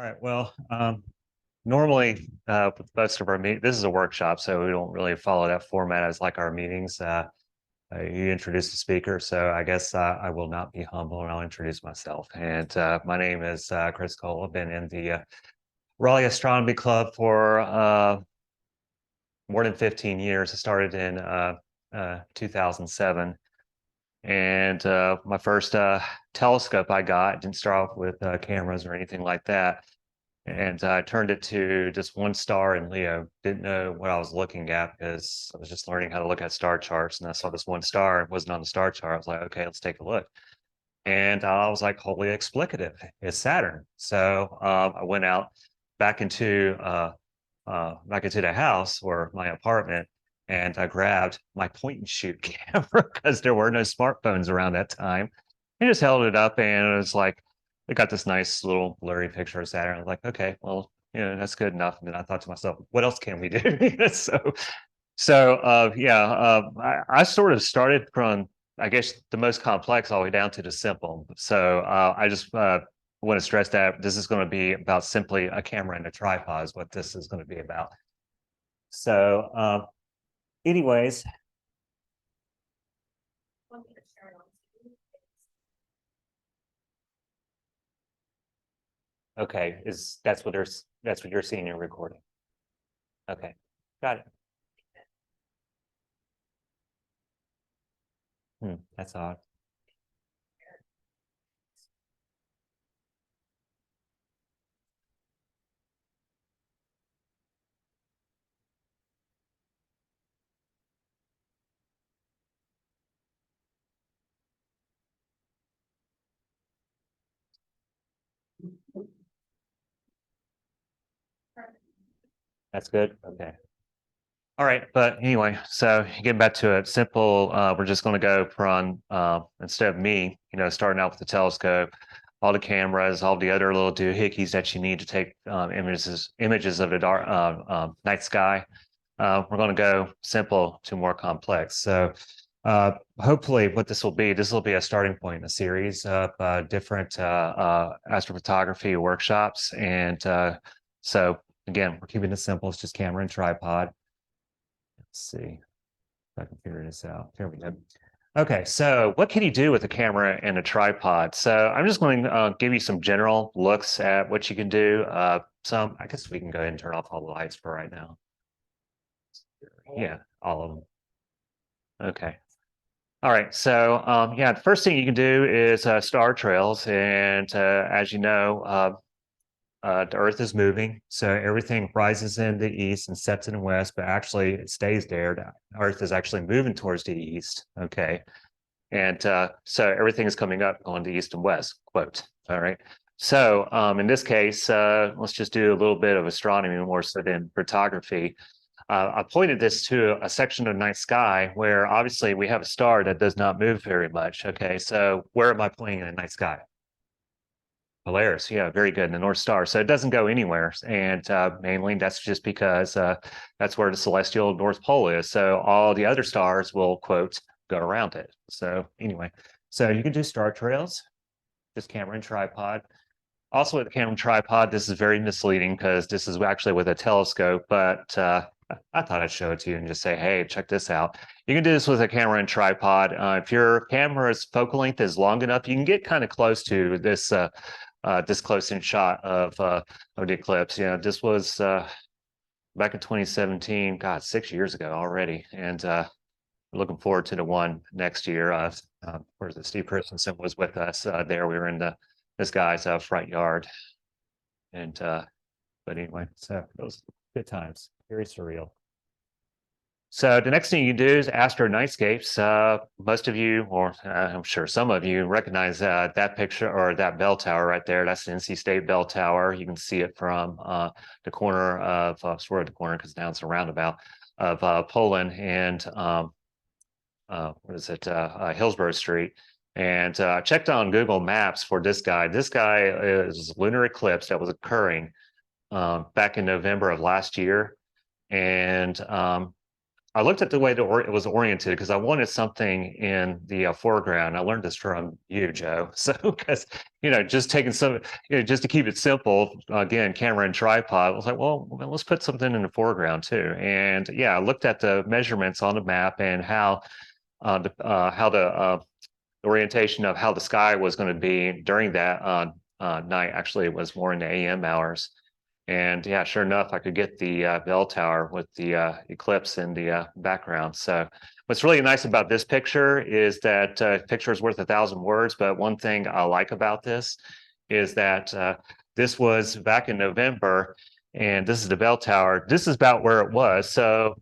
right. Well, normally with most of our this is a workshop, so we don't really follow that format as like our meetings. You introduce the speaker, so I guess I will not be humble and I'll introduce myself. And my name is Chris Cole. I've been in the Raleigh Astronomy Club for more than 15 years. I started in 2007. And my first telescope I got didn't start off with cameras or anything like that. And I turned it to just one star in Leo. Didn't know what I was looking at because I was just learning how to look at star charts. And I saw this one star. It wasn't on the star chart. I was like, okay, let's take a look. And I was like, holy explicative, it's Saturn. So I went out back into the house or my apartment, and I grabbed my point and shoot camera because there were no smartphones around that time. And just held it up, and it was like, it got this nice little blurry picture of Saturn. I was like, okay, well, that's good enough. And then I thought to myself, what else can we do? I sort of started from, I guess, the most complex all the way down to the simple. So I just want to stress that this is going to be about simply a camera and a tripod is what this is going to be about. So anyways. Okay, that's what you're seeing in your recording. Okay, got it. That's odd. That's good. Okay. All right, but anyway, so getting back to it, simple. We're just going to go from instead of me, starting out with the telescope, all the cameras, all the other little doohickeys that you need to take images of the dark night sky. We're going to go simple to more complex. So hopefully, what this will be a starting point in a series of different astrophotography workshops, and so again, we're keeping it simple. It's just camera and tripod. Let's see if I can figure this out. Here we go. Okay, so what can you do with a camera and a tripod? So I'm just going to give you some general looks at what you can do. I guess we can go ahead and turn off all the lights for right now. Yeah, all of them. Okay. All right, so the first thing you can do is star trails. And as you know, the Earth is moving, so everything rises in the east and sets in the west, but actually it stays there. The Earth is actually moving towards the east, okay? And so everything is coming up going to east and west, quote, all right? So in this case, let's just do a little bit of astronomy more so than photography. I pointed this to a section of the night sky where obviously we have a star that does not move very much, okay? So where am I pointing in the night sky? Polaris, yeah, very good. And the North Star. So it doesn't go anywhere. And mainly that's just because that's where the celestial North Pole is. So all the other stars will, quote, go around it. So anyway, so you can do star trails, just camera and tripod. Also with the camera and tripod, this is very misleading because this is actually with a telescope, but I thought I'd show it to you and just say, hey, check this out. You can do this with a camera and tripod. If your camera's focal length is long enough, you can get kind of close to this this close-in shot of the eclipse. This was back in 2017. God, 6 years ago already, and looking forward to the one next year. Where's it? Steve Christensen was with us there. We were in this guy's front yard, and but anyway, so those good times, very surreal. So the next thing you do is astro nightscapes. Most of you, or I'm sure some of you, recognize that picture or that bell tower right there. That's the NC State bell tower. You can see it from the corner of, sort of the corner because now it's a roundabout, of Poland and what is it, Hillsborough Street. And checked on Google Maps for this guy. This guy is lunar eclipse that was occurring back in November of last year. And I looked at the way it was oriented because I wanted something in the foreground. I learned this from you, Joe. So, because just taking some, just to keep it simple, again, camera and tripod. I was like, well, let's put something in the foreground too. And yeah, I looked at the measurements on the map and how the orientation of how the sky was going to be during that night. Actually, it was more in the AM hours. And yeah, sure enough, I could get the bell tower with the eclipse in the background. So what's really nice about this picture is that picture is worth 1,000 words. But one thing I like about this is that this was back in November, and this is the bell tower. This is about where it was. So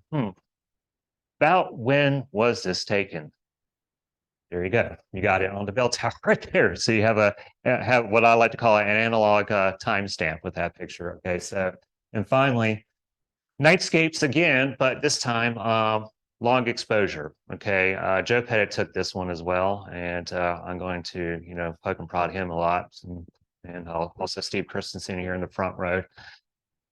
about when was this taken? There you go. You got it on the bell tower right there. So you have have what I like to call an analog timestamp with that picture. Okay, so and finally, nightscapes again, but this time long exposure. Okay, Joe Pettit took this one as well, and I'm going to poke and prod him a lot, and also Steve Christensen here in the front row.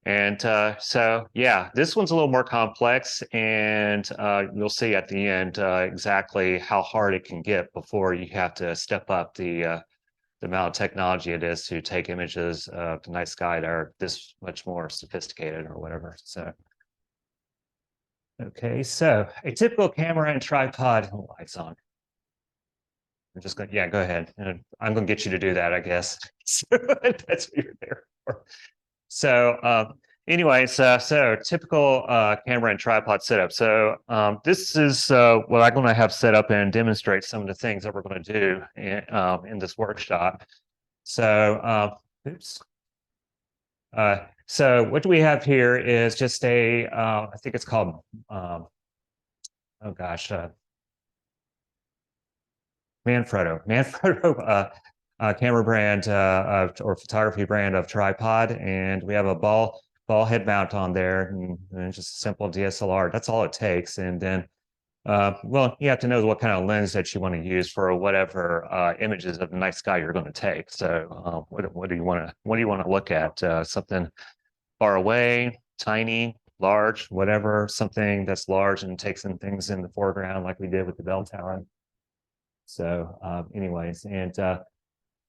And so, yeah, this one's a little more complex, and you'll see at the end exactly how hard it can get before you have to step up the amount of technology it is to take images of the night sky that are this much more sophisticated or whatever. So, okay, so a typical camera and tripod. Oh, lights on. I'm just going, yeah, go ahead. And I'm going to get you to do that, I guess. So that's what you're there for. So anyways, so typical camera and tripod setup. So this is what I'm going to have set up and demonstrate some of the things that we're going to do in this workshop. So oops. So what do we have here is just I think it's called, oh gosh, Manfrotto camera brand or photography brand of tripod, and we have a ball head mount on there, and just a simple DSLR. That's all it takes. And then, well, you have to know what kind of lens that you want to use for whatever images of the night sky you're going to take. So, what do you want to look at? Something far away, tiny, large, whatever. Something that's large and takes in things in the foreground, like we did with the bell tower. So, anyways, and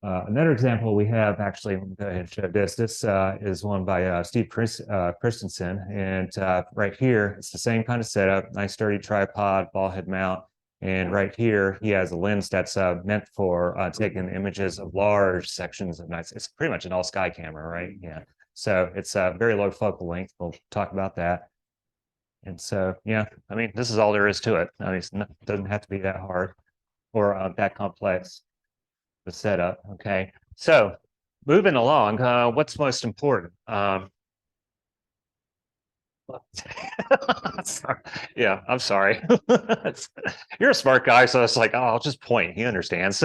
another example we have, actually, go ahead and show this. This is one by Steve Christensen. And right here, it's the same kind of setup, nice sturdy tripod, ball head mount. And right here, he has a lens that's meant for taking images of large sections of nights. It's pretty much an all sky camera, right? Yeah. So it's a very low focal length. We'll talk about that. And so, yeah, I mean, this is all there is to it. I mean, it doesn't have to be that hard or that complex. The setup. Okay, so moving along, what's most important? Yeah, I'm sorry. You're a smart guy, so it's like, oh, I'll just point. He understands.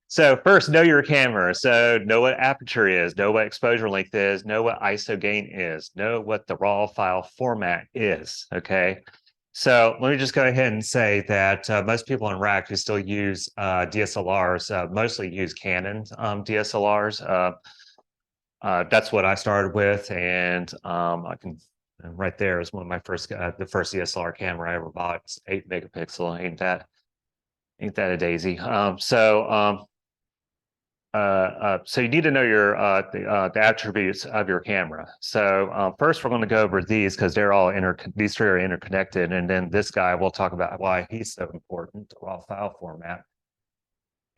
So first, know your camera. So know what aperture is, know what exposure length is, know what ISO gain is, know what the raw file format is. Okay. So let me just go ahead and say that most people in RAC who still use DSLRs mostly use Canon DSLRs. That's what I started with, and I can right there is one of my first the first DSLR camera I ever bought. It's 8 megapixel. Ain't that a daisy? So you need to know your the attributes of your camera. So first, we're going to go over these because they're all these three are interconnected, and then this guy we'll talk about why he's so important, the raw file format.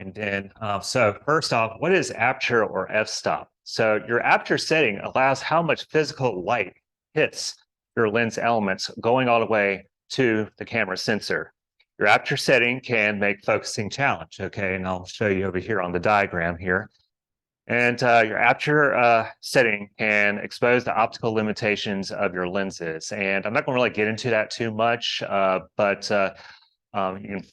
And then, so first off, what is aperture or f-stop? So your aperture setting allows how much physical light hits your lens elements going all the way to the camera sensor. Your aperture setting can make focusing challenge, okay? And I'll show you over here on the diagram here. And your aperture setting can expose the optical limitations of your lenses. And I'm not going to really get into that too much, but you can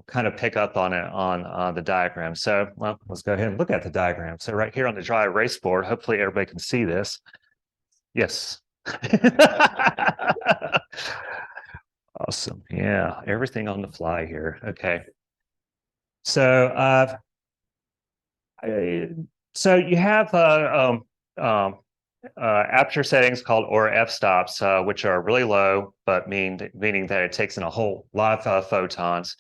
kind of pick up on it on the diagram. So, well, let's go ahead and look at the diagram. So right here on the dry erase board, hopefully everybody can see this. Yes. Awesome. Yeah, everything on the fly here. Okay. So, so you have aperture settings called or f-stops, which are really low, but meaning that it takes in a whole lot of photons,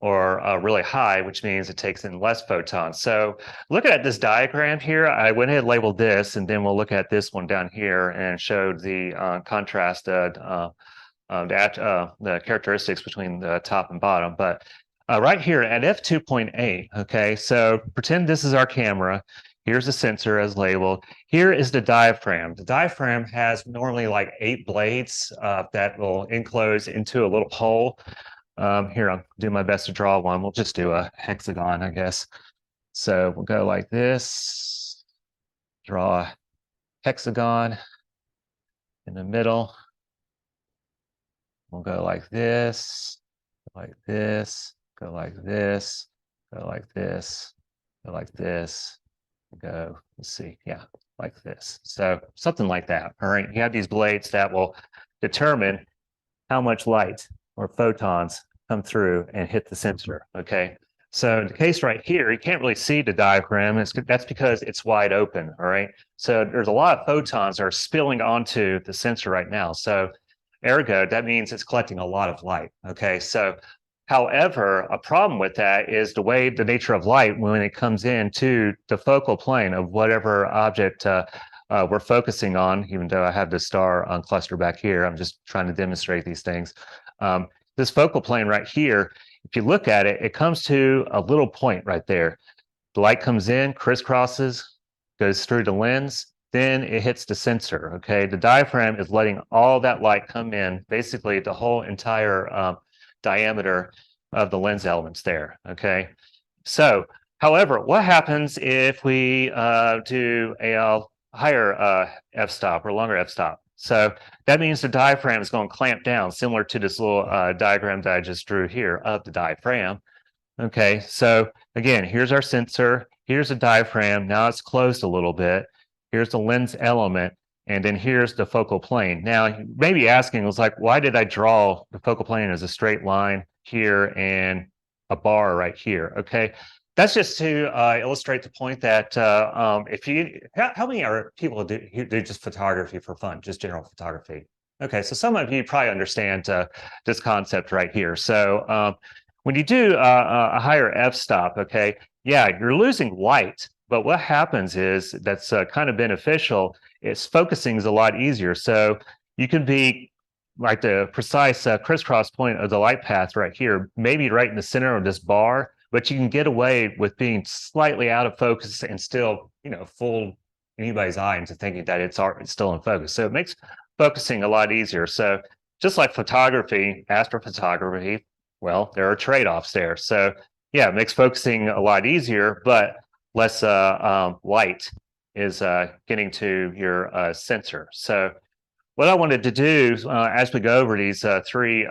or really high, which means it takes in less photons. So looking at this diagram here, I went ahead and labeled this, and then we'll look at this one down here and showed the contrasted the characteristics between the top and bottom. But right here at f2.8, okay, so pretend this is our camera. Here's the sensor as labeled. Here is the diaphragm. The diaphragm has normally like 8 blades that will enclose into a little hole. Here, I'll do my best to draw one. We'll just do a hexagon, I guess. So we'll go like this, draw a hexagon in the middle. We'll go like this, go like this, go like this, go like this, go like this, go, let's see, yeah, like this. So something like that, all right? You have these blades that will determine how much light or photons come through and hit the sensor, okay? So in the case right here, you can't really see the diaphragm. That's because it's wide open, all right? So there's a lot of photons that are spilling onto the sensor right now. So ergo, that means it's collecting a lot of light, okay? So however, a problem with that is the nature of light when it comes into the focal plane of whatever object we're focusing on, even though I have the star on cluster back here. I'm just trying to demonstrate these things. This focal plane right here, if you look at it, it comes to a little point right there. The light comes in, crisscrosses, goes through the lens, then it hits the sensor, okay? The diaphragm is letting all that light come in, basically the whole entire diameter of the lens elements there, okay? So, however, what happens if we do a higher f-stop or longer f-stop? So that means the diaphragm is going to clamp down, similar to this little diagram that I just drew here of the diaphragm. Okay, so again, here's our sensor, here's the diaphragm, now it's closed a little bit, here's the lens element, and then here's the focal plane. Now, you may be asking, was like, why did I draw the focal plane as a straight line here and a bar right here? Okay, that's just to illustrate the point that if you, how many are people who do just photography for fun, just general photography? Okay, so some of you probably understand this concept right here. So when you do a higher f-stop, okay, yeah, you're losing light, but what happens is that's kind of beneficial. Is focusing is a lot easier. So you can be like the precise crisscross point of the light path right here, maybe right in the center of this bar, but you can get away with being slightly out of focus and still, fool anybody's eye into thinking that it's still in focus. So it makes focusing a lot easier. So just like photography, astrophotography, well, there are trade-offs there. So yeah, it makes focusing a lot easier, but less light is getting to your sensor. So what I wanted to do as we go over these three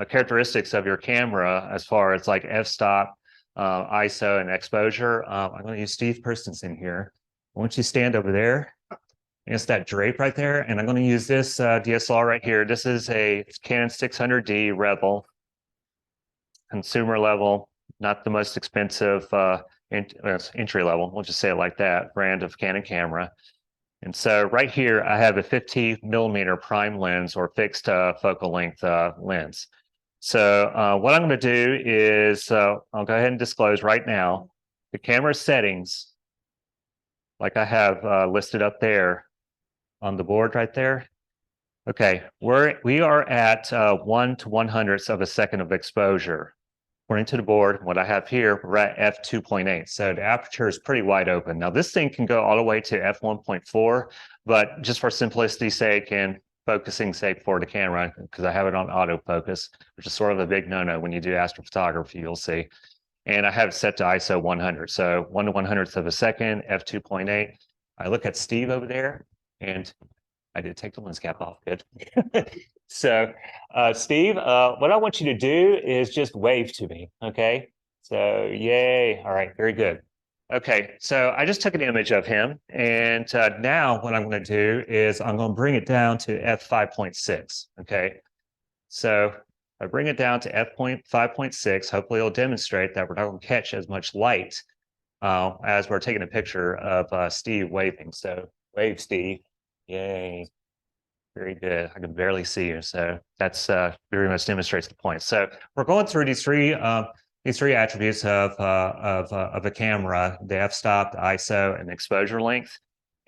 characteristics of your camera, as far as like f-stop, ISO, and exposure, I'm going to use Steve Perstenson here. I want you to stand over there against that drape right there, and I'm going to use this DSLR right here. This is a Canon 600D Rebel, consumer level, not the most expensive entry level, we'll just say it like that, brand of Canon camera. And so right here, I have a 50mm prime lens, or fixed focal length lens. So what I'm going to do is I'll go ahead and disclose right now the camera settings, like I have listed up there on the board right there. Okay, we are at 1 to 1/100th of a second of exposure. According to the board, what I have here, we're at f2.8. So the aperture is pretty wide open. Now this thing can go all the way to f1.4, but just for simplicity's sake and focusing sake for the camera, because I have it on autofocus, which is sort of a big no-no when you do astrophotography, you'll see. And I have it set to ISO 100. So 1 to 100th of a second, f2.8. I look at Steve over there, and I did take the lens cap off, good. So, Steve, what I want you to do is just wave to me, okay? So, yay, all right, very good. Okay, so I just took an image of him, and now what I'm going to do is I'm going to bring it down to f5.6, okay? So I bring it down to f5.6, hopefully it'll demonstrate that we're not going to catch as much light as we're taking a picture of Steve waving. So wave, Steve. Yay. Very good. I can barely see you. So that's very much demonstrates the point. So we're going through these three attributes of a camera: the f-stop, the ISO, and the exposure length.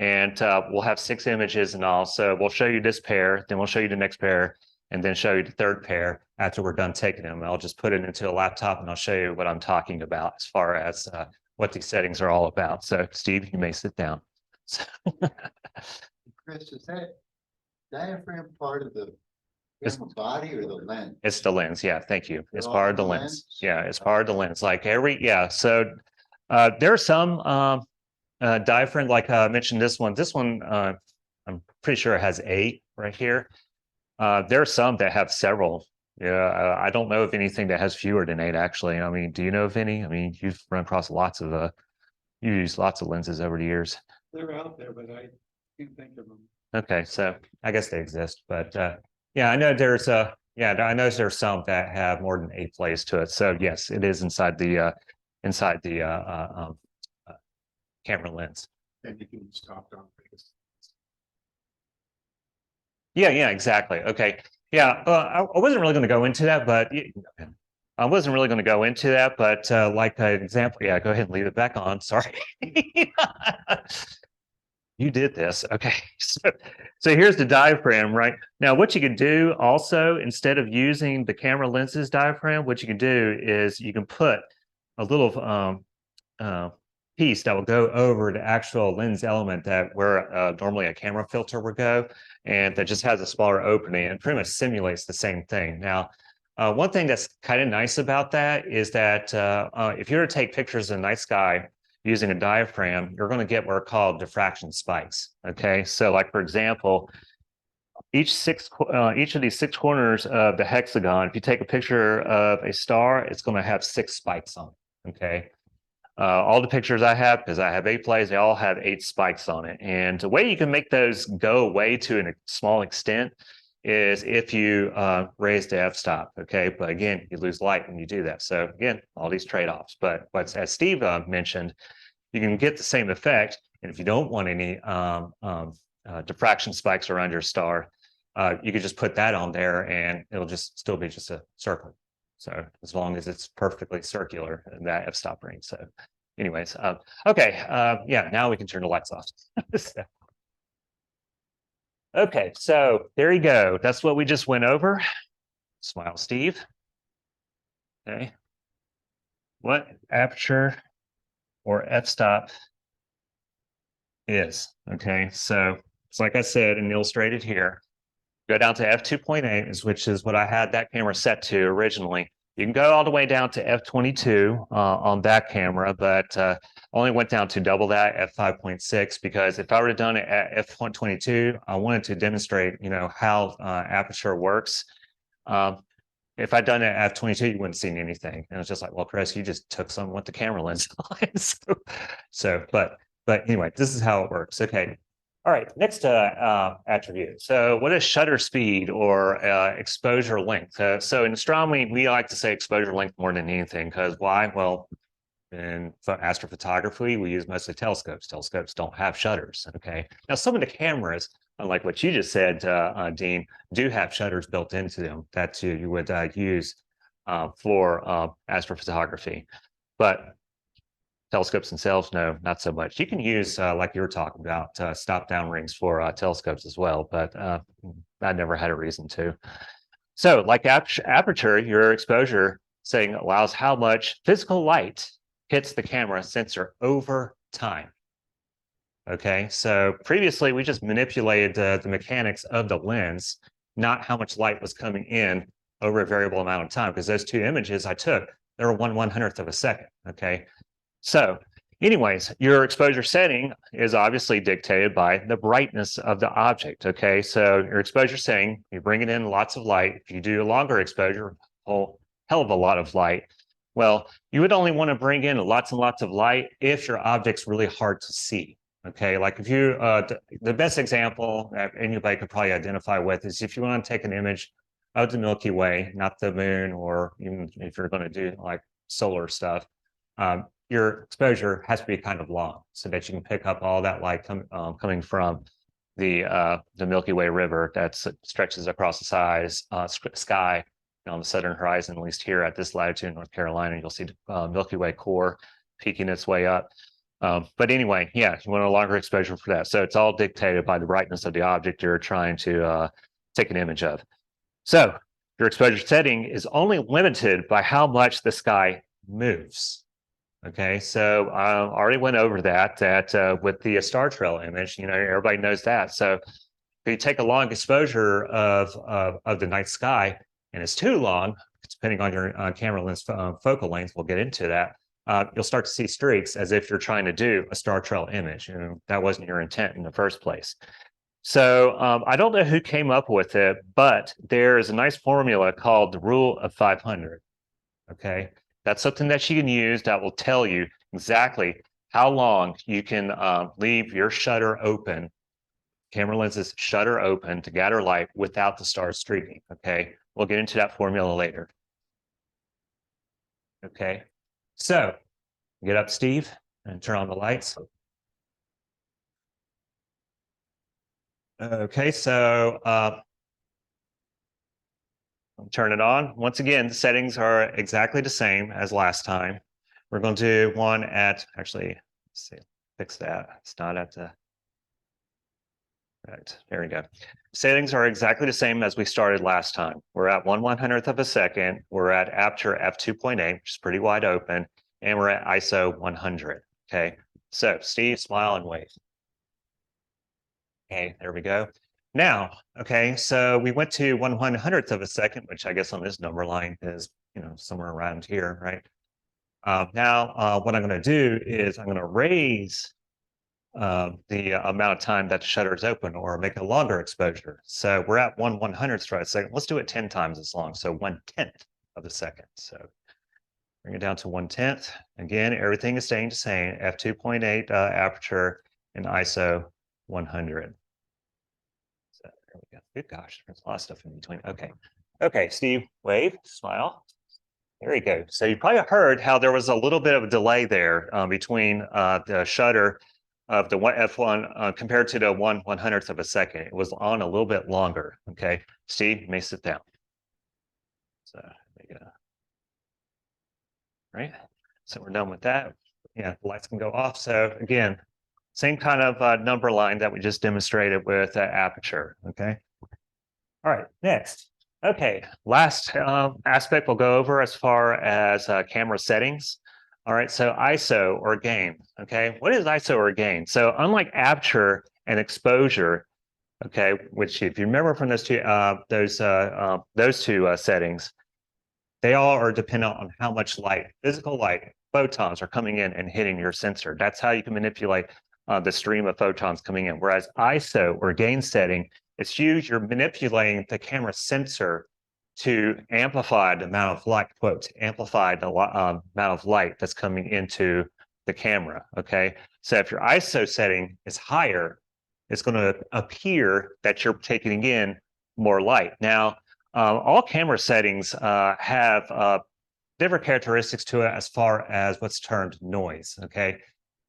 And we'll have 6 images in all. So we'll show you this pair, then we'll show you the next pair, and then show you the third pair after we're done taking them. I'll just put it into a laptop and I'll show you what I'm talking about as far as what these settings are all about. So Steve, you may sit down. Chris, is that diaphragm part of the camera body or the lens? It's the lens. Yeah, thank you. It's They're part all of the the lens. lens? Yeah, it's part of the lens. Like yeah. So there are some diaphragm, like I mentioned this one. This one, I'm pretty sure it has 8 right here. There are some that have several. Yeah, I don't know of anything that has fewer than 8, actually. I mean, do you know of any? I mean, you've run across lots of, you use lots of lenses over the years. They're out there, but I can't think of them. Okay, so I guess they exist, but yeah, I know there's yeah, I know there's some that have more than 8 plays to it. So yes, it is inside the camera lens. And you can stop down things. Yeah, exactly. Okay. Yeah, I wasn't really going to go into that, but I wasn't really going to go into that, but like an example, yeah, go ahead and leave it back on. Sorry. You did this. Okay. So here's the diaphragm, right? Now, what you can do also, instead of using the camera lens's diaphragm, what you can do is you can put a little piece that will go over the actual lens element that where normally a camera filter would go, and that just has a smaller opening and pretty much simulates the same thing. Now, one thing that's kind of nice about that is that if you were to take pictures of the night sky using a diaphragm, you're going to get what are called diffraction spikes. Okay, so like for example, each of these 6 corners of the hexagon, if you take a picture of a star, it's going to have 6 spikes on it. Okay. All the pictures I have, because I have 8 plays, they all have 8 spikes on it. And the way you can make those go away to a small extent is if you raise the f-stop, okay? But again, you lose light when you do that. So again, all these trade-offs. But as Steve mentioned, you can get the same effect. And if you don't want any diffraction spikes around your star, you could just put that on there and it'll just still be just a circle. So as long as it's perfectly circular in that f-stop range. So anyways, okay, yeah, now we can turn the lights off. Okay, so there you go. That's what we just went over. Smile, Steve. Okay. What aperture or f-stop is, okay? So it's like I said and illustrated here. Go down to f2.8, which is what I had that camera set to originally. You can go all the way down to f22 on that camera, but only went down to double that, f5.6, because if I would have done it at f122, I wanted to demonstrate, how aperture works. If I'd done it at f22, you wouldn't have seen anything. And it's just like, well, Chris, you just took some with the camera lens on. But anyway, this is how it works. Okay. All right, next attribute. So what is shutter speed or exposure length? So in astronomy, we like to say exposure length more than anything, because why? Well, in astrophotography, we use mostly telescopes. Telescopes don't have shutters, okay? Now, some of the cameras, unlike what you just said, Dean, do have shutters built into them that you would use for astrophotography. But telescopes themselves, no, not so much. You can use, like you were talking about, stop-down rings for telescopes as well, but I never had a reason to. So like aperture, your exposure setting allows how much physical light hits the camera sensor over time. Okay, so previously we just manipulated the mechanics of the lens, not how much light was coming in over a variable amount of time, because those 2 images I took, they were 1/100th of a second, okay? So anyways, your exposure setting is obviously dictated by the brightness of the object, okay? So your exposure setting, you bring it in lots of light. If you do a longer exposure, a whole hell of a lot of light. Well, you would only want to bring in lots and lots of light if your object's really hard to see, okay? Like if you, the best example that anybody could probably identify with is if you want to take an image of the Milky Way, not the moon, or even if you're going to do like solar stuff, your exposure has to be kind of long so that you can pick up all that light coming from the Milky Way River that stretches across the sky on the southern horizon. At least here at this latitude in North Carolina, you'll see the Milky Way core peeking its way up. But anyway, yeah, you want a longer exposure for that. So it's all dictated by the brightness of the object you're trying to take an image of. So your exposure setting is only limited by how much the sky moves. Okay, so I already went over that with the star trail image, everybody knows that. So if you take a long exposure of the night sky and it's too long, depending on your camera lens focal length, we'll get into that. You'll start to see streaks as if you're trying to do a star trail image, and that wasn't your intent in the first place. So I don't know who came up with it, but there is a nice formula called the rule of 500. Okay, that's something that you can use that will tell you exactly how long you can leave your shutter open, camera lenses shutter open to gather light without the stars streaking. Okay, we'll get into that formula later. Okay, so get up, Steve, and turn on the lights. Okay, so turn it on. Once again, the settings are exactly the same as last time. We're going to do one at, actually, let's see, fix that. It's not at the, right, there we go. Settings are exactly the same as we started last time. We're at 1/100th of a second. We're at aperture f2.8, which is pretty wide open, and we're at ISO 100. Okay, so Steve, smile and wave. Okay, there we go. Now, okay, so we went to 1/100th of a second, which I guess on this number line is, somewhere around here, right? Now, what I'm going to do is I'm going to raise the amount of time that the shutter is open, or make a longer exposure. So we're at 1/100th of a second. Let's do it 10 times as long. So 1/10 of a second. So bring it down to 1/10. Again, everything is staying the same. f2.8 aperture and ISO 100. So there we go. Good gosh, there's a lot of stuff in between. Okay. Okay, Steve, wave, smile. There you go. So you probably heard how there was a little bit of a delay there between the shutter of the F1 compared to the 1/100th of a second. It was on a little bit longer. Okay, Steve, you may sit down. So there you go. Right. So we're done with that. Yeah, the lights can go off. So again, same kind of number line that we just demonstrated with aperture. Okay. All right. Next. Okay, last aspect we'll go over as far as camera settings. All right, so ISO or gain. Okay, what is ISO or gain? So unlike aperture and exposure, okay, which if you remember from those two settings, they all are dependent on how much light, physical light, photons are coming in and hitting your sensor. That's how you can manipulate the stream of photons coming in. Whereas ISO or gain setting, it's you're manipulating the camera sensor to amplify the amount of light, quote, amplify the amount of light that's coming into the camera, okay? So if your ISO setting is higher, it's going to appear that you're taking in more light. Now, all camera settings have different characteristics to it as far as what's termed noise, okay?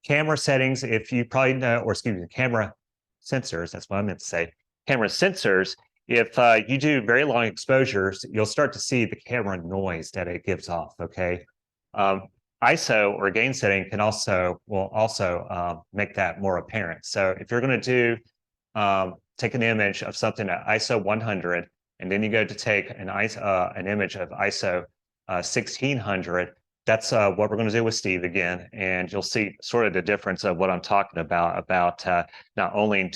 Camera settings, if you probably know, or excuse me, camera sensors, that's what I meant to say. Camera sensors, if you do very long exposures, you'll start to see the camera noise that it gives off, okay? ISO or gain setting will also make that more apparent. So if you're going to do, take an image of something at ISO 100, and then you go to take an image of ISO 1600, that's what we're going to do with Steve again, and you'll see sort of the difference of what I'm talking about not only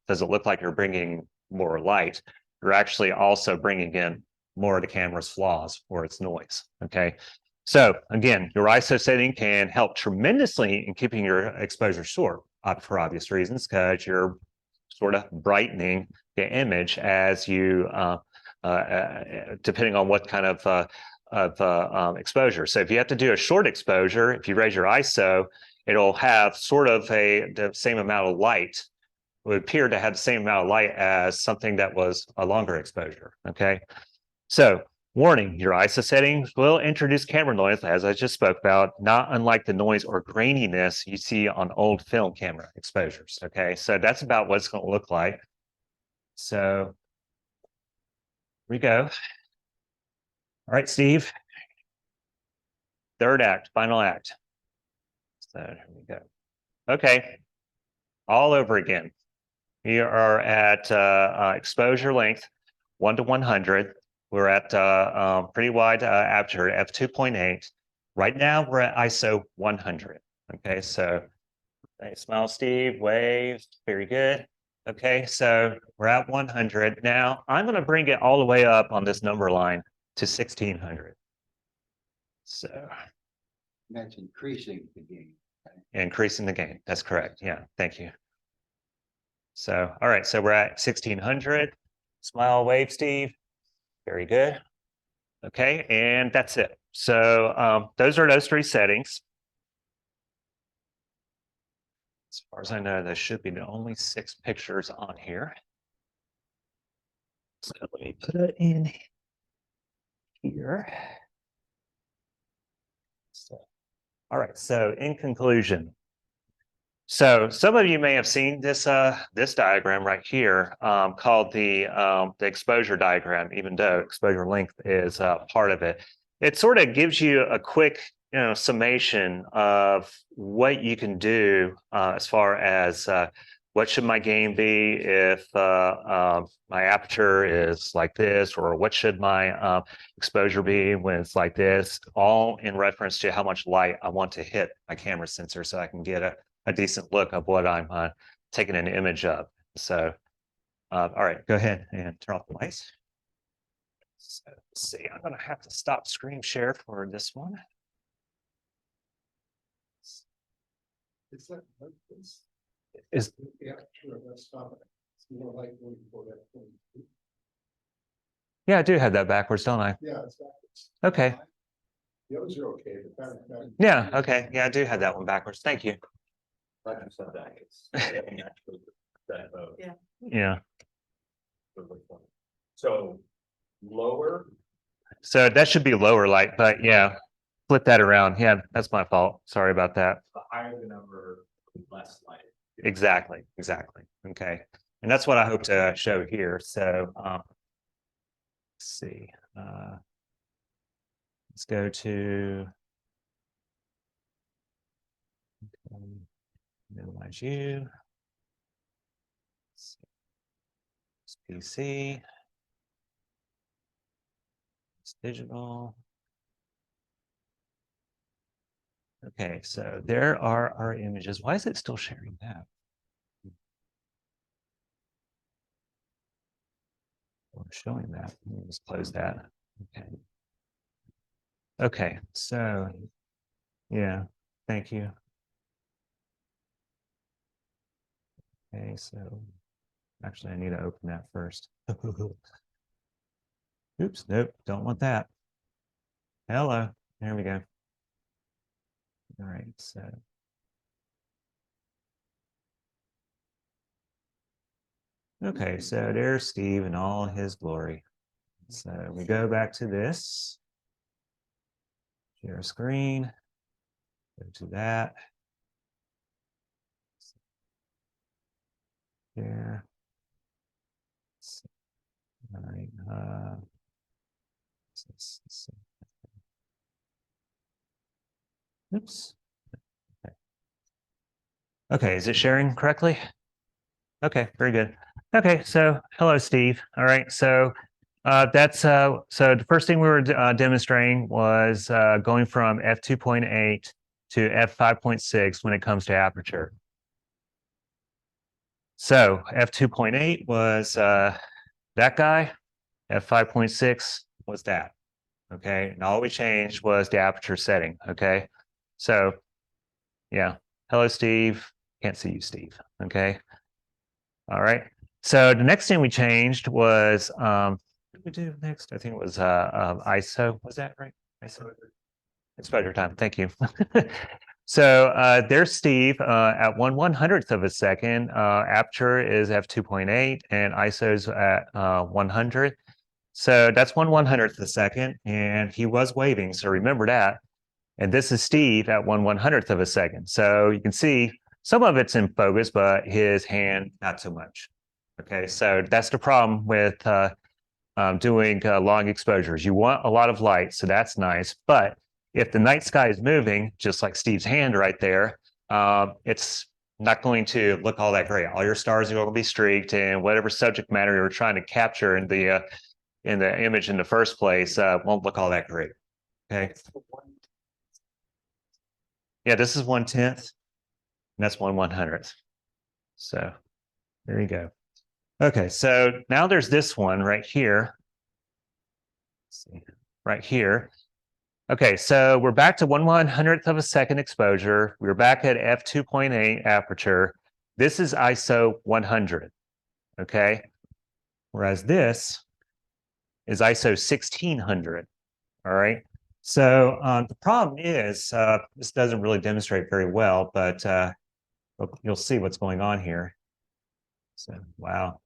does it look like you're bringing more light, you're actually also bringing in more of the camera's flaws or its noise, okay? So again, your ISO setting can help tremendously in keeping your exposure short for obvious reasons, because you're sort of brightening the image as you, depending on what kind of exposure. So if you have to do a short exposure, if you raise your ISO, it'll have sort of the same amount of light, would appear to have the same amount of light as something that was a longer exposure, okay? So Warning, your ISO settings will introduce camera noise, as I just spoke about, not unlike the noise or graininess you see on old film camera exposures. Okay, so that's about what it's going to look like. So here we go. All right, Steve. Third act, final act. So here we go. Okay, all over again. We are at exposure length 1 to 100. We're at pretty wide aperture, f2.8. Right now, we're at ISO 100. Okay, so nice smile, Steve, wave, very good. Okay, so we're at 100. Now, I'm going to bring it all the way up on this number line to 1600. So That's increasing the gain. increasing the gain. That's correct. Yeah, thank you. So, all right, so we're at 1600. Smile, wave, Steve. Very good. Okay, and that's it. So those are those three settings. As far as I know, there should be the only 6 pictures on here. So let me put it in here. So, all right, so in conclusion, so some of you may have seen this this diagram right here called the exposure diagram, even though exposure length is part of it. It sort of gives you a quick summation of what you can do as far as what should my gain be if my aperture is like this, or what should my exposure be when it's like this, all in reference to how much light I want to hit my camera sensor so I can get a decent look of what I'm taking an image of. So, all right, go ahead and turn off the lights. So, let's see, I'm going to have to stop screen share for this one. Is that like this? Is Yeah, sure, let's stop it. It's more like going for that thing. yeah, I do have that backwards, don't I? Yeah, it's backwards. Okay. The others are okay, but that. Yeah. Okay. Yeah, I do have that one backwards. Thank you. Like you said, that it's actually that vote. Yeah. Yeah. So lower, So that should be lower light, but yeah, flip that around. Yeah, that's my fault. Sorry about that. the higher the number, less light. Exactly. Exactly. Okay. And that's what I hope to show here. So let's see. Let's go to minimize you. It's PC. It's digital. Okay, so there are our images. Why is it still sharing that? Or showing that. Let me just close that. Okay. Okay, so yeah, thank you. Okay, so actually I need to open that first. Oops, nope, don't want that. Hello, there we go. All right, so. Okay, so there's Steve in all his glory. So we go back to this. Share screen. Go to that. Share. All right. Oops. Okay. Okay, is it sharing correctly? Okay, very good. Okay, so hello, Steve. All right, so that's so the first thing we were demonstrating was going from f2.8 to f5.6 when it comes to aperture. So f2.8 was that guy, f5.6 was that. Okay, and all we changed was the aperture setting. Okay, so yeah, hello, Steve. Can't see you, Steve. Okay. All right. So the next thing we changed was what did we do next? I think it was ISO. Was that right? ISO. Exposure time. Thank you. So there's Steve at 1/100th of a second. Aperture is f2.8 and ISO's at 100. So that's 1/100th of a second, and he was waving, so remember that. And this is Steve at 1/100th of a second. So you can see some of it's in focus, but his hand, not so much. Okay, so that's the problem with doing long exposures. You want a lot of light, so that's nice. But if the night sky is moving, just like Steve's hand right there, it's not going to look all that great. All your stars are going to be streaked, and whatever subject matter you're trying to capture in the image in the first place won't look all that great. Okay. Yeah, this is 1/10, and that's 1/100th. So there you go. Okay, so now there's this one right here. Let's see, right here. Okay, so we're back to 1/100th of a second exposure. We're back at f2.8 aperture. This is ISO 100. Okay, whereas this is ISO 1600. All right. So the problem is this doesn't really demonstrate very well, but you'll see what's going on here. So wow,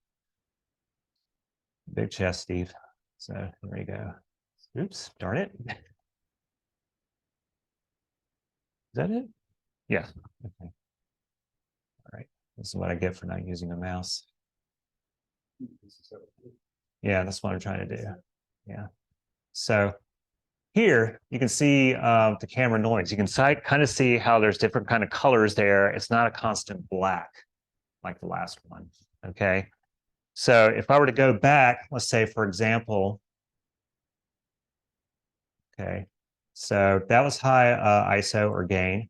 big chest, Steve. So there you go. Oops, darn it. Is that it? Yeah. Okay. All right. This is what I get for not using a mouse. Yeah, that's what I'm trying to do. Yeah. So here you can see the camera noise. You can kind of see how there's different kind of colors there. It's not a constant black like the last one. Okay. So if I were to go back, let's say, for example, okay, so that was high ISO or gain.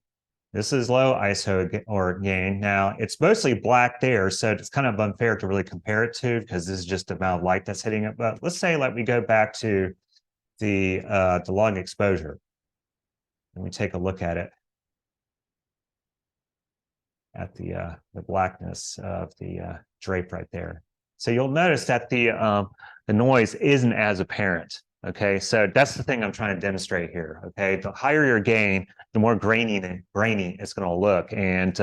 This is low ISO or gain. Now, it's mostly black there, so it's kind of unfair to really compare it to because this is just the amount of light that's hitting it. But let's say like we go back to the long exposure and we take a look at it at the blackness of the drape right there. So you'll notice that the noise isn't as apparent. Okay, so that's the thing I'm trying to demonstrate here. Okay, the higher your gain, the more grainy it's going to look. And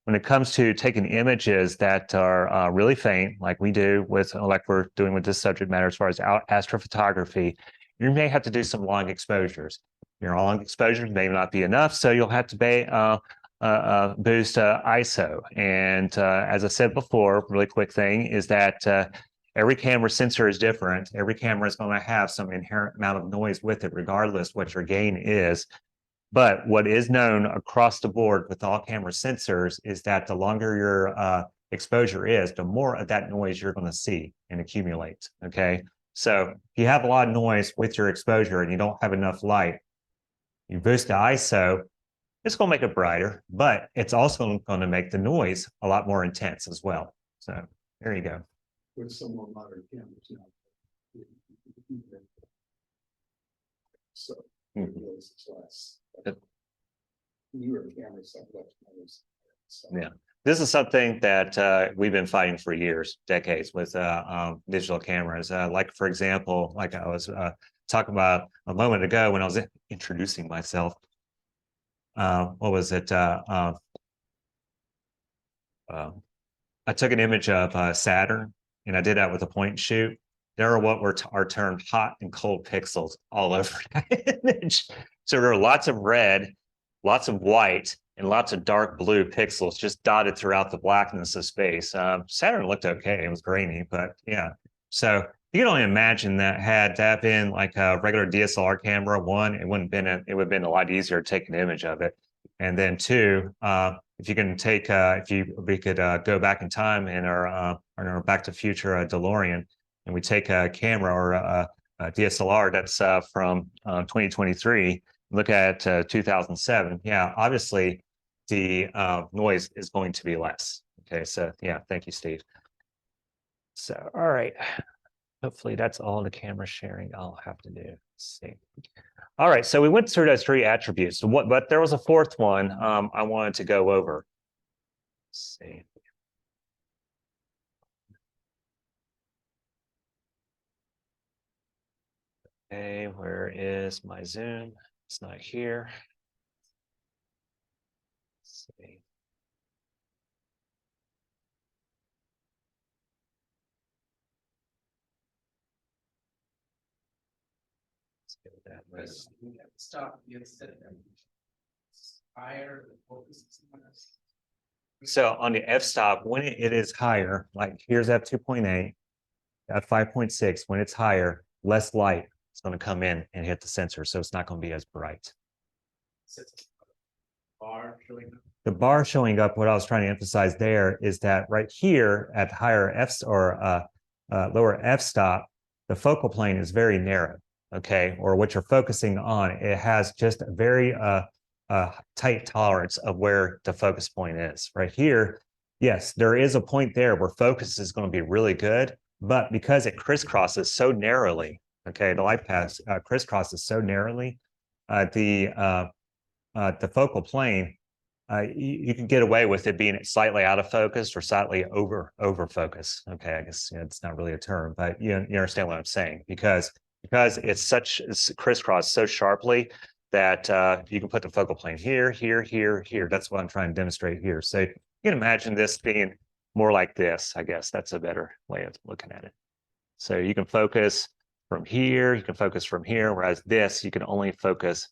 when it comes to taking images that are really faint, like we do with, like we're doing with this subject matter as far as astrophotography, you may have to do some long exposures. Your long exposures may not be enough, so you'll have to boost ISO. And as I said before, really quick thing is that every camera sensor is different. Every camera is going to have some inherent amount of noise with it, regardless what your gain is. But what is known across the board with all camera sensors is that the longer your exposure is, the more of that noise you're going to see and accumulate. Okay. So if you have a lot of noise with your exposure and you don't have enough light, you boost the ISO, it's going to make it brighter, but it's also going to make the noise a lot more intense as well. So there you go. With some more modern cameras now. So it's less. Newer cameras have less noise. So. Yeah, this is something that we've been fighting for years, decades with digital cameras. Like for example, like I was talking about a moment ago when I was introducing myself. What was it? I took an image of Saturn, and I did that with a point and shoot. There are what are termed hot and cold pixels all over that image. So there are lots of red, lots of white, and lots of dark blue pixels just dotted throughout the blackness of space. Saturn looked okay; it was grainy, but yeah. So you can only imagine that had that been like a regular DSLR camera, one, it wouldn't been it would have been a lot easier to take an image of it, and then two, if you can take we could go back in time in our Back to Future DeLorean, and we take a camera or a DSLR that's from 2023, look at 2007. Yeah, obviously the noise is going to be less. Okay, so yeah, thank you, Steve. So all right, hopefully that's all the camera sharing I'll have to do. Let's see. All right, so we went through those three attributes. But there was a fourth one I wanted to go over. Let's see. Okay, where is my zoom? It's not here. Let's see. Stop, you instead of higher, the focus is on us. So on the f-stop, when it is higher, like here's f2.8, f5.6, when it's higher, less light is going to come in and hit the sensor, so it's not going to be as bright. Bar showing up. The bar showing up, what I was trying to emphasize there is that right here at higher f or lower f-stop, the focal plane is very narrow, okay? Or what you're focusing on, it has just a very tight tolerance of where the focus point is. Right here, yes, there is a point there where focus is going to be really good, but because it crisscrosses so narrowly, okay, the light path crisscrosses so narrowly, the focal plane, you can get away with it being slightly out of focus or slightly over focus. Okay, I guess it's not really a term, but you understand what I'm saying, because it's crisscrossed so sharply that you can put the focal plane here, here, here, here. That's what I'm trying to demonstrate here. So you can imagine this being more like this. I guess that's a better way of looking at it. So you can focus from here, you can focus from here, whereas this, you can only focus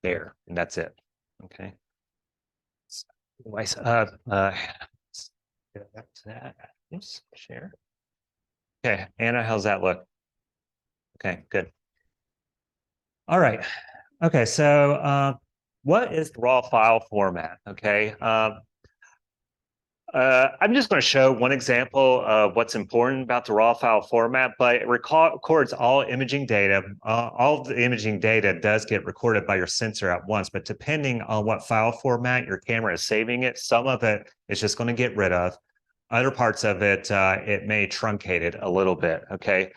there, and that's it. Okay. Anyways, get back to that. Oops, share. Okay, Anna, how's that look? Okay, good. All right. Okay, so what is the raw file format? Okay. I'm just going to show one example of what's important about the raw file format, but it records all imaging data. All of the imaging data does get recorded by your sensor at once, but depending on what file format your camera is saving it, some of it is just going to get rid of. Other parts of it, it may truncate it a little bit, okay?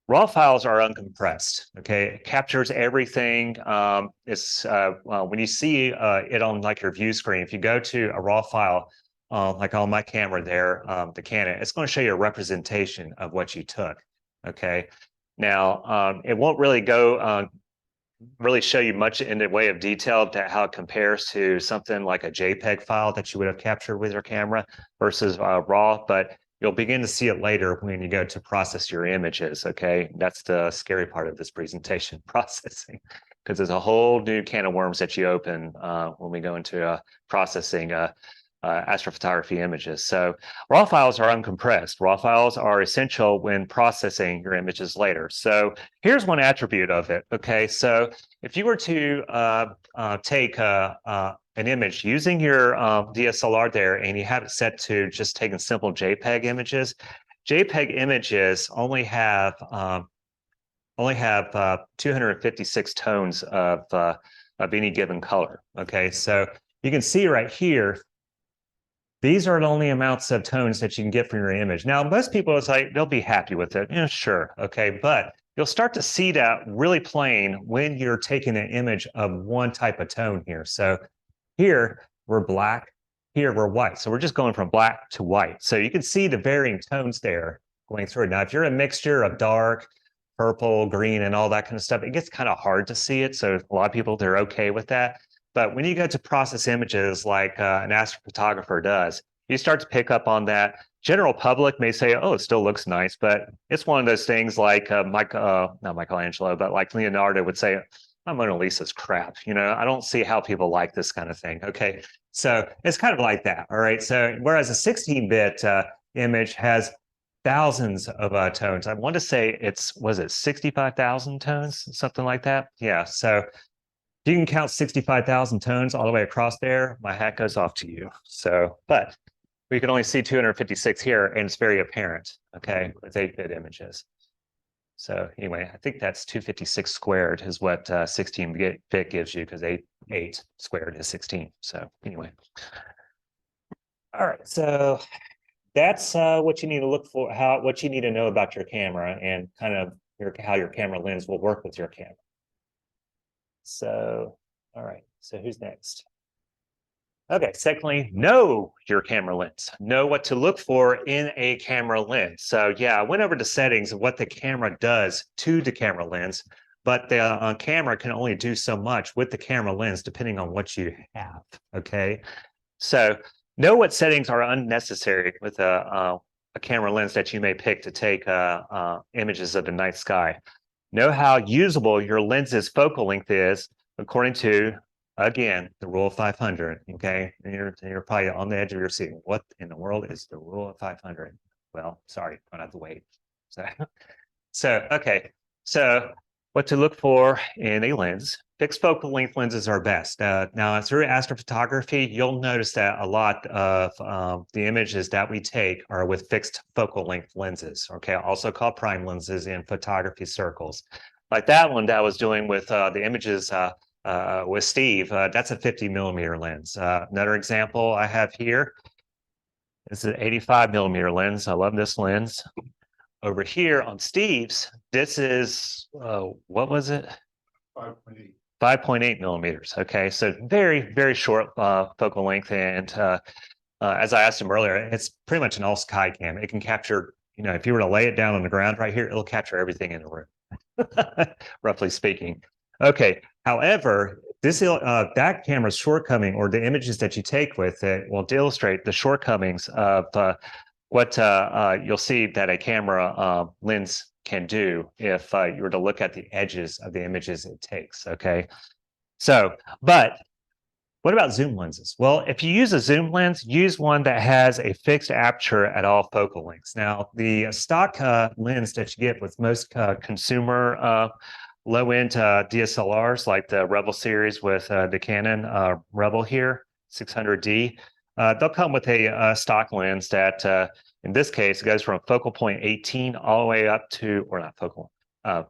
Raw files are uncompressed, okay? It captures everything. When you see it on like your view screen, if you go to a raw file, like on my camera there, the Canon, it's going to show you a representation of what you took, okay? Now, it won't really really show you much in the way of detail to how it compares to something like a JPEG file that you would have captured with your camera versus RAW, but you'll begin to see it later when you go to process your images, okay? That's the scary part of this presentation, processing, because there's a whole new can of worms that you open when we go into processing astrophotography images. So raw files are uncompressed. Raw files are essential when processing your images later. So here's one attribute of it, okay? So if you were to take an image using your DSLR there, and you have it set to just taking simple JPEG images, JPEG images only have 256 tones of any given color. Okay, so you can see right here, these are the only amounts of tones that you can get from your image. Now, most people, it's like they'll be happy with it. Yeah, sure, okay, but you'll start to see that really plain when you're taking an image of one type of tone here. So here, we're black. Here, we're white. So we're just going from black to white. So you can see the varying tones there going through. Now, if you're a mixture of dark, purple, green, and all that kind of stuff, it gets kind of hard to see it. So a lot of people, they're okay with that. But when you go to process images like an astrophotographer does, you start to pick up on that. General public may say, oh, it still looks nice, but it's one of those things like not Michelangelo, but like Leonardo would say, my Mona Lisa's crap. You know, I don't see how people like this kind of thing. Okay, so it's kind of like that. All right, so whereas a 16-bit image has thousands of tones. I want to say was it 65,000 tones, something like that? Yeah, so if you can count 65,000 tones all the way across there, my hat goes off to you. So, but we can only see 256 here, and it's very apparent, okay, with 8-bit images. So anyway, I think that's 256 squared is what 16-bit gives you, because 8 squared is 16. So anyway. All right, so that's what you need to look for, what you need to know about your camera and kind of how your camera lens will work with your camera. So, all right, so who's next? Okay, secondly, know your camera lens. Know what to look for in a camera lens. So yeah, I went over the settings of what the camera does to the camera lens, but the camera can only do so much with the camera lens depending on what you have, okay? So know what settings are unnecessary with a camera lens that you may pick to take images of the night sky. know how usable your lens's focal length is according to, again, the rule of 500. Okay, and you're probably on the edge of your seat. What in the world is the rule of 500? Well, sorry, don't have to wait. So, okay. So what to look for in a lens. Fixed focal length lenses are best. Now, through astrophotography, you'll notice that a lot of the images that we take are with fixed focal length lenses, okay, also called prime lenses in photography circles. Like that one that I was doing with the images with Steve, that's a 50 millimeter lens. Another example I have here is an 85 millimeter lens. I love this lens. Over here on Steve's, this is, what was it? 5.8. 5.8 millimeters. Okay, so very, very short focal length. And as I asked him earlier, it's pretty much an all sky cam. It can capture, you know, if you were to lay it down on the ground right here, it'll capture everything in the room, roughly speaking. Okay, however, this that camera's shortcoming, or the images that you take with it, will illustrate the shortcomings of what you'll see that a camera lens can do if you were to look at the edges of the images it takes, okay? So, but what about zoom lenses? Well, if you use a zoom lens, use one that has a fixed aperture at all focal lengths. Now, the stock lens that you get with most consumer low-end DSLRs, like the Rebel series with the Canon Rebel here, 600D, they'll come with a stock lens that, in this case, goes from focal point 18 all the way up to, or not focal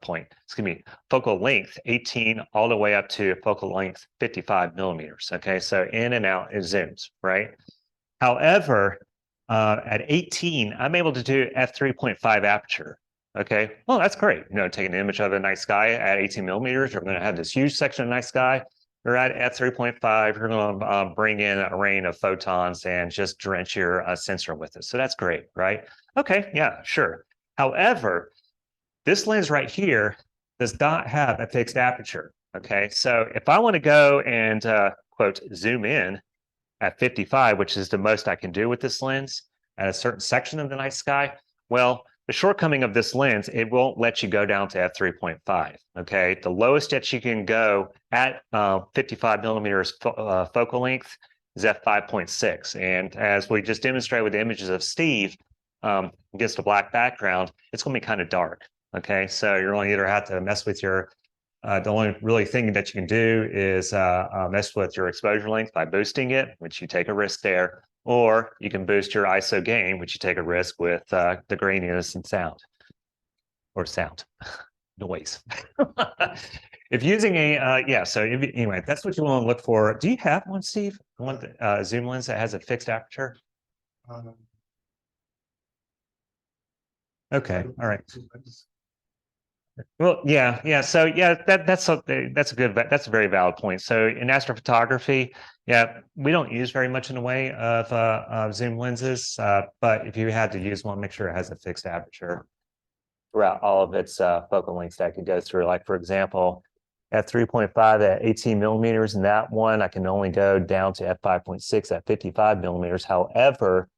point, excuse me, focal length 18 all the way up to focal length 55 millimeters. Okay, so in and out it zooms, right? However, at 18, I'm able to do f3.5 aperture. Okay, well, that's great. You know, take an image of a night sky at 18 millimeters, you're going to have this huge section of night sky. You're at f3.5, you're going to bring in a rain of photons and just drench your sensor with it. So that's great, right? Okay, yeah, sure. However, this lens right here does not have a fixed aperture. Okay, so if I want to go and quote zoom in at 55, which is the most I can do with this lens at a certain section of the night sky, well, the shortcoming of this lens, it won't let you go down to f3.5. Okay, the lowest that you can go at 55 millimeters focal length is f5.6. And as we just demonstrated with the images of Steve against a black background, it's going to be kind of dark. Okay, so you're going to either have to mess with your, the only really thing that you can do is mess with your exposure length by boosting it, which you take a risk there, or you can boost your ISO gain, which you take a risk with the graininess and sound, or sound, noise. If using a, yeah, so anyway, that's what you want to look for. Do you have one, Steve? One zoom lens that has a fixed aperture? Okay, all right. Well, yeah. So yeah, that's a very valid point. So in astrophotography, yeah, we don't use very much in the way of zoom lenses, but if you had to use one, make sure it has a fixed aperture throughout all of its focal lengths that could go through. Like for example, at 3.5 at 18 millimeters, and that one I can only go down to f5.6 at 55 millimeters. However,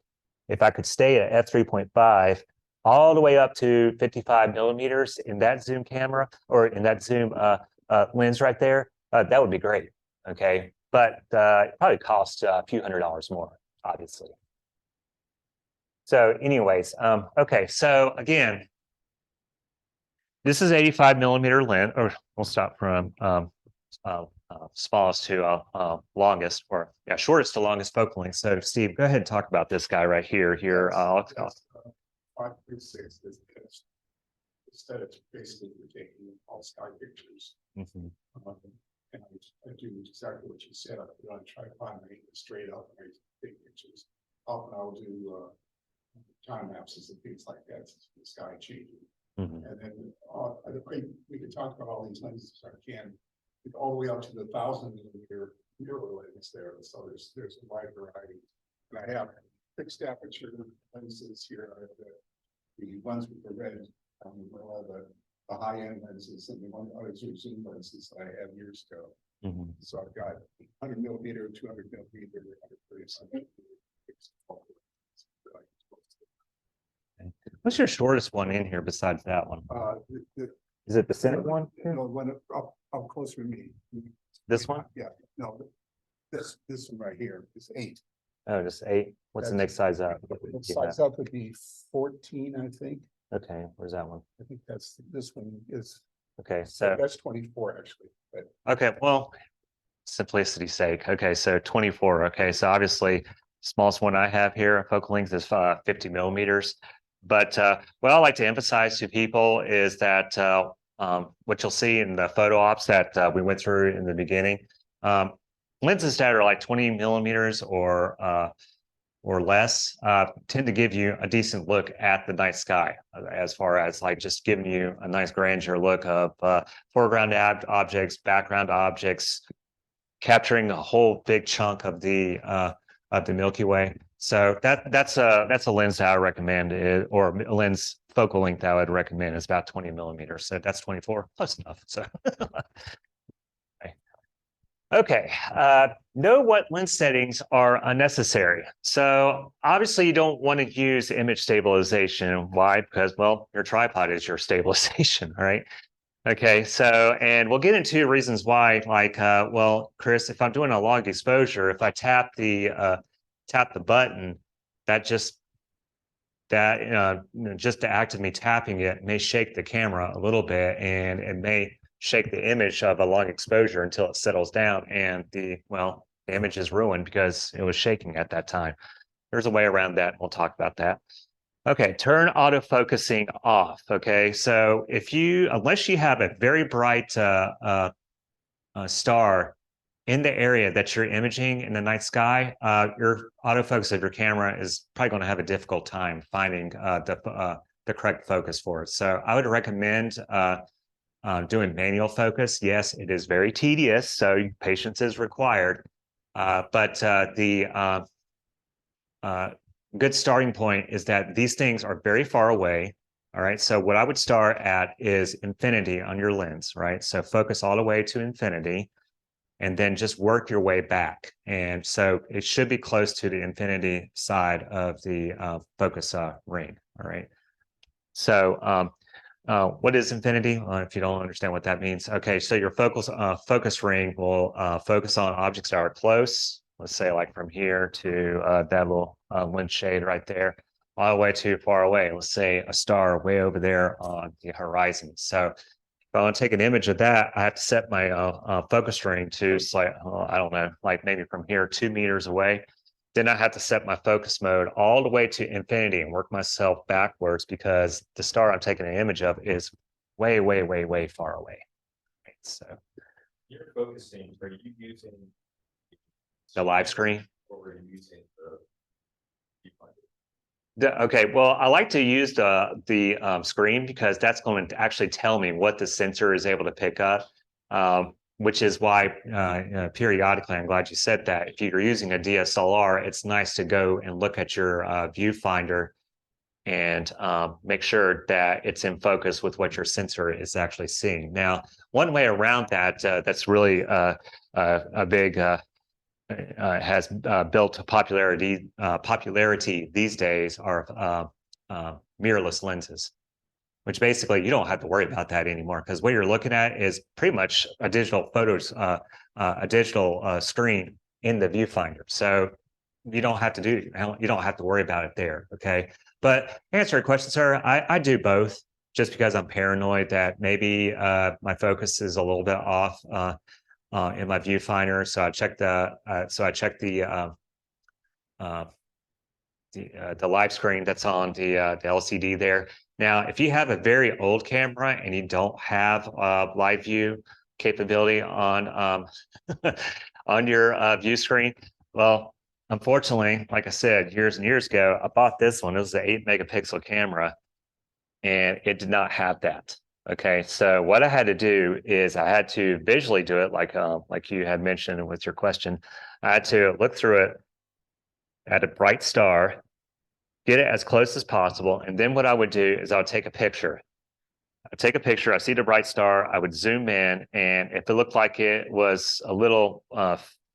if I could stay at f3.5 all the way up to 55 millimeters in that zoom camera, or in that zoom lens right there, that would be great. Okay, but it probably costs a few $100s more, obviously. So anyways, okay, so again, this is 85 millimeter lens, or we'll stop from smallest to longest, or yeah, shortest to longest focal length. So Steve, go ahead and talk about this guy right here. 5.6 is this. Instead, it's basically we're taking all sky pictures. And I do exactly what you said. I try to find straight up and big pictures. Often I'll do time lapses and things like that. The sky changing. And then we can talk about all these lenses if I can, all the way up to the 1,000 millimeter mirror lens there. So there's a wide variety. And I have fixed aperture lenses here. I have the ones with the red, the high-end lenses, and the other zoom lenses that I had years ago. So I've got 100 millimeter, 200 millimeter, 130 fixed focal lens. What's your shortest one in here besides that one? Is it the center one? No, one up closer to me. This one? Yeah, no, this one right here is 8. Oh, just 8. What's the That's- next size up? The size up would be 14, I think. Okay, where's that one? I think this one is, Okay, so that's 24 actually, but okay, well, simplicity's sake. Okay, so 24. Okay, so obviously, smallest one I have here, focal length is 50 millimeters. But what I like to emphasize to people is that what you'll see in the photo ops that we went through in the beginning, lenses that are like 20 millimeters or less tend to give you a decent look at the night sky, as far as like just giving you a nice grandeur look of foreground objects, background objects, capturing a whole big chunk of the Milky Way. So that's a lens that I recommend, or a lens focal length that I would recommend is about 20 millimeters. So that's 24, close enough. So okay, know what lens settings are unnecessary. So obviously you don't want to use image stabilization. Why? Because, well, your tripod is your stabilization, right? Okay, so, and we'll get into reasons why, like, well, Chris, if I'm doing a log exposure, if I tap the button, that just just the act of me tapping it may shake the camera a little bit, and it may shake the image of a long exposure until it settles down, and the image is ruined because it was shaking at that time. There's a way around that. We'll talk about that. Okay, turn autofocusing off. Okay, so unless you have a very bright star in the area that you're imaging in the night sky, your autofocus of your camera is probably going to have a difficult time finding the correct focus for it. So I would recommend doing manual focus. Yes, it is very tedious, so patience is required. But the good starting point is that these things are very far away. All right. So what I would start at is infinity on your lens, right? So focus all the way to infinity and then just work your way back. And so it should be close to the infinity side of the focus ring. All right. So what is infinity? If you don't understand what that means. Okay. So your focus ring will focus on objects that are close. Let's say like from here to that little lens shade right there, all the way too far away. Let's say a star way over there on the horizon. So if I want to take an image of that, I have to set my focus ring to, I don't know, like maybe from here 2 meters away. Then I have to set my focus mode all the way to infinity and work myself backwards because the star I'm taking an image of is way, way, way, way far away. Right, so You're focusing, are you using the live screen? or are you using the viewfinder? Okay, well, I like to use the screen because that's going to actually tell me what the sensor is able to pick up, which is why periodically, I'm glad you said that. If you're using a DSLR, it's nice to go and look at your viewfinder and make sure that it's in focus with what your sensor is actually seeing. Now, one way around that that's really a big has built popularity these days are mirrorless lenses, which basically you don't have to worry about that anymore because what you're looking at is pretty much a digital screen in the viewfinder. So you don't have to worry about it there. Okay, but to answer your question, sir, I do both just because I'm paranoid that maybe my focus is a little bit off in my viewfinder. So I check the live screen that's on the LCD there. Now, if you have a very old camera and you don't have live view capability on on your view screen, well, unfortunately, like I said, years and years ago, I bought this one. It was an 8 megapixel camera, and it did not have that. Okay, so what I had to do is I had to visually do it like you had mentioned with your question. I had to look through it at a bright star, get it as close as possible, and then what I would do is I would take a picture. I'd take a picture, I see the bright star, I would zoom in, and if it looked like it was a little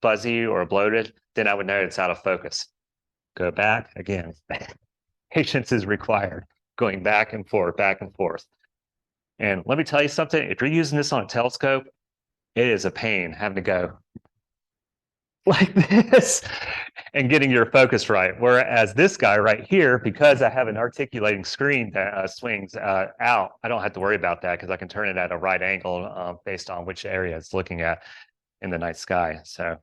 fuzzy or bloated, then I would know it's out of focus. Go back again. Patience is required, going back and forth, back and forth. And let me tell you something, if you're using this on a telescope, it is a pain having to go like this and getting your focus right. Whereas this guy right here, because I have an articulating screen that swings out, I don't have to worry about that because I can turn it at a right angle based on which area it's looking at in the night sky. So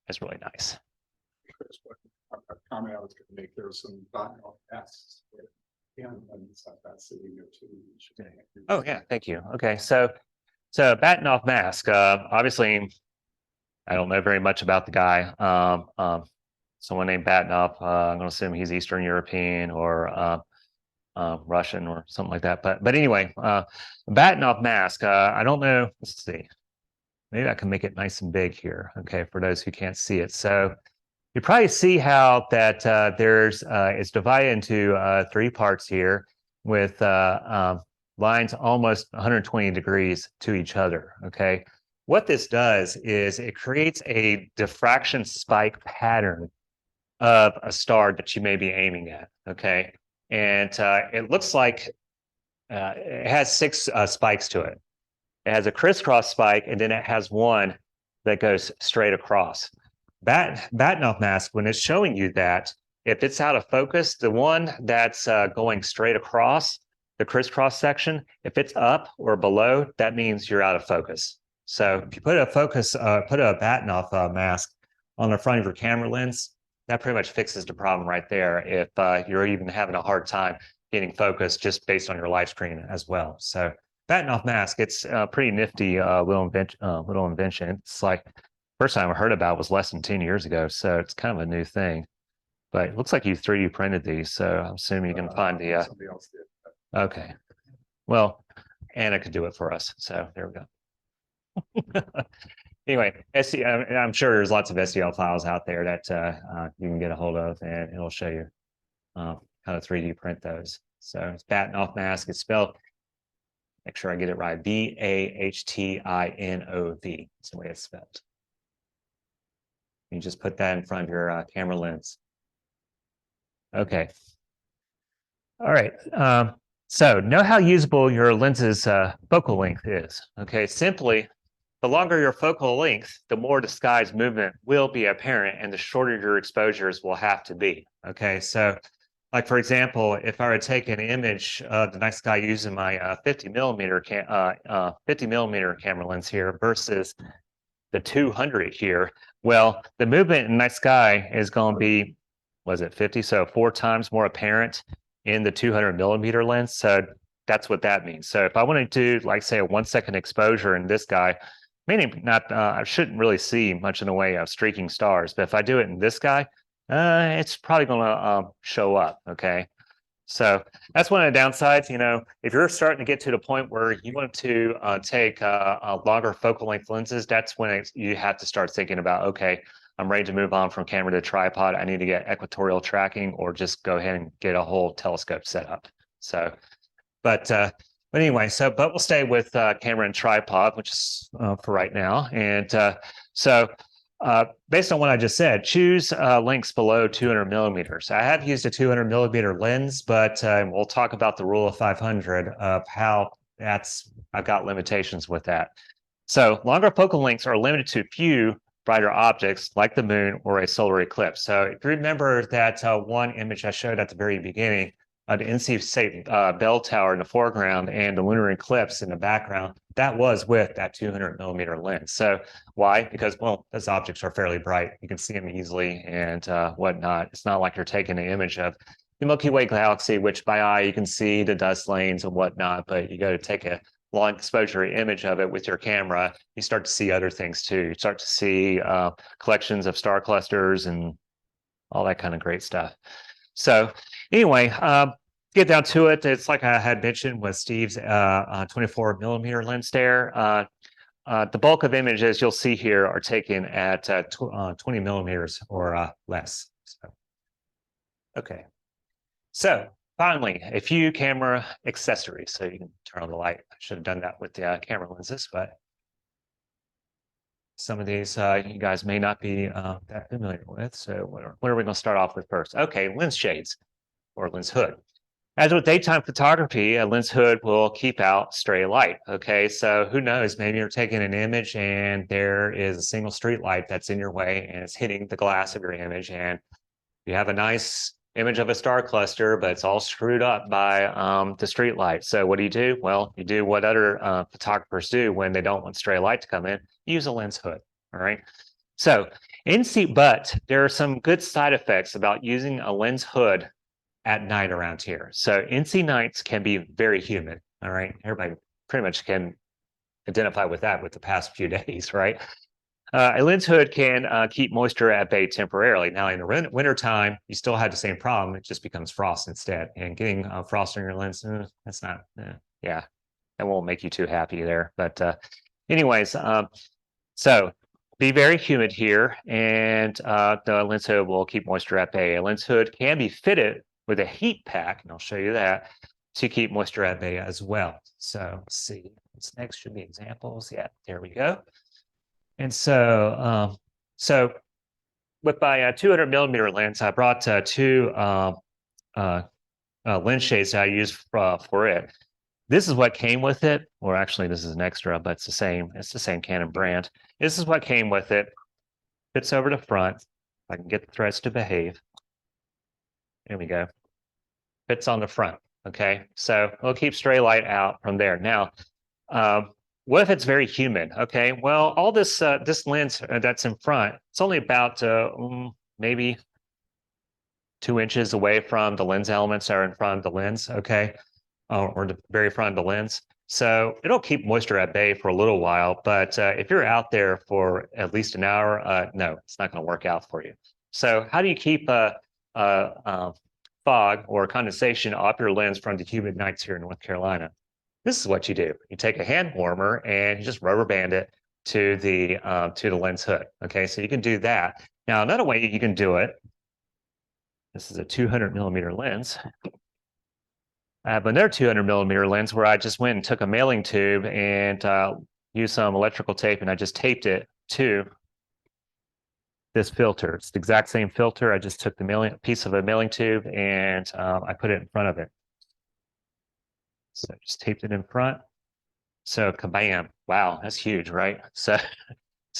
it's really nice. A comment I was going to make, there was some dialogue asks. And that's sitting there too. Oh yeah, thank you. Okay, so Batinov mask. Obviously, I don't know very much about the guy. Someone named Batinov. I'm going to assume he's Eastern European or Russian or something like that. But anyway, Batinov mask. I don't know. Let's see. Maybe I can make it nice and big here. Okay, for those who can't see it. So you probably see how that it's divided into 3 parts here with lines almost 120 degrees to each other. Okay, what this does is it creates a diffraction spike pattern of a star that you may be aiming at. Okay, and it looks like it has 6 spikes to it. It has a crisscross spike, and then it has one that goes straight across. Batinov mask, when it's showing you that, if it's out of focus, the one that's going straight across the crisscross section, if it's up or below, that means you're out of focus. So if you put a Batinov mask on the front of your camera lens, that pretty much fixes the problem right there. If you're even having a hard time getting focus just based on your live screen as well. So Batinov mask, it's a pretty nifty little invention. It's like first time I heard about was less than 10 years ago, so it's kind of a new thing. But it looks like you 3D printed these, so I'm assuming you can find the. Somebody else did. Okay, well, Anna could do it for us, so there we go. Anyway, I'm sure there's lots of STL files out there that you can get a hold of, and it'll show you how to 3D print those. So it's Batinov mask. It's spelled. Make sure I get it right. Bahtinov. That's the way it's spelled. You just put that in front of your camera lens. Okay. All right. So know how usable your lens's focal length is. Okay. Simply, the longer your focal length, the more the sky's movement will be apparent and the shorter your exposures will have to be. Okay. So like, for example, if I were to take an image of the night sky using my 50 millimeter camera lens here versus the 200 here, well, the movement in night sky is going to be, was it 50? So 4 times more apparent in the 200 millimeter lens. So that's what that means. So if I wanted to do, like, say, a 1 second exposure in this guy, meaning not, I shouldn't really see much in the way of streaking stars. But if I do it in this guy, it's probably going to show up. Okay. So that's one of the downsides. You know, if you're starting to get to the point where you want to take longer focal length lenses, that's when you have to start thinking about, okay, I'm ready to move on from camera to tripod. I need to get equatorial tracking or just go ahead and get a whole telescope set up. So, but anyway, but we'll stay with camera and tripod, which is for right now. And based on what I just said, choose lengths below 200 millimeters. I have used a 200 millimeter lens, but we'll talk about the rule of 500 of how I've got limitations with that. So longer focal lengths are limited to few brighter objects like the moon or a solar eclipse. So if you remember that one image I showed at the very beginning, the NC bell tower in the foreground and the lunar eclipse in the background, that was with that 200 millimeter lens. So why? Because, well, those objects are fairly bright. You can see them easily and whatnot. It's not like you're taking an image of the Milky Way galaxy, which by eye you can see the dust lanes and whatnot, but you go to take a long exposure image of it with your camera, you start to see other things too. You start to see collections of star clusters and all that kind of great stuff. So anyway, get down to it. It's like I had mentioned with Steve's 24 millimeter lens there. The bulk of images you'll see here are taken at 20 millimeters or less. So, okay. So finally, a few camera accessories. So you can turn on the light. I should have done that with the camera lenses, but some of these you guys may not be that familiar with. So what are we going to start off with first? Okay, lens shades or lens hood. As with daytime photography, a lens hood will keep out stray light. Okay, so who knows? Maybe you're taking an image and there is a single street light that's in your way and it's hitting the glass of your image, and you have a nice image of a star cluster, but it's all screwed up by the street light. So what do? Well, you do what other photographers do when they don't want stray light to come in. Use a lens hood. All right. So but there are some good side effects about using a lens hood at night around here. So NC nights can be very humid. All right. Everybody pretty much can identify with that with the past few days, right? A lens hood can keep moisture at bay temporarily. Now, in the wintertime, you still have the same problem. It just becomes frost instead. And getting frost on your lens, that's not, yeah, that won't make you too happy there. But anyways, so be very humid here, and the lens hood will keep moisture at bay. A lens hood can be fitted with a heat pack, and I'll show you that, to keep moisture at bay as well. So let's see, what's next should be examples. Yeah, there we go. And so, with my 200 millimeter lens, I brought two lens shades that I use for it. This is what came with it, or actually, this is an extra, but it's the same. It's the same Canon brand. This is what came with it. Fits over the front. If I can get the threads to behave. There we go. Fits on the front. Okay, so we'll keep stray light out from there. Now, what if it's very humid? Okay, well, all this this lens that's in front, it's only about maybe 2 inches away from the lens elements that are in front of the lens. Okay, or the very front of the lens. So it'll keep moisture at bay for a little while, but if you're out there for at least an hour, no, it's not going to work out for you. So how do you keep fog or condensation off your lens from the humid nights here in North Carolina? This is what you do. You take a hand warmer and you just rubber band it to the lens hood. Okay, so you can do that. Now, another way you can do it, this is a 200 millimeter lens. I have another 200 millimeter lens where I just went and took a mailing tube and used some electrical tape, and I just taped it to this filter. It's the exact same filter. I just took the piece of a mailing tube and I put it in front of it. So I just taped it in front. So kabam! Wow, that's huge, right? So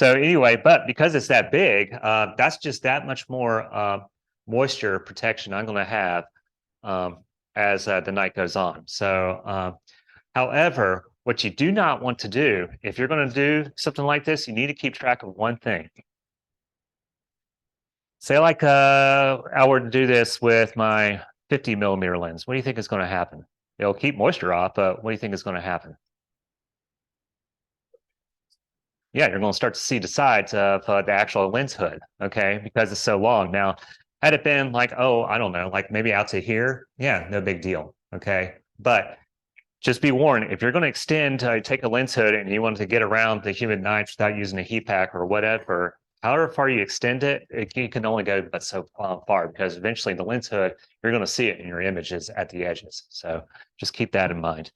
anyway, but because it's that big, that's just that much more moisture protection I'm going to have as the night goes on. So, however, what you do not want to do, if you're going to do something like this, you need to keep track of one thing. Say like I were to do this with my 50 millimeter lens. What do you think is going to happen? It'll keep moisture off, but what do you think is going to happen? Yeah, you're going to start to see the sides of the actual lens hood, okay, because it's so long. Now, had it been like, oh, I don't know, like maybe out to here, yeah, no big deal, okay? But just be warned, if you're going to extend, take a lens hood and you want to get around the humid nights without using a heat pack or whatever, however far you extend it, you can only go but so far, because eventually the lens hood, you're going to see it in your images at the edges. So just keep that in mind.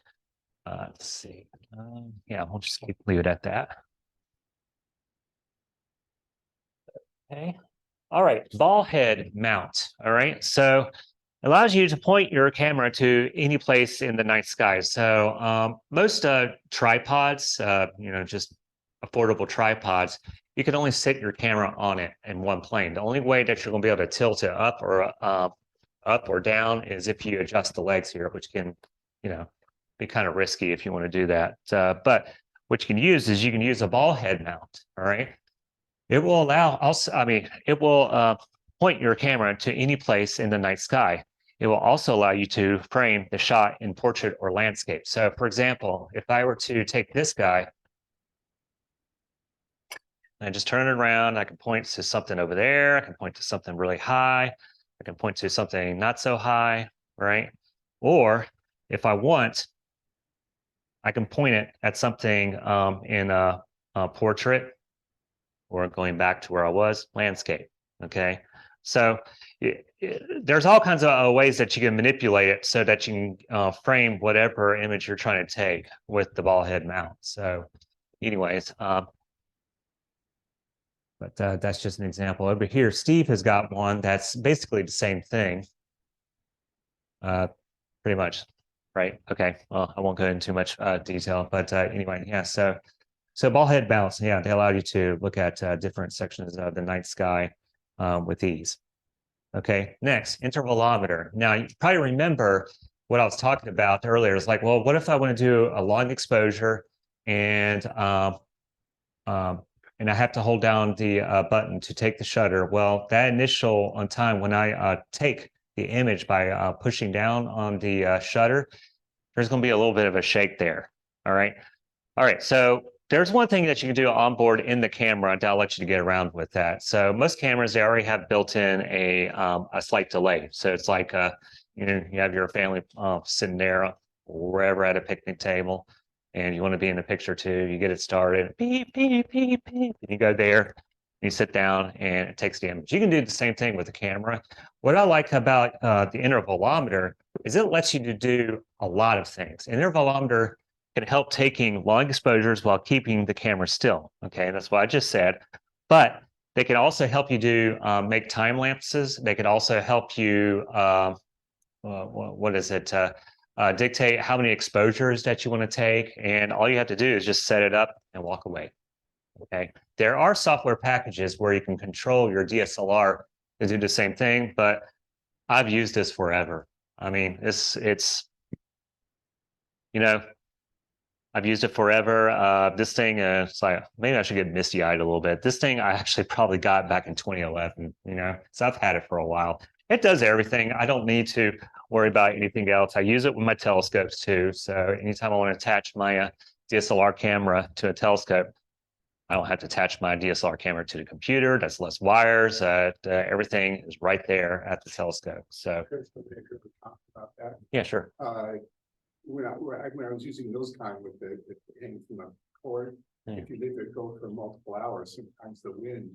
Let's see. Yeah, we'll just leave it at that. Okay. All right. Ball head mount. All right. So it allows you to point your camera to any place in the night sky. So most tripods, just affordable tripods, you can only sit your camera on it in one plane. The only way that you're going to be able to tilt it up or down is if you adjust the legs here, which can, be kind of risky if you want to do that. But what you can use is you can use a ball head mount. All right. It will allow it will point your camera to any place in the night sky. It will also allow you to frame the shot in portrait or landscape. So for example, if I were to take this guy and just turn it around, I can point to something over there. I can point to something really high. I can point to something not so high, right? Or if I want, I can point it at something in a portrait, or going back to where I was, landscape, okay? So there's all kinds of ways that you can manipulate it so that you can frame whatever image you're trying to take with the ball head mount. So anyways, but that's just an example. Over here, Steve has got one that's basically the same thing. pretty much. Right. Okay. Well, I won't go into too much detail, but anyway, yeah. So ball head bounce, yeah, they allow you to look at different sections of the night sky with ease. Okay. Next, intervalometer. Now, you probably remember what I was talking about earlier. It's like, well, what if I want to do a long exposure and I have to hold down the button to take the shutter? Well, that initial on time when I take the image by pushing down on the shutter, there's going to be a little bit of a shake there. All right. All right. So there's one thing that you can do on board in the camera that'll let you get around with that. So most cameras, they already have built in a slight delay. So it's like, you have your family sitting there wherever at a picnic table, and you want to be in the picture too. You get it started, beep, beep, beep, beep, and you go there, you sit down, and it takes the image. You can do the same thing with the camera. What I like about the intervalometer is it lets you to do a lot of things. Intervalometer can help taking long exposures while keeping the camera still. Okay, that's what I just said. But they can also help you do make time lapses. They can also help you dictate how many exposures that you want to take, and all you have to do is just set it up and walk away. Okay, there are software packages where you can control your DSLR to do the same thing, but I've used this forever. I mean, it's I've used it forever. This thing, it's like, maybe I should get misty-eyed a little bit. This thing I actually probably got back in 2011, so I've had it for a while. It does everything. I don't need to worry about anything else. I use it with my telescopes too. So anytime I want to attach my DSLR camera to a telescope, I don't have to attach my DSLR camera to the computer. That's less wires. Everything is right there at the telescope. So, About that. yeah, sure. When I was using those kind with the hanging from a cord, if you leave it go for multiple hours, sometimes the wind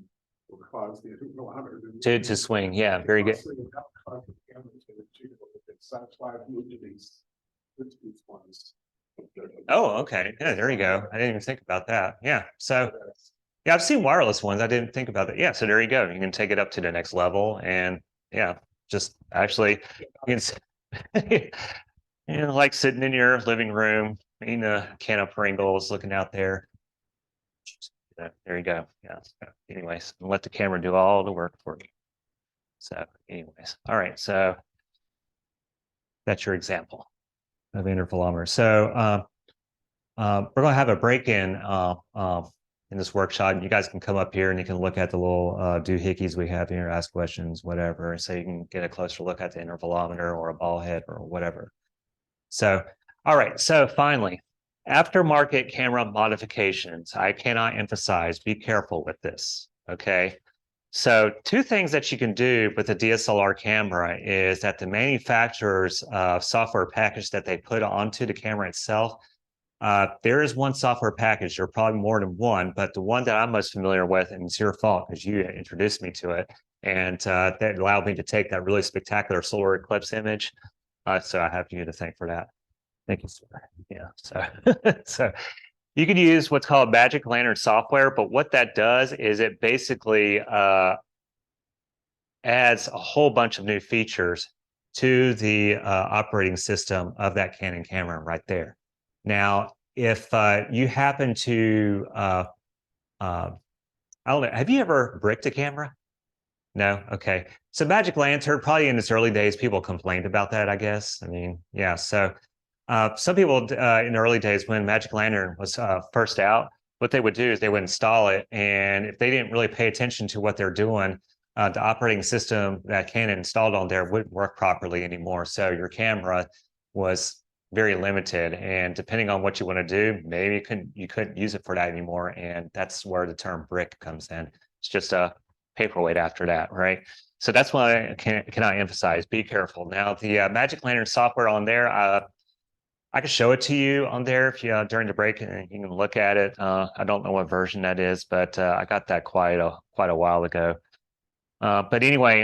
will cause the intervalometer To swing. Yeah, very good. That's why I've moved to these ones. Oh, okay. Yeah, there you go. I didn't even think about that. Yeah. So, yeah, I've seen wireless ones. I didn't think about that. Yeah. So there you go. You can take it up to the next level, and yeah, just actually, you can, like sitting in your living room, eating a can of Pringles, looking out there. There you go. Yeah. So anyways, let the camera do all the work for you. So, anyways, all right. So that's your example of intervalometer. So we're going to have a break-in in this workshop. You guys can come up here and you can look at the little doohickeys we have here, ask questions, whatever, so you can get a closer look at the intervalometer or a ball head or whatever. So, all right. So finally, aftermarket camera modifications. I cannot emphasize, be careful with this. Okay. So two things that you can do with a DSLR camera is that the manufacturer's software package that they put onto the camera itself, there is one software package. There are probably more than one, but the one that I'm most familiar with, and it's your fault because you introduced me to it, and that allowed me to take that really spectacular solar eclipse image. So I have you to thank for that. Thank you, sir. Yeah. So, so you can use what's called Magic Lantern software, but what that does is it basically adds a whole bunch of new features to the operating system of that Canon camera right there. Now, if you happen to, I don't know, have you ever bricked a camera? No? Okay. So Magic Lantern, probably in its early days, people complained about that, I guess. I mean, yeah. So some people in the early days when Magic Lantern was first out, what they would do is they would install it. And if they didn't really pay attention to what they're doing, the operating system that Canon installed on there wouldn't work properly anymore. So your camera was very limited. And depending on what you want to do, maybe you couldn't use it for that anymore. And that's where the term brick comes in. It's just a paperweight after that, right? So that's why I cannot emphasize, be careful. Now, the Magic Lantern software on there, I can show it to you on there if you during the break, and you can look at it. I don't know what version that is, but I got that quite a while ago. But anyway,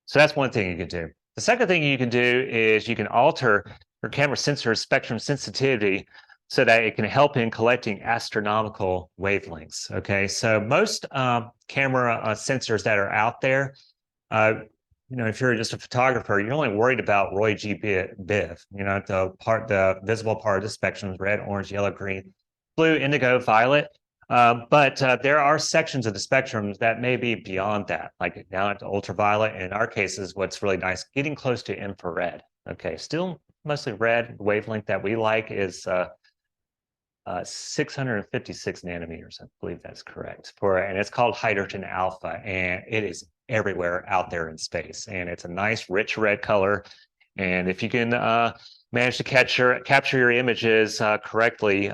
so that's one thing you can do. The second thing you can do is you can alter your camera sensor spectrum sensitivity so that it can help in collecting astronomical wavelengths. Okay, so most camera sensors that are out there, if you're just a photographer, you're only worried about Roy G. Biv. The visible part of the spectrum is red, orange, yellow, green, blue, indigo, violet. But there are sections of the spectrum that may be beyond that, like down to ultraviolet. And in our cases, what's really nice, getting close to infrared. Okay, still mostly red. The wavelength that we like is 656 nanometers. I believe that's correct. And it's called hydrogen alpha, and it is everywhere out there in space. And it's a nice, rich red color. And if you can manage to capture your images correctly,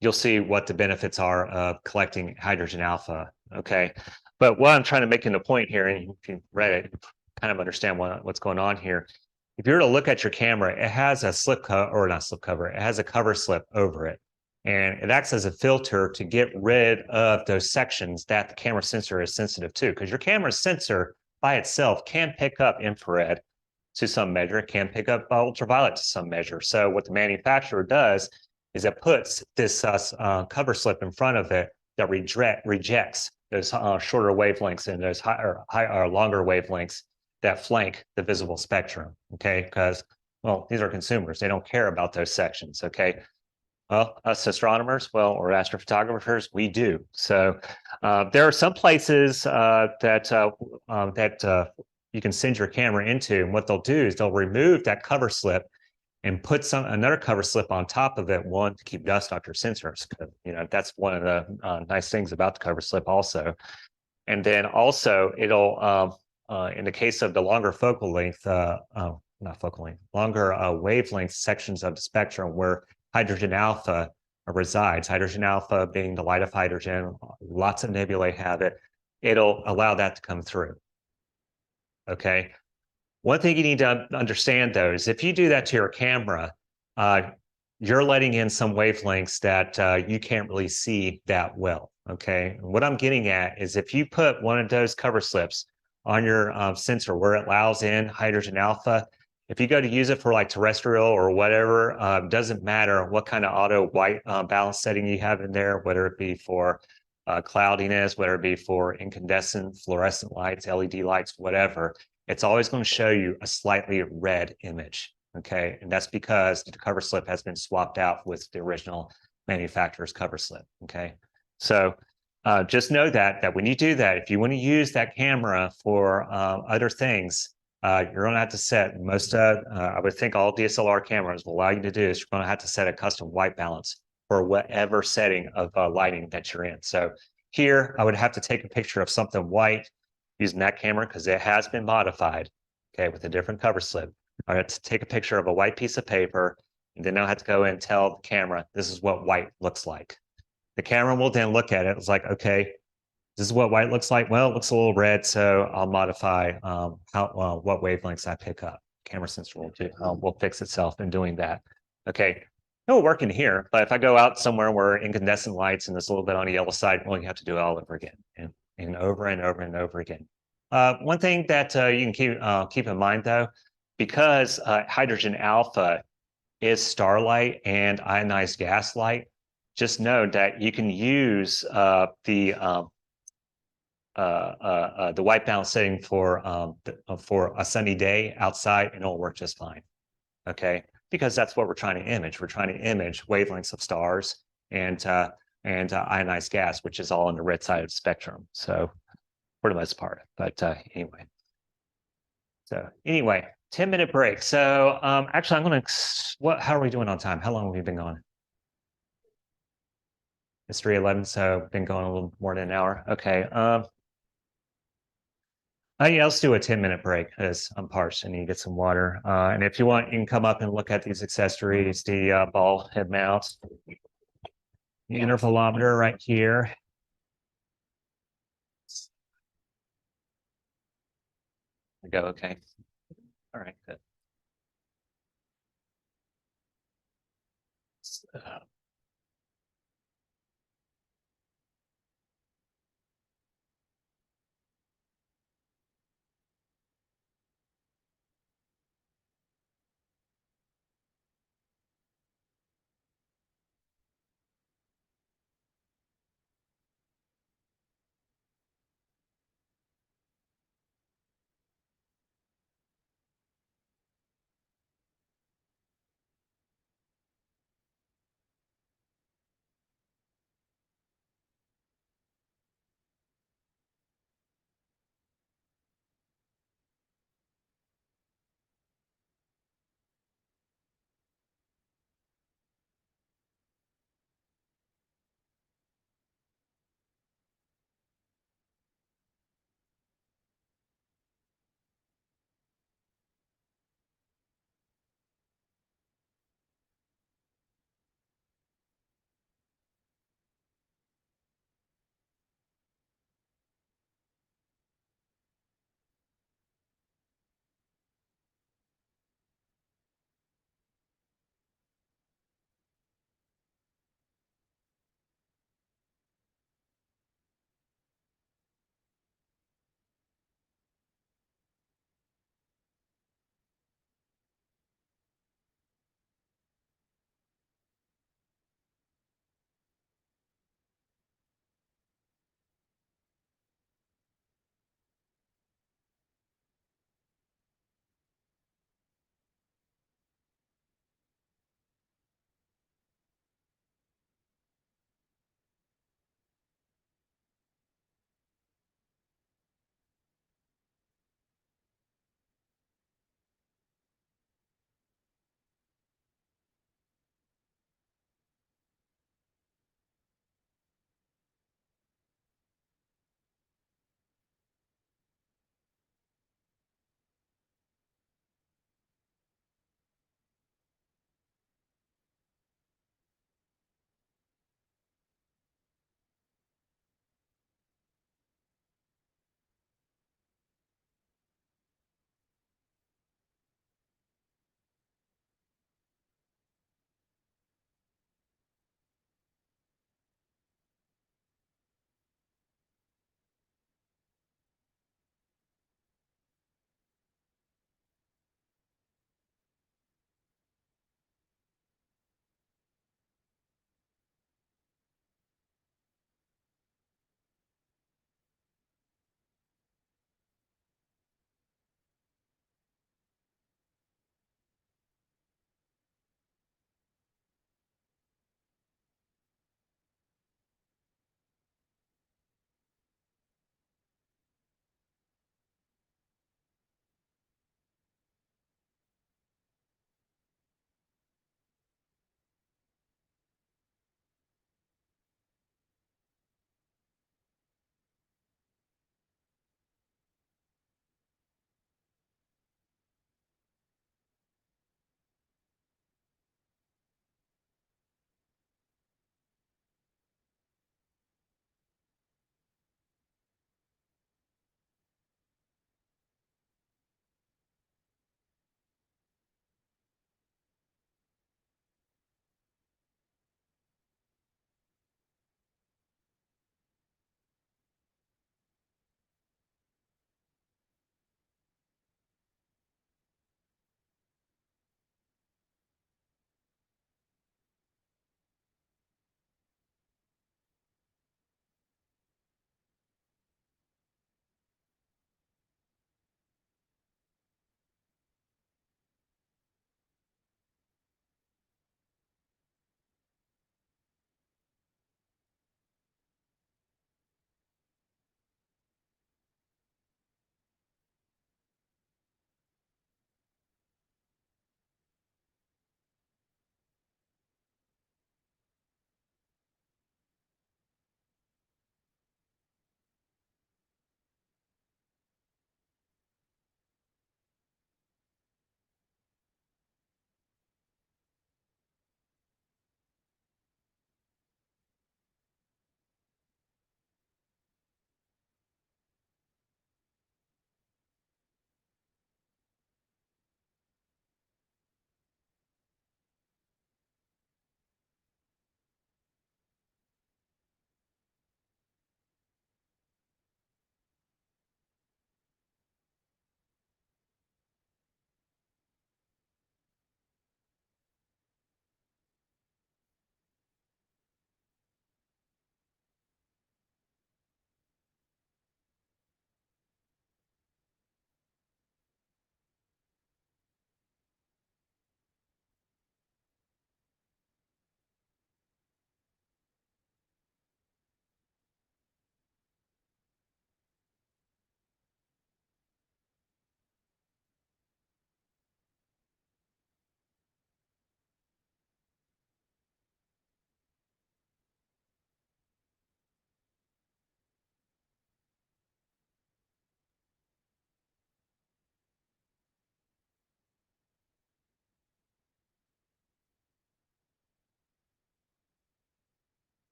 you'll see what the benefits are of collecting hydrogen alpha. Okay, but what I'm trying to make in the point here, and if you read it, you kind of understand what's going on here. If you were to look at your camera, it has a slip cover, or not slip cover, it has a cover slip over it. And it acts as a filter to get rid of those sections that the camera sensor is sensitive to. Because your camera sensor by itself can pick up infrared to some measure, it can pick up ultraviolet to some measure. So what the manufacturer does is it puts this cover slip in front of it that rejects those shorter wavelengths and those longer wavelengths that flank the visible spectrum, okay? Because, well, these are consumers. They don't care about those sections, okay? Well, us astronomers, or astrophotographers, we do. So there are some places that you can send your camera into, and what they'll do is they'll remove that cover slip and put another cover slip on top of it, one to keep dust off your sensors. That's one of the nice things about the cover slip also. And then also it'll, in the case of the longer focal length, not focal length, longer wavelength sections of the spectrum where hydrogen alpha resides, hydrogen alpha being the light of hydrogen, lots of nebulae have it, it'll allow that to come through. Okay. One thing you need to understand, though, is if you do that to your camera, you're letting in some wavelengths that you can't really see that well, okay? And what I'm getting at is if you put one of those cover slips on your sensor where it allows in hydrogen alpha, if you go to use it for like terrestrial or whatever, doesn't matter what kind of auto white balance setting you have in there, whether it be for cloudiness, whether it be for incandescent, fluorescent lights, LED lights, whatever, it's always going to show you a slightly red image, okay? And that's because the cover slip has been swapped out with the original manufacturer's cover slip, okay? So just know that when you do that, if you want to use that camera for other things, you're going to have to set I would think all DSLR cameras will allow you to do is you're going to have to set a custom white balance for whatever setting of lighting that you're in. So here, I would have to take a picture of something white using that camera because it has been modified, okay, with a different cover slip. I have to take a picture of a white piece of paper, and then I'll have to go in and tell the camera, this is what white looks like. The camera will then look at it. It's like, okay, this is what white looks like. Well, it looks a little red, so I'll modify what wavelengths I pick up. Camera sensor will fix itself in doing that. Okay, it'll work in here, but if I go out somewhere where incandescent lights and it's a little bit on the yellow side, well, you have to do it all over again and over and over and over again. One thing that you can keep in mind though, because hydrogen alpha is starlight and ionized gas light, just know that you can use the white balance setting for a sunny day outside, and it'll work just fine. Okay, because that's what we're trying to image. We're trying to image wavelengths of stars and ionized gas, which is all on the red side of the spectrum. So for the most part, but anyway. So anyway, 10-minute break. So actually, how are we doing on time? How long have we been going? It's 3:11, so been going a little more than an hour. Okay. Yeah, let's do a 10-minute break because I'm parched and need to get some water. And if you want, you can come up and look at these accessories, the ball head mounts, the intervalometer right here. Go, okay. All right, good. So,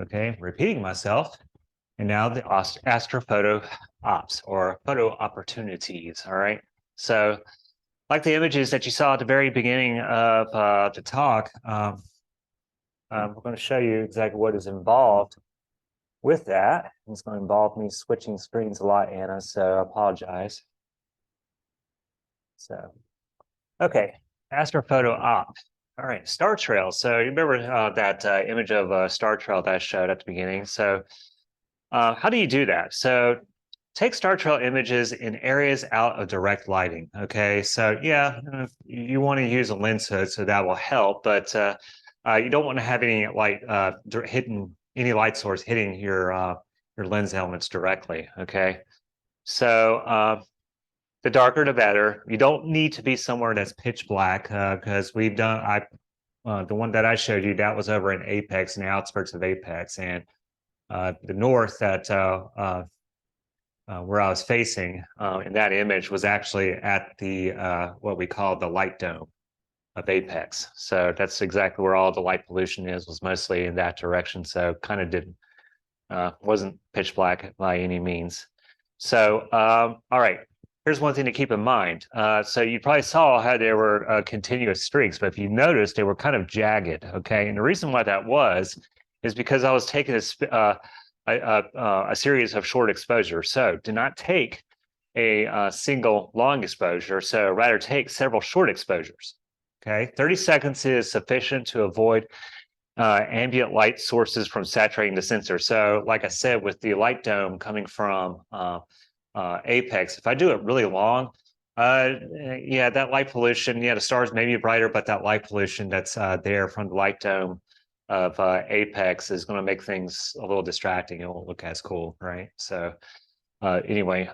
Okay, repeating myself. And now the astrophoto ops or photo opportunities. All right. So, like the images that you saw at the very beginning of the talk, we're going to show you exactly what is involved with that. It's going to involve me switching screens a lot, Anna, so I apologize. So, okay, astrophoto op. All right, star trail. So you remember that image of a star trail that I showed at the beginning. So how do you do that? So take star trail images in areas out of direct lighting. Okay, so yeah, you want to use a lens hood, so that will help, but you don't want to have any light hitting any light source hitting your lens elements directly. Okay, so the darker the better. You don't need to be somewhere that's pitch black because we've done. The one that I showed you, that was over in Apex, in the outskirts of Apex, and the north that where I was facing in that image was actually at the what we call the light dome of Apex. So that's exactly where all the light pollution is, was mostly in that direction. So kind of didn't wasn't pitch black by any means. So all right, here's one thing to keep in mind. So you probably saw how there were continuous streaks, but if you noticed, they were kind of jagged. Okay, and the reason why that was is because I was taking a series of short exposures. So do not take a single long exposure. So rather take several short exposures. Okay, 30 seconds is sufficient to avoid ambient light sources from saturating the sensor. So like I said, with the light dome coming from Apex, if I do it really long, yeah, that light pollution, yeah, the stars may be brighter, but that light pollution that's there from the light dome of Apex is going to make things a little distracting. It won't look as cool, right? So anyway,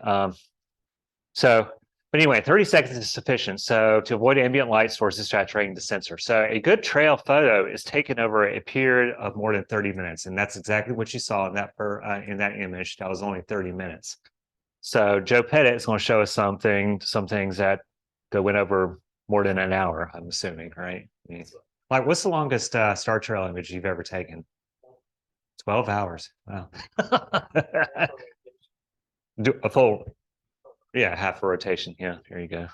but anyway, 30 seconds is sufficient. So to avoid ambient light sources saturating the sensor. So a good trail photo is taken over a period of more than 30 minutes. And that's exactly what you saw in that image. That was only 30 minutes. So Joe Pettit is going to show us some things that went over more than an hour, I'm assuming, right? Like, what's the longest star trail image you've ever taken? 12 hours. Wow. Do a full, yeah, half a rotation. Yeah, there you go.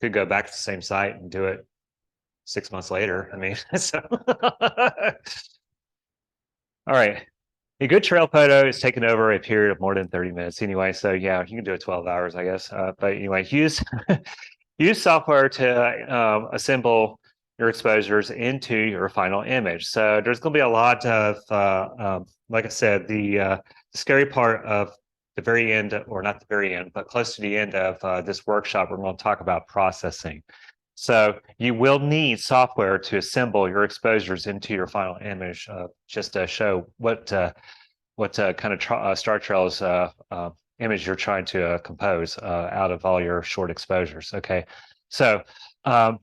Could go back to the same site and do it 6 months later. I mean, so. All right. A good trail photo is taken over a period of more than 30 minutes anyway. So yeah, you can do it 12 hours, I guess. But anyway, use software to assemble your exposures into your final image. So there's going to be a lot of, like I said, the scary part of the very end, or not the very end, but close to the end of this workshop, we're going to talk about processing. So you will need software to assemble your exposures into your final image, just to show what kind of star trails image you're trying to compose out of all your short exposures. Okay, so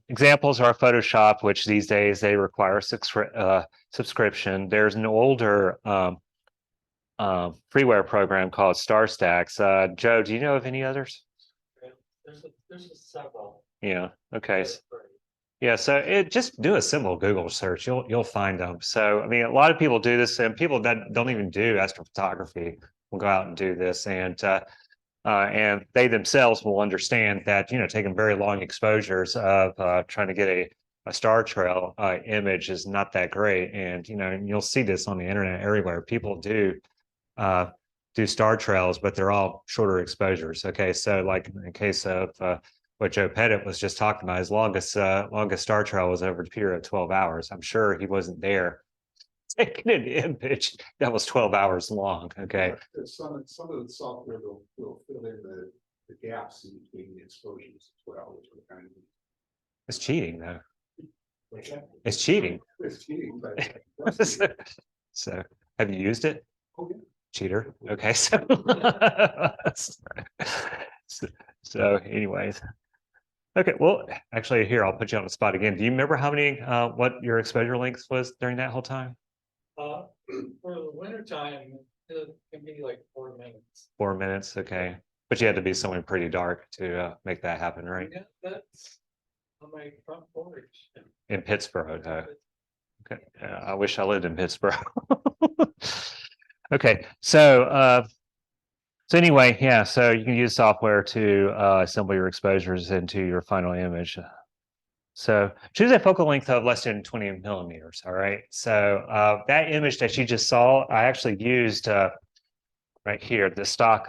examples are Photoshop, which these days they require subscription. There's an older freeware program called StarStax. Joe, do you know of any others? There's several. Yeah. Okay. Yeah, so just do a simple Google search. You'll find them. So I mean, a lot of people do this, and people that don't even do astrophotography will go out and do this, and they themselves will understand that taking very long exposures of trying to get a star trail image is not that great, and you'll see this on the internet everywhere. People do star trails, but they're all shorter exposures. Okay, so like in the case of what Joe Pettit was just talking about, his longest star trail was over a period of 12 hours. I'm sure he wasn't there taking an image that was 12 hours long. Okay. Some of the software will fill in the gaps in between the exposures as well, which are kind of. It's cheating, though. It's cheating. It's cheating, but so have you used it? Oh, yeah. Cheater. Okay, so so anyways. Okay, well, actually, here, I'll put you on the spot again. Do you remember how many, what your exposure length was during that whole time? For the winter time, it can be like 4 minutes. 4 minutes, okay. But you had to be somewhere pretty dark to make that happen, right? Yeah, that's on my front porch. In Pittsburgh, Okay, I wish I lived in Pittsburgh. Okay, so anyway, yeah, so you can use software to assemble your exposures into your final image. So choose a focal length of less than 20 millimeters. All right. So that image that you just saw, I actually used right here, the stock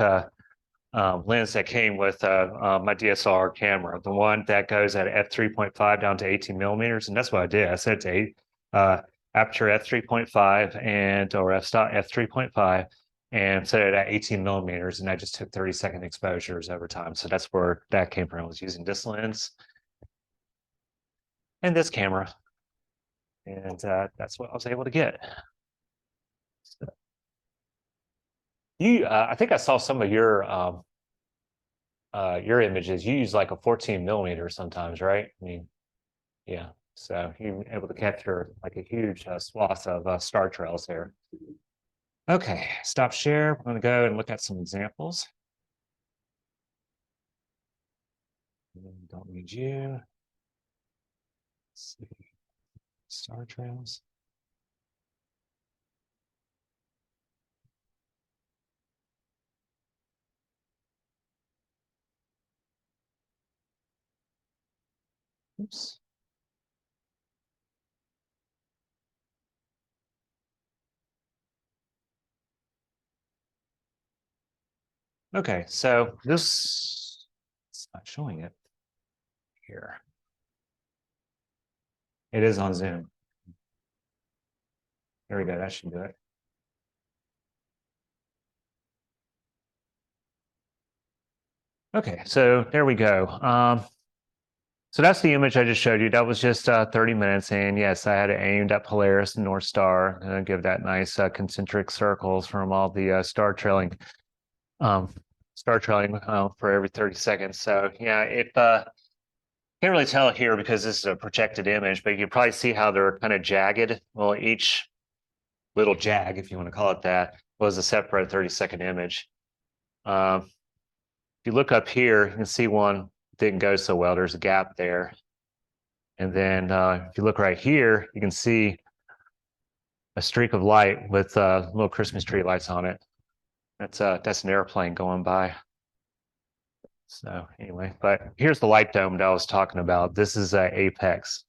lens that came with my DSLR camera, the one that goes at f3.5 down to 18 millimeters. And that's what I did. I set it to aperture f3.5 and or f-stop f3.5 and set it at 18 millimeters. And I just took 30-second exposures over time. So that's where that came from. I was using this lens and this camera. And that's what I was able to get. So I think I saw some of your images. You use like a 14 millimeter sometimes, right? I mean, yeah. So you're able to capture like a huge swath of star trails there. Okay, stop share. We're going to go and look at some examples. Don't need you. Let's see. Star trails. Oops. Okay, so this, it's not showing it here. It is on Zoom. There we go, that should do it. Okay, so there we go. So that's the image I just showed you. That was just 30 minutes. And yes, I had it aimed at Polaris and North Star and give that nice concentric circles from all the star trailing for every 30 seconds. So yeah, it can't really tell here because this is a projected image, but you can probably see how they're kind of jagged. Well, each little jag, if you want to call it that, was a separate 30-second image. If you look up here, you can see one didn't go so well. There's a gap there. And then if you look right here, you can see a streak of light with little Christmas tree lights on it. That's an airplane going by. So anyway, but here's the light dome that I was talking about. This is Apex,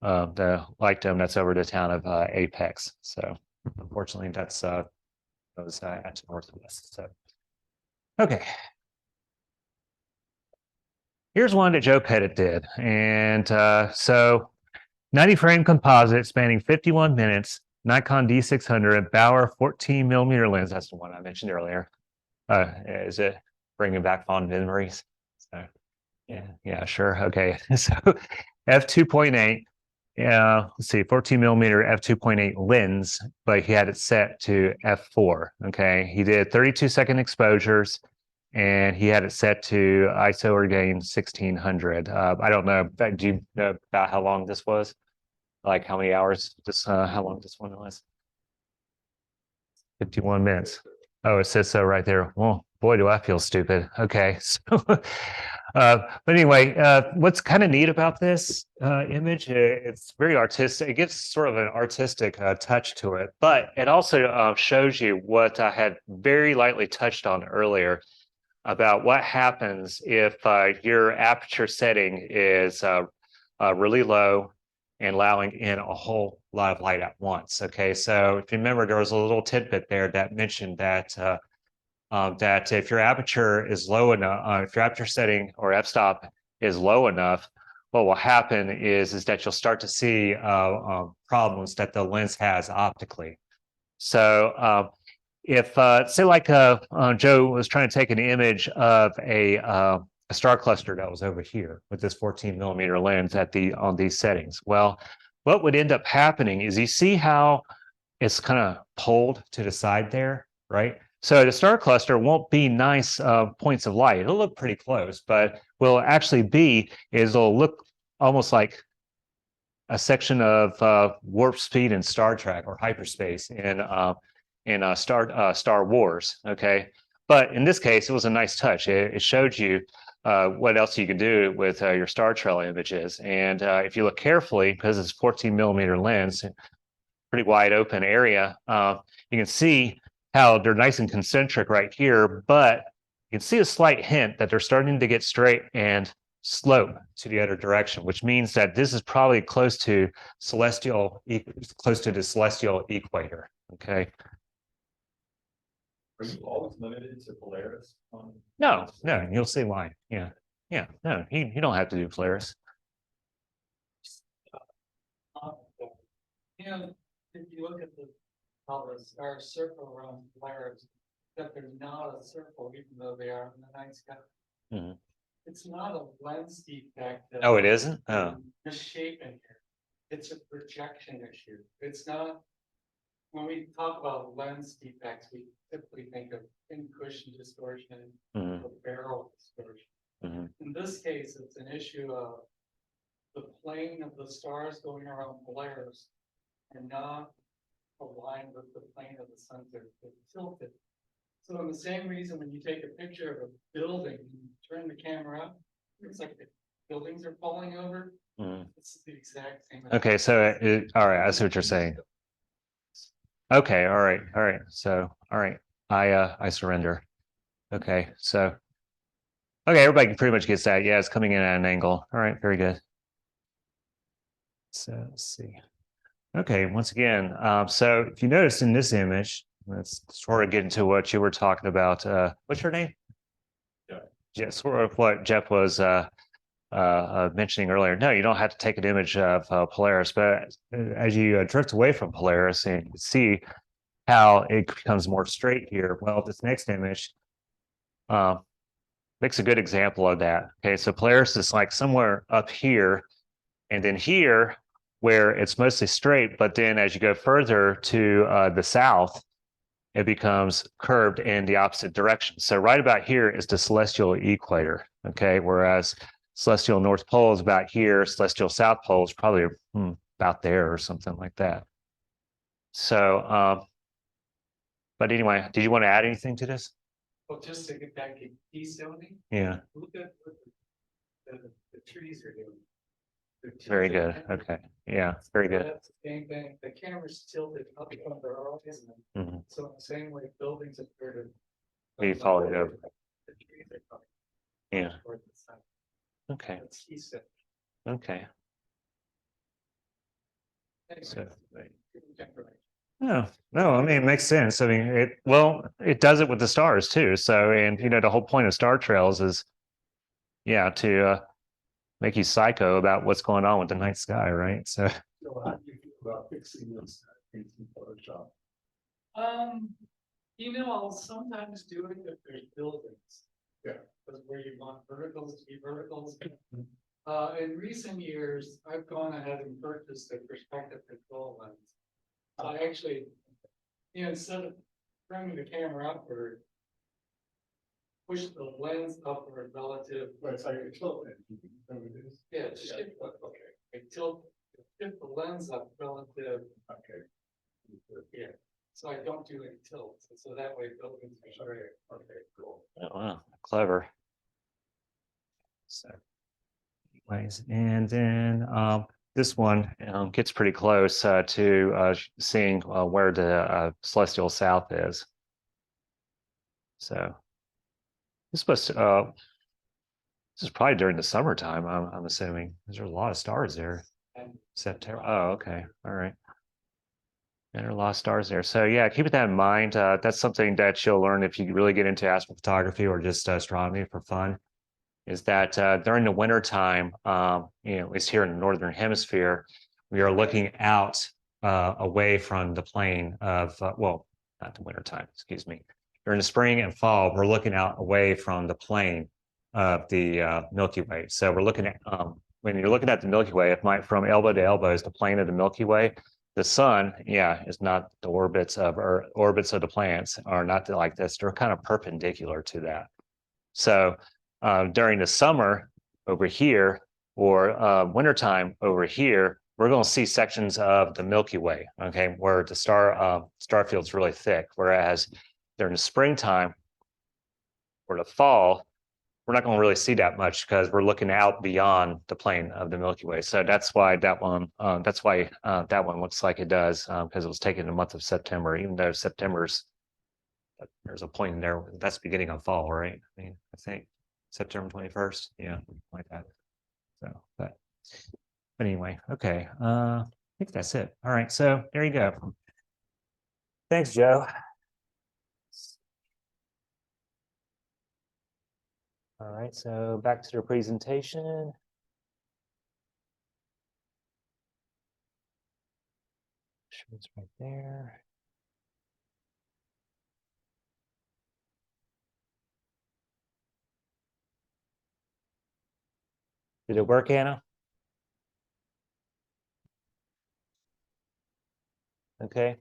the light dome that's over the town of Apex. So unfortunately, that's goes at the northwest. So okay. Here's one that Joe Pettit did. And so 90 frame composite spanning 51 minutes, Nikon D600, Bauer 14 millimeter lens. That's the one I mentioned earlier. Is it bringing back fond memories? So yeah, sure. Okay. So f2.8, yeah, let's see, 14 millimeter f2.8 lens, but he had it set to f4. Okay. He did 32-second exposures. And he had it set to ISO or gain 1600. I don't know. Do you know about how long this was? Like how many hours? Just how long this one was? 51 minutes. Oh, it says so right there. Well, boy, do I feel stupid. Okay. So, but anyway, what's kind of neat about this image? It's very artistic. It gives sort of an artistic touch to it, but it also shows you what I had very lightly touched on earlier about what happens if your aperture setting is really low and allowing in a whole lot of light at once. Okay, so if you remember, there was a little tidbit there that mentioned that that if your aperture is low enough, if your aperture setting or f-stop is low enough, what will happen is that you'll start to see problems that the lens has optically. So if say like Joe was trying to take an image of a star cluster that was over here with this 14 millimeter lens at on these settings, well, what would end up happening is you see how it's kind of pulled to the side there, right? So the star cluster won't be nice points of light. It'll look pretty close, but will actually be is it'll look almost like a section of warp speed in Star Trek or hyperspace in Star Wars. Okay, but in this case, it was a nice touch. It showed you what else you can do with your star trail images. And if you look carefully, because it's 14mm lens, pretty wide open area, you can see how they're nice and concentric right here, but you can see a slight hint that they're starting to get straight and slope to the other direction, which means that this is probably close to the celestial equator. Okay. Are you always limited to Polaris? No, you'll see why. Yeah. No, you don't have to do Polaris. If you look at how the stars circle around Polaris, that they're not a circle, even though they are in the night sky. Mhm. It's not a lens defect. Oh, it isn't? Oh. Misshapen here. It's a projection issue. It's not. When we talk about lens defects, we typically think of pin cushion distortion, or barrel distortion. In this case, it's an issue of the plane of the stars going around Polaris and not aligned with the plane of the sun. They're tilted. So in the same reason, when you take a picture of a building and turn the camera up, it's like the buildings are falling over. It's the exact same. Okay, so all right, I see what you're saying. Okay, all right. So, all right, I surrender. Okay, so, okay, everybody pretty much gets that. Yeah, it's coming in at an angle. All right, very good. So let's see. Okay, once again, so if you notice in this image, let's sort of get into what you were talking about. What's your name? Yeah, sort of what Jeff was mentioning earlier. No, you don't have to take an image of Polaris, but as you drift away from Polaris and you see how it becomes more straight here, well, this next image makes a good example of that. Okay, so Polaris is like somewhere up here, and then here, where it's mostly straight, but then as you go further to the south, it becomes curved in the opposite direction. So right about here is the celestial equator, okay? Whereas celestial North Pole is about here, celestial South Pole is probably about there or something like that. So, but anyway, did you want to add anything to this? Well, just to get back to D-zoning. Yeah. Look at what the trees are doing. Very good. Okay. Yeah, very good. That's the same thing. The camera's tilted up on the horizon. So in the same way, buildings appear to You follow it over. The trees are coming Yeah. toward the sun. Okay. That's he said. Okay. Anyway, So- temporary. No, I mean, it makes sense. I mean, it does it with the stars too. So, and the whole point of star trails is, yeah, to make you psycho about what's going on with the night sky, right? So, So how do you feel about fixing this in Photoshop? I'll sometimes do it if there's buildings. Yeah. Because where you want verticals to be verticals. In recent years, I've gone ahead and purchased a perspective control lens. I actually, instead of bringing the camera upward, push the lens upward relative. But it's like a tilt then. Yeah, just shift, Okay, shift the lens up relative. okay. Yeah, so I don't do any tilts, and so that way buildings are straight. Okay, cool. oh, wow, clever. So, anyways, and then this one gets pretty close to seeing where the celestial south is. So this was this is probably during the summertime. I'm assuming there's a lot of stars there. September. Oh, okay. All right. And there are a lot of stars there. So yeah, keep that in mind. That's something that you'll learn if you really get into astrophotography or just astronomy for fun. Is that during the winter time, at least here in the northern hemisphere, we are looking out away from the plane of well, not the winter time. Excuse me. During the spring and fall, we're looking out away from the plane of the Milky Way. So we're looking at when you're looking at the Milky Way, from elbow to elbow is the plane of the Milky Way. The sun, is not the orbits of the planets are not like this. They're kind of perpendicular to that. So during the summer over here or wintertime over here, we're going to see sections of the Milky Way, okay, where the star field's really thick. Whereas during the springtime or the fall, we're not going to really see that much because we're looking out beyond the plane of the Milky Way. So that's why that one looks like it does, because it was taken in the month of September, even though September's, there's a point in there that's beginning of fall, right? I mean, I think September 21st, yeah, like that. So, but anyway, okay, I think that's it. All right, so there you go. Thanks, Joe. All right, so back to the presentation. It's right there. Did it work, Anna? Okay.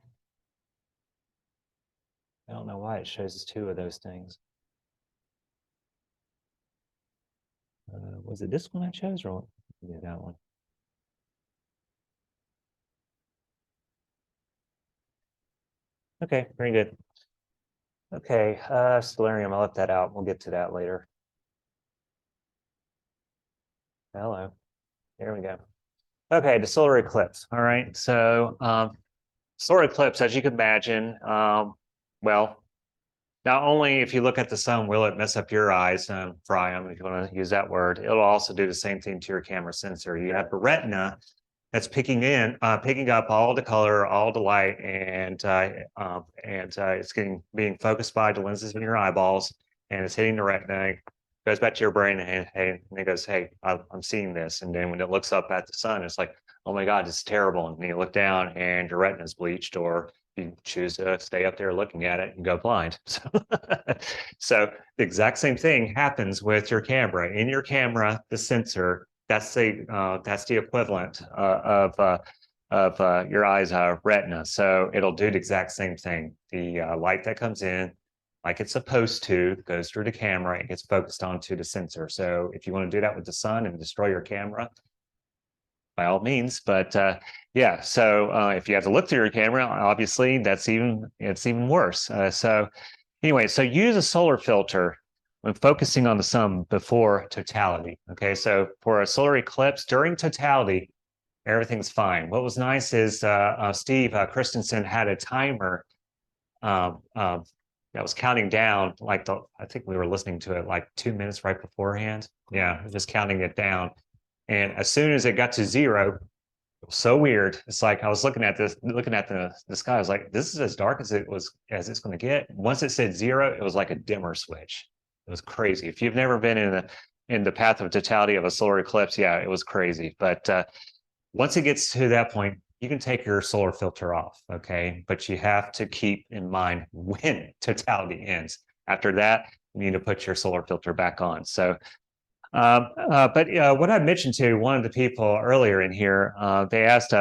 I don't know why it shows us two of those things. Was it this one I chose or what? Yeah, that one. Okay, very good. Okay, Stellarium, I'll let that out. We'll get to that later. Hello. There we go. Okay, the solar eclipse. All right, so solar eclipse, as you can imagine, well, not only if you look at the sun, will it mess up your eyes and fry them, if you want to use that word, it'll also do the same thing to your camera sensor. You have the retina that's picking up all the color, all the light, and it's being focused by the lenses in your eyeballs, and it's hitting the retina, goes back to your brain, and it goes, hey, I'm seeing this. And then when it looks up at the sun, it's like, oh my God, it's terrible. And you look down and your retina is bleached, or you choose to stay up there looking at it and go blind. So the exact same thing happens with your camera. In your camera, the sensor, that's the equivalent of your eye's retina. So it'll do the exact same thing. The light that comes in, like it's supposed to, goes through the camera and gets focused onto the sensor. So if you want to do that with the sun and destroy your camera, by all means. But yeah, so if you have to look through your camera, obviously it's even worse. So anyway, so use a solar filter when focusing on the sun before totality. Okay, so for a solar eclipse during totality, everything's fine. What was nice is Steve Christensen had a timer that was counting down, like I think we were listening to it like 2 minutes right beforehand. Yeah, just counting it down. And as soon as it got to zero, it was so weird. It's like I was looking at the sky. I was like, this is as dark as it's going to get. Once it said zero, it was like a dimmer switch. It was crazy. If you've never been in the path of totality of a solar eclipse, yeah, it was crazy. But once it gets to that point, you can take your solar filter off, okay? But you have to keep in mind when totality ends. After that, you need to put your solar filter back on. So, but what I mentioned to one of the people earlier in here, they asked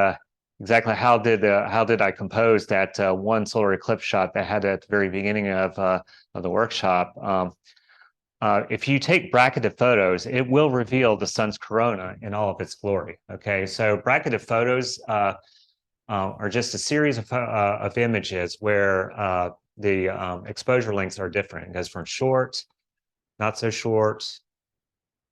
exactly how did I compose that one solar eclipse shot that I had at the very beginning of the workshop. If you take bracketed photos, it will reveal the sun's corona in all of its glory. Okay, so bracketed photos are just a series of images where the exposure lengths are different. It goes from short, not so short,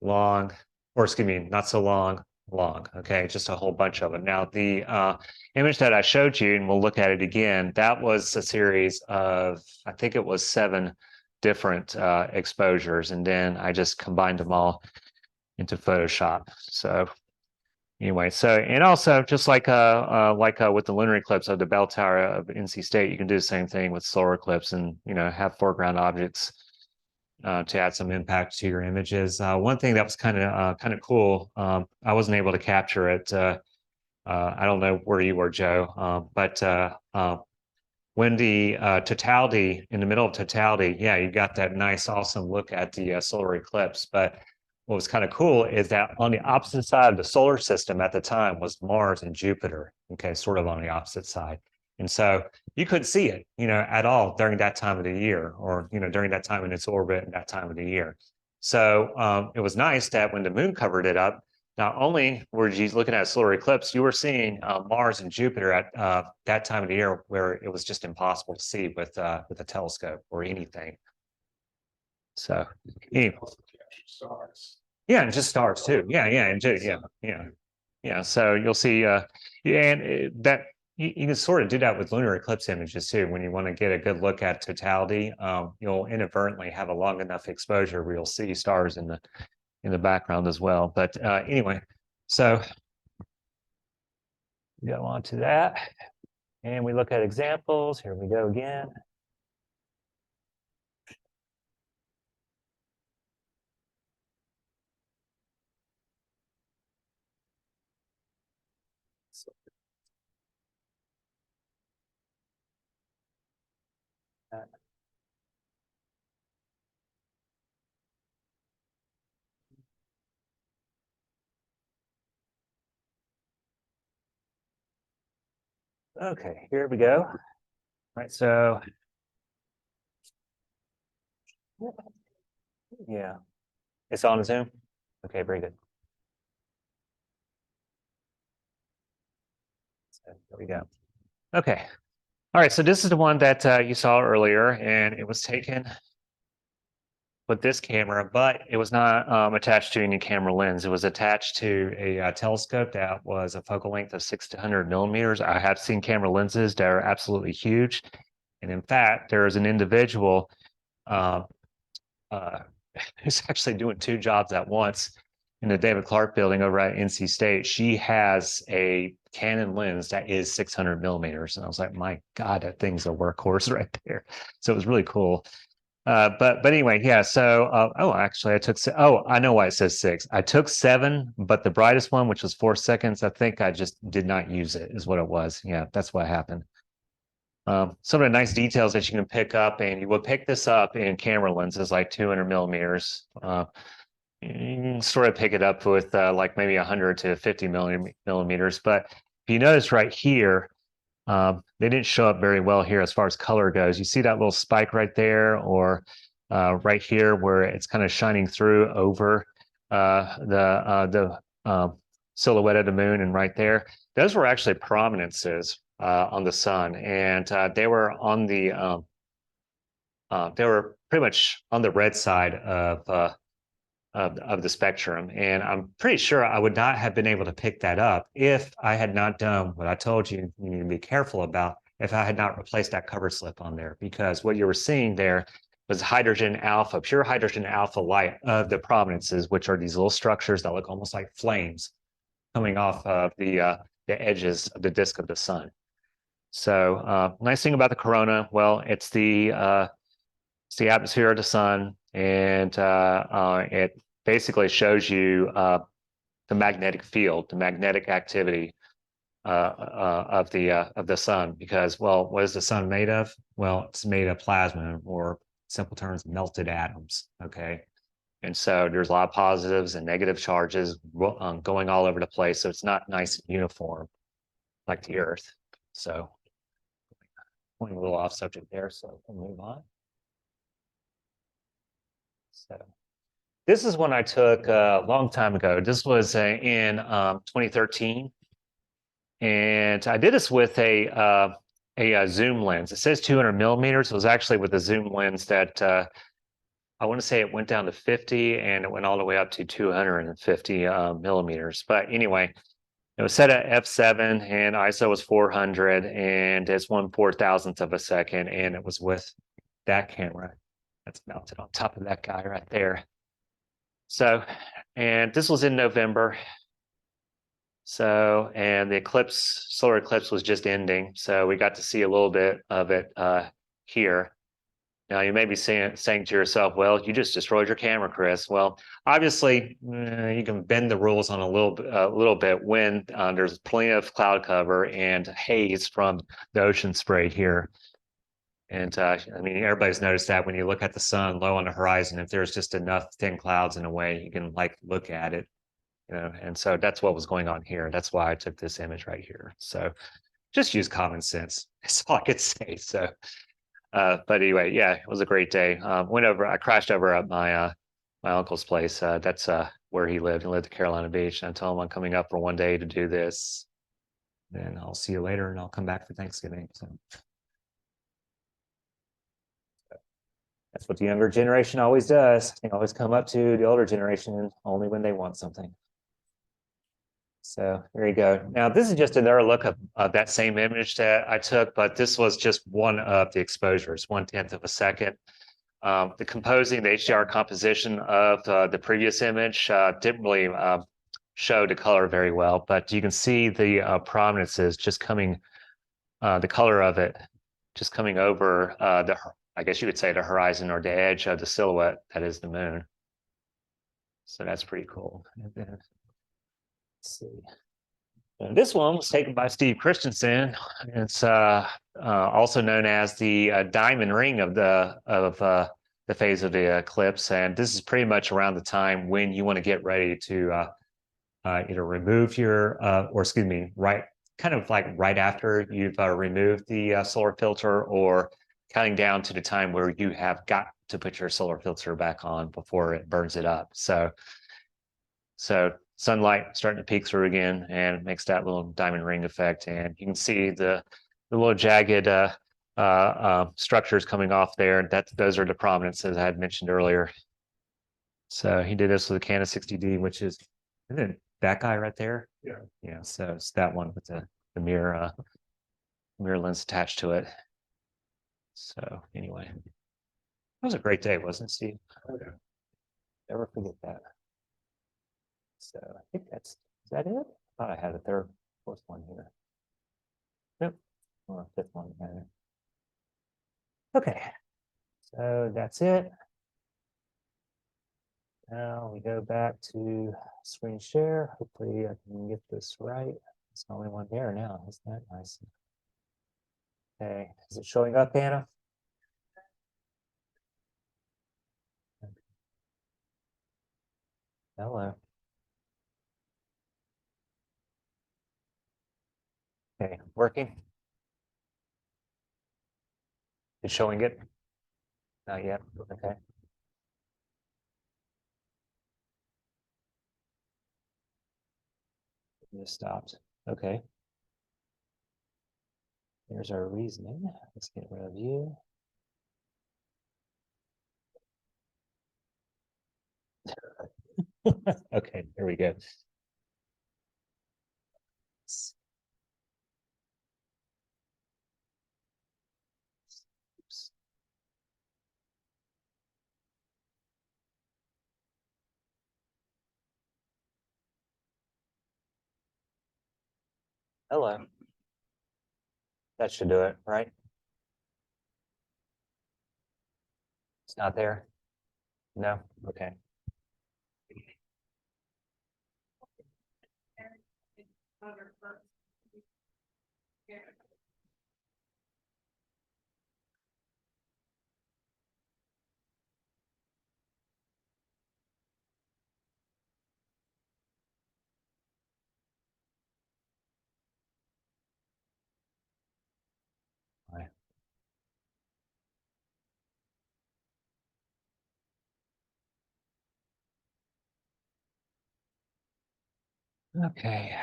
long, or excuse me, not so long, long. Okay, just a whole bunch of them. Now, the image that I showed you, and we'll look at it again, that was a series of, I think it was 7 different exposures, and then I just combined them all into Photoshop. So anyway, so and also just like with the lunar eclipse of the bell tower of NC State, you can do the same thing with solar eclipse, and have foreground objects to add some impact to your images. One thing that was kind of cool, I wasn't able to capture it. I don't know where you were, Joe, but when the totality, in the middle of totality, yeah, you got that nice, awesome look at the solar eclipse. But what was kind of cool is that on the opposite side of the solar system at the time was Mars and Jupiter, okay, sort of on the opposite side. And so you couldn't see it, at all during that time of the year, or, during that time in its orbit and that time of the year. So it was nice that when the moon covered it up, not only were you looking at a solar eclipse, you were seeing Mars and Jupiter at that time of the year where it was just impossible to see with a telescope or anything. So, anyway. capture stars. Yeah, and just stars too. Yeah, and yeah. So you'll see, yeah, and that you can sort of do that with lunar eclipse images too. When you want to get a good look at totality, you'll inadvertently have a long enough exposure where you'll see stars in the background as well. But anyway, so go on to that, and we look at examples. Here we go again. Okay, here we go. All right, so yeah, it's on Zoom. Okay, very good. So there we go. Okay. All right, so this is the one that you saw earlier, and it was taken with this camera, but it was not attached to any camera lens. It was attached to a telescope that was a focal length of 600 millimeters. I have seen camera lenses that are absolutely huge. And in fact, there is an individual uh, who's actually doing two jobs at once in the David Clark building over at NC State. She has a Canon lens that is 600 millimeters. And I was like, my God, that thing's a workhorse right there. So it was really cool. But anyway, yeah. So oh, actually, I know why it says 6. I took 7, but the brightest one, which was 4 seconds, I think I just did not use it. Is what it was. Yeah, that's what happened. Some of the nice details that you can pick up, and you will pick this up in camera lenses like 200 millimeters. You can sort of pick it up with like maybe 100 to 50 millimeters. But if you notice right here, they didn't show up very well here as far as color goes. You see that little spike right there, or right here where it's kind of shining through over the silhouette of the moon, and right there, those were actually prominences on the sun, and they were on the they were pretty much on the red side of the spectrum. And I'm pretty sure I would not have been able to pick that up if I had not done what I told you you need to be careful about, if I had not replaced that cover slip on there, because what you were seeing there was hydrogen alpha, pure hydrogen alpha light of the prominences, which are these little structures that look almost like flames coming off of the edges of the disk of the sun. So nice thing about the corona, well, it's the atmosphere of the sun, and it basically shows you the magnetic field, the magnetic activity of the sun. Because, well, what is the sun made of? Well, it's made of plasma, or simple terms, melted atoms. Okay, and so there's a lot of positives and negative charges going all over the place. So it's not nice and uniform like the Earth. So, going a little off subject there, so we'll move on. So this is one I took a long time ago. This was in 2013, and I did this with a zoom lens. It says 200 millimeters. It was actually with a zoom lens that I want to say it went down to 50, and it went all the way up to 250 millimeters. But anyway, it was set at f7, and ISO was 400, and it's 1/4000th of a second, and it was with that camera that's mounted on top of that guy right there. So, and this was in November. So, and the eclipse, solar eclipse was just ending. So we got to see a little bit of it here. Now you may be saying to yourself, well, you just destroyed your camera, Chris. Well, obviously you can bend the rules on a little bit when there's plenty of cloud cover and haze from the ocean spray here. And I mean, everybody's noticed that when you look at the sun low on the horizon, if there's just enough thin clouds in a way, you can like look at it, you know. And so that's what was going on here. That's why I took this image right here. So just use common sense. That's all I could say. So, but anyway, yeah, it was a great day. I crashed over at my uncle's place. That's where he lived. He lived at Carolina Beach. And I told him I'm coming up for one day to do this. Then I'll see you later, and I'll come back for Thanksgiving. So. That's what the younger generation always does. They always come up to the older generation only when they want something. So there you go. Now, this is just another look of that same image that I took, but this was just one of the exposures, 1/10 of a second. The composing, the HDR composition of the previous image didn't really show the color very well, but you can see the prominences just coming, the color of it just coming over I guess you could say the horizon or the edge of the silhouette that is the moon. So that's pretty cool. And then, let's see. And this one was taken by Steve Christensen. It's also known as the diamond ring of the phase of the eclipse, and this is pretty much around the time when you want to get ready to either remove your or excuse me, kind of like right after you've removed the solar filter, or counting down to the time where you have got to put your solar filter back on before it burns it up. So sunlight starting to peek through again and makes that little diamond ring effect. And you can see the little jagged structures coming off there. Those are the prominences I had mentioned earlier. So he did this with a Canon 60D, which is, isn't it that guy right there? Yeah. Yeah, so it's that one with the mirror lens attached to it. So anyway, it was a great day, wasn't it, Steve? Oh, yeah. Never forget that. So I think is that it? I thought I had a fourth one here. Yep, or a fifth one there. Okay, so that's it. Now we go back to screen share. Hopefully I can get this right. It's the only one there now. Isn't that nice? Okay, is it showing up, Anna? Hello. Okay, working? It's showing it? Not yet, okay. It just stopped, okay. There's our reasoning. Let's get rid of you. Okay, here we go. Oops. Hello. That should do it, right? It's not there? No? Okay. Right. Okay.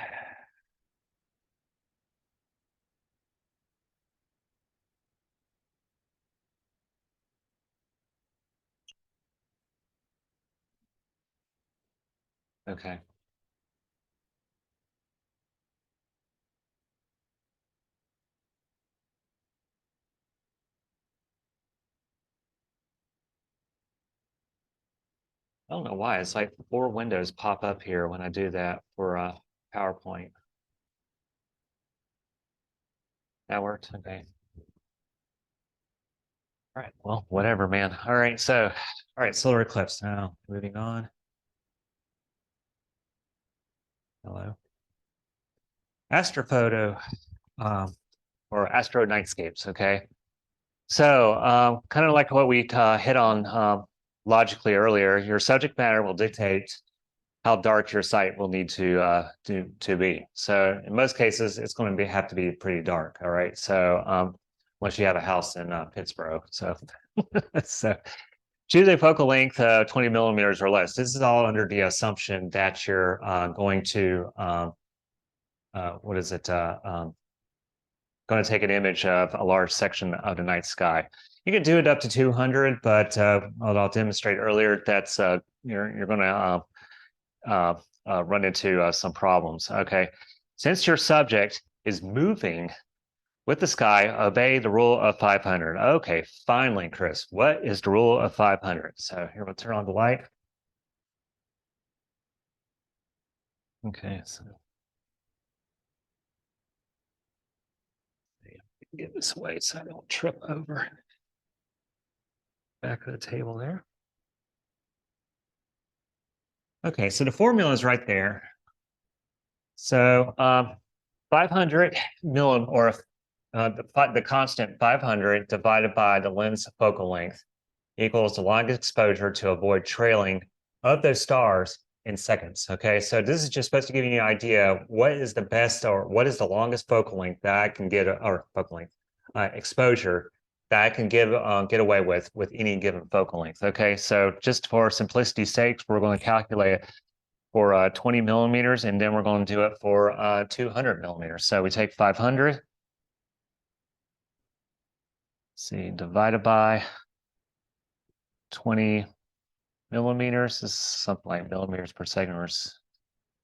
Okay. I don't know why. It's like 4 windows pop up here when I do that for PowerPoint. That worked? Okay. All right. Well, whatever, man. All right. So, all right. Solar eclipse. Now, moving on. Hello. Astrophoto, or astro nightscapes. Okay. So, kind of like what we hit on logically earlier, your subject matter will dictate how dark your site will need to be. So in most cases, it's going to have to be pretty dark. All right. So unless you have a house in Pittsburgh, so so choose a focal length 20 millimeters or less. This is all under the assumption that you're going to what is it? Going to take an image of a large section of the night sky. You can do it up to 200, but I'll demonstrate earlier that's you're going to run into some problems. Okay, since your subject is moving with the sky, obey the rule of 500. Okay, finally, Chris, what is the rule of 500? So here we'll turn on the light. Okay, so get this away so I don't trip over. Back of the table there. Okay, so the formula is right there. So 500 millim, or the constant 500 divided by the lens focal length equals the longest exposure to avoid trailing of those stars in seconds. Okay, so this is just supposed to give you an idea what is the best, or what is the longest focal length that I can get, or focal length exposure that I can get away with any given focal length. Okay, so just for simplicity's sake, we're going to calculate it for 20 millimeters, and then we're going to do it for 200 millimeters. So we take 500, see, divided by 20 millimeters is something like millimeters per second, or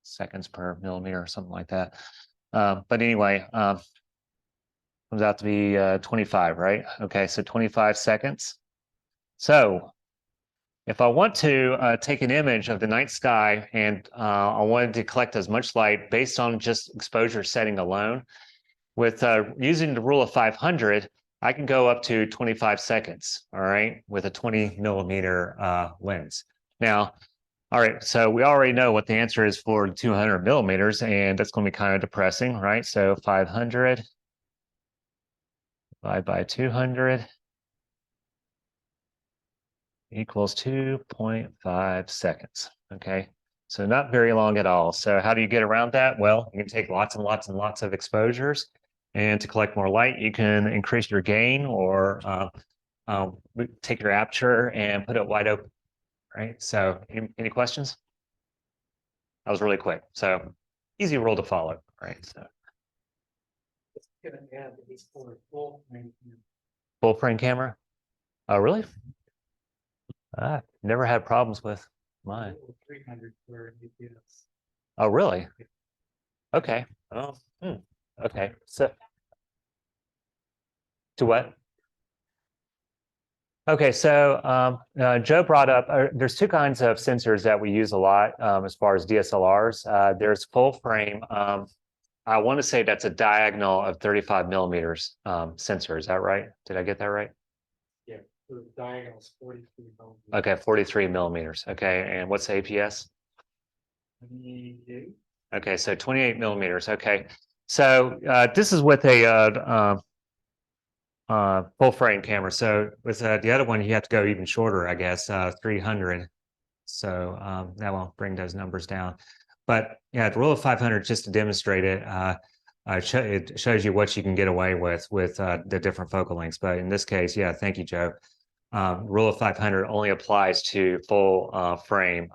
seconds per millimeter, or something like that. But anyway, comes out to be 25, right? Okay, so 25 seconds. So if I want to take an image of the night sky, and I wanted to collect as much light based on just exposure setting alone, with using the rule of 500, I can go up to 25 seconds, all right, with a 20 millimeter lens. Now, all right, so we already know what the answer is for 200 millimeters, and that's going to be kind of depressing, right? So 500 divided by 200 equals 2.5 seconds, okay? So not very long at all. So how do you get around that? Well, you can take lots and lots and lots of exposures, and to collect more light, you can increase your gain, or take your aperture and put it wide open, right? So any questions? That was really quick. So easy rule to follow, right? So Gonna add these for full frame. full frame camera. Oh, really? Never had problems with mine. 300 for UPS. Oh, really? Okay. Oh, okay. So to what? Okay, so Joe brought up, there's two kinds of sensors that we use a lot as far as DSLRs. There's full frame. I want to say that's a diagonal of 35 millimeters sensor. Is that right? Did I get that right? Yeah, the diagonal is 43 millimeters. Okay, 43 millimeters. Okay, and what's the APS? 28. Okay, so 28 millimeters. Okay, so this is with a full frame camera. So with the other one, you have to go even shorter, I guess, 300. So that will bring those numbers down. But yeah, the rule of 500, just to demonstrate it, it shows you what you can get away with the different focal lengths. But in this case, yeah, thank you, Joe. Rule of 500 only applies to full frame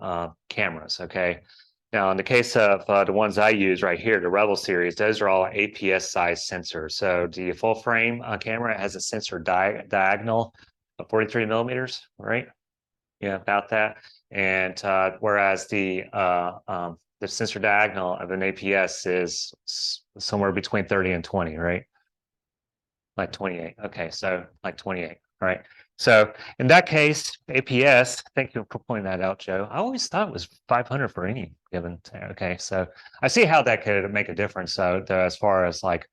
cameras. Okay. Now, in the case of the ones I use right here, the Rebel series, those are all APS size sensors. So the full frame camera has a sensor diagonal of 43 millimeters, right? Yeah, about that. And whereas the sensor diagonal of an APS is somewhere between 30 and 20, right? Like 28. Okay, so like 28. All right. So in that case, APS, thank you for pointing that out, Joe. I always thought it was 500 for any given. Okay, so I see how that could make a difference. So as far as like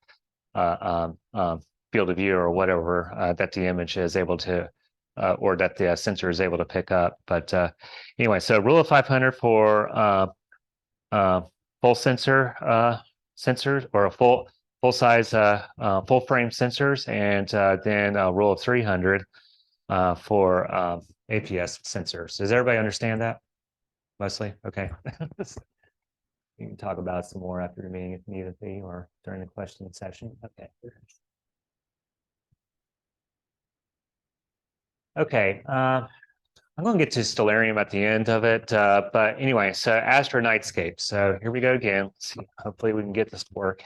field of view or whatever that the image is able to, or that the sensor is able to pick up. But anyway, so rule of 500 for full sensor sensors, or a full size full frame sensors, and then a rule of 300 for APS sensors. Does everybody understand that? Mostly? Okay. You can talk about it some more after the meeting if needed be, or during the question session. Okay. Okay. I'm going to get to stellarium at the end of it. But anyway, so astro nightscape. So here we go again. Let's see. Hopefully we can get this to work.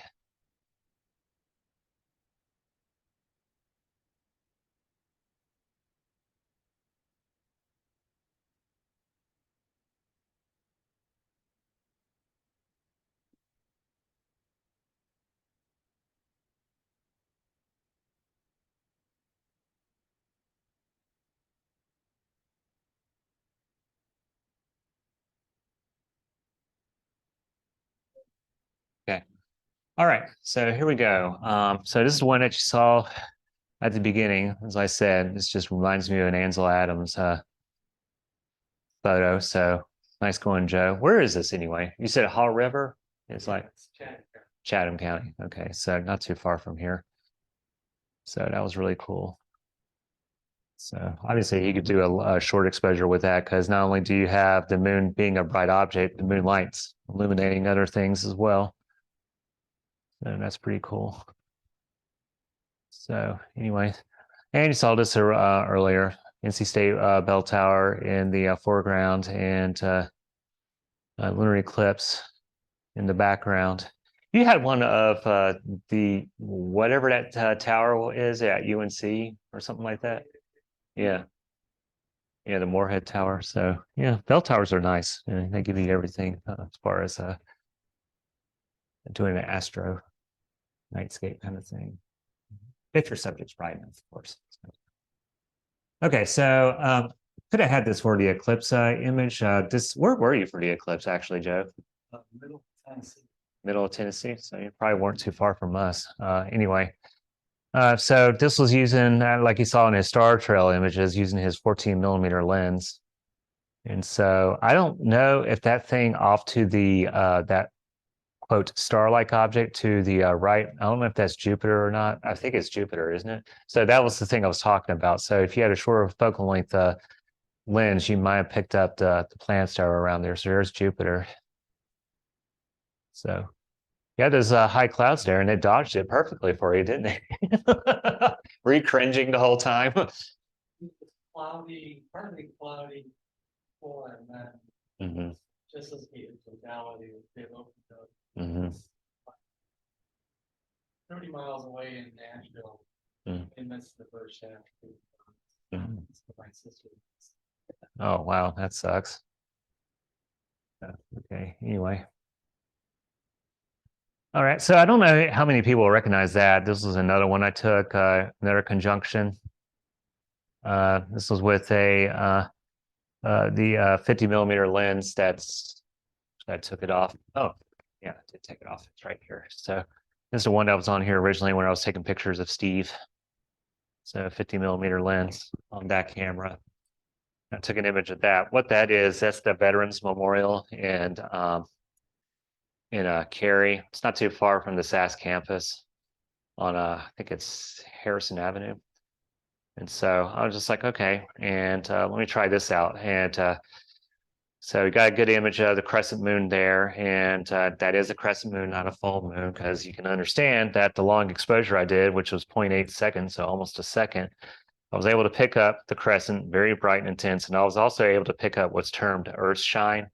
All right, so here we go. So this is one that you saw at the beginning. As I said, this just reminds me of an Ansel Adams photo. So nice going, Joe. Where is this anyway? You said Haw River? It's like It's Chad. Chatham County. Okay, so not too far from here. So that was really cool. So obviously you could do a short exposure with that because not only do you have the moon being a bright object, the moonlight's illuminating other things as well. And that's pretty cool. So anyway, and you saw this earlier, NC State bell tower in the foreground and lunar eclipse in the background. You had one of the whatever that tower is at UNC or something like that. Yeah. Yeah, the Moorhead Tower. So yeah, bell towers are nice. And they give you everything as far as doing an astro nightscape kind of thing. If your subject's bright enough, of course. Okay, so could have had this for the eclipse image. Where were you for the eclipse actually, Joe? Middle Tennessee. Middle of Tennessee. So you probably weren't too far from us. Anyway. So this was using, like you saw in his star trail images, using his 14mm lens. And so I don't know if that thing off to the that quote star-like object to the right, I don't know if that's Jupiter or not. I think it's Jupiter, isn't it? So that was the thing I was talking about. So if you had a shorter focal length lens, you might have picked up the planet star around there. So there's Jupiter. So yeah, there's high clouds there, and it dodged it perfectly for you, didn't it? Were you cringing the whole time? Cloudy, partly cloudy, before, and then just as the totality of it opened up. 30 miles away in Nashville, and that's the first shaft. My sister. Oh wow, that sucks. Okay, anyway. All right, so I don't know how many people recognize that. This was another one I took, another conjunction. This was with the 50mm lens that took it off. Oh, yeah, I did take it off. It's right here. So this is the one that was on here originally when I was taking pictures of Steve. So 50mm lens on that camera. I took an image of that. What that is, that's the Veterans Memorial and in Cary. It's not too far from the SAS campus on I think it's Harrison Avenue. And so I was just like, okay, and let me try this out. And so we got a good image of the crescent moon there, and that is a crescent moon, not a full moon, because you can understand that the long exposure I did, which was 0.8 seconds, so almost a second, I was able to pick up the crescent, very bright and intense, and I was also able to pick up what's termed earth shine,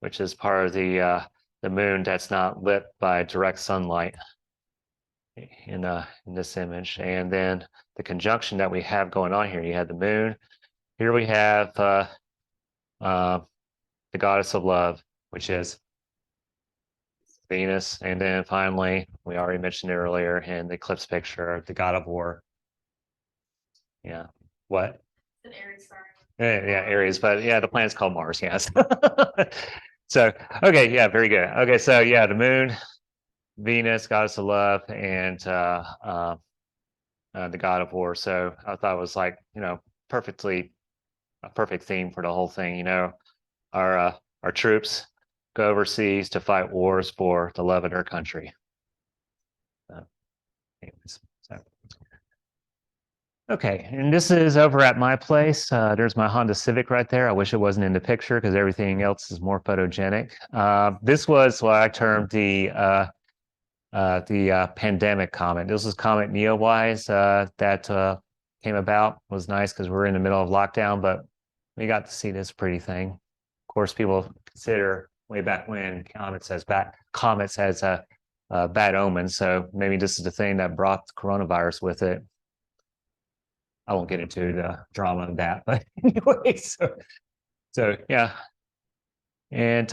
which is part of the moon that's not lit by direct sunlight in this image. And then the conjunction that we have going on here, you have the moon. Here we have the goddess of love, which is Venus. And then finally, we already mentioned it earlier in the eclipse picture, the god of war. Yeah. What? An Aries star. Yeah, Aries, but yeah, the planet's called Mars, yes. So, okay, yeah, very good. Okay, so yeah, the moon, Venus, goddess of love, and the god of war. So I thought it was like, a perfect theme for the whole thing. Our troops go overseas to fight wars for the love of their country. Anyways, so. Okay, and this is over at my place. There's my Honda Civic right there. I wish it wasn't in the picture because everything else is more photogenic. This was what I termed the pandemic comet. This was Comet Neowise that came about. It was nice because we're in the middle of lockdown, but we got to see this pretty thing. Of course, people consider way back when comets as bad omens. So maybe this is the thing that brought the coronavirus with it. I won't get into the drama of that, but anyway, so yeah. And if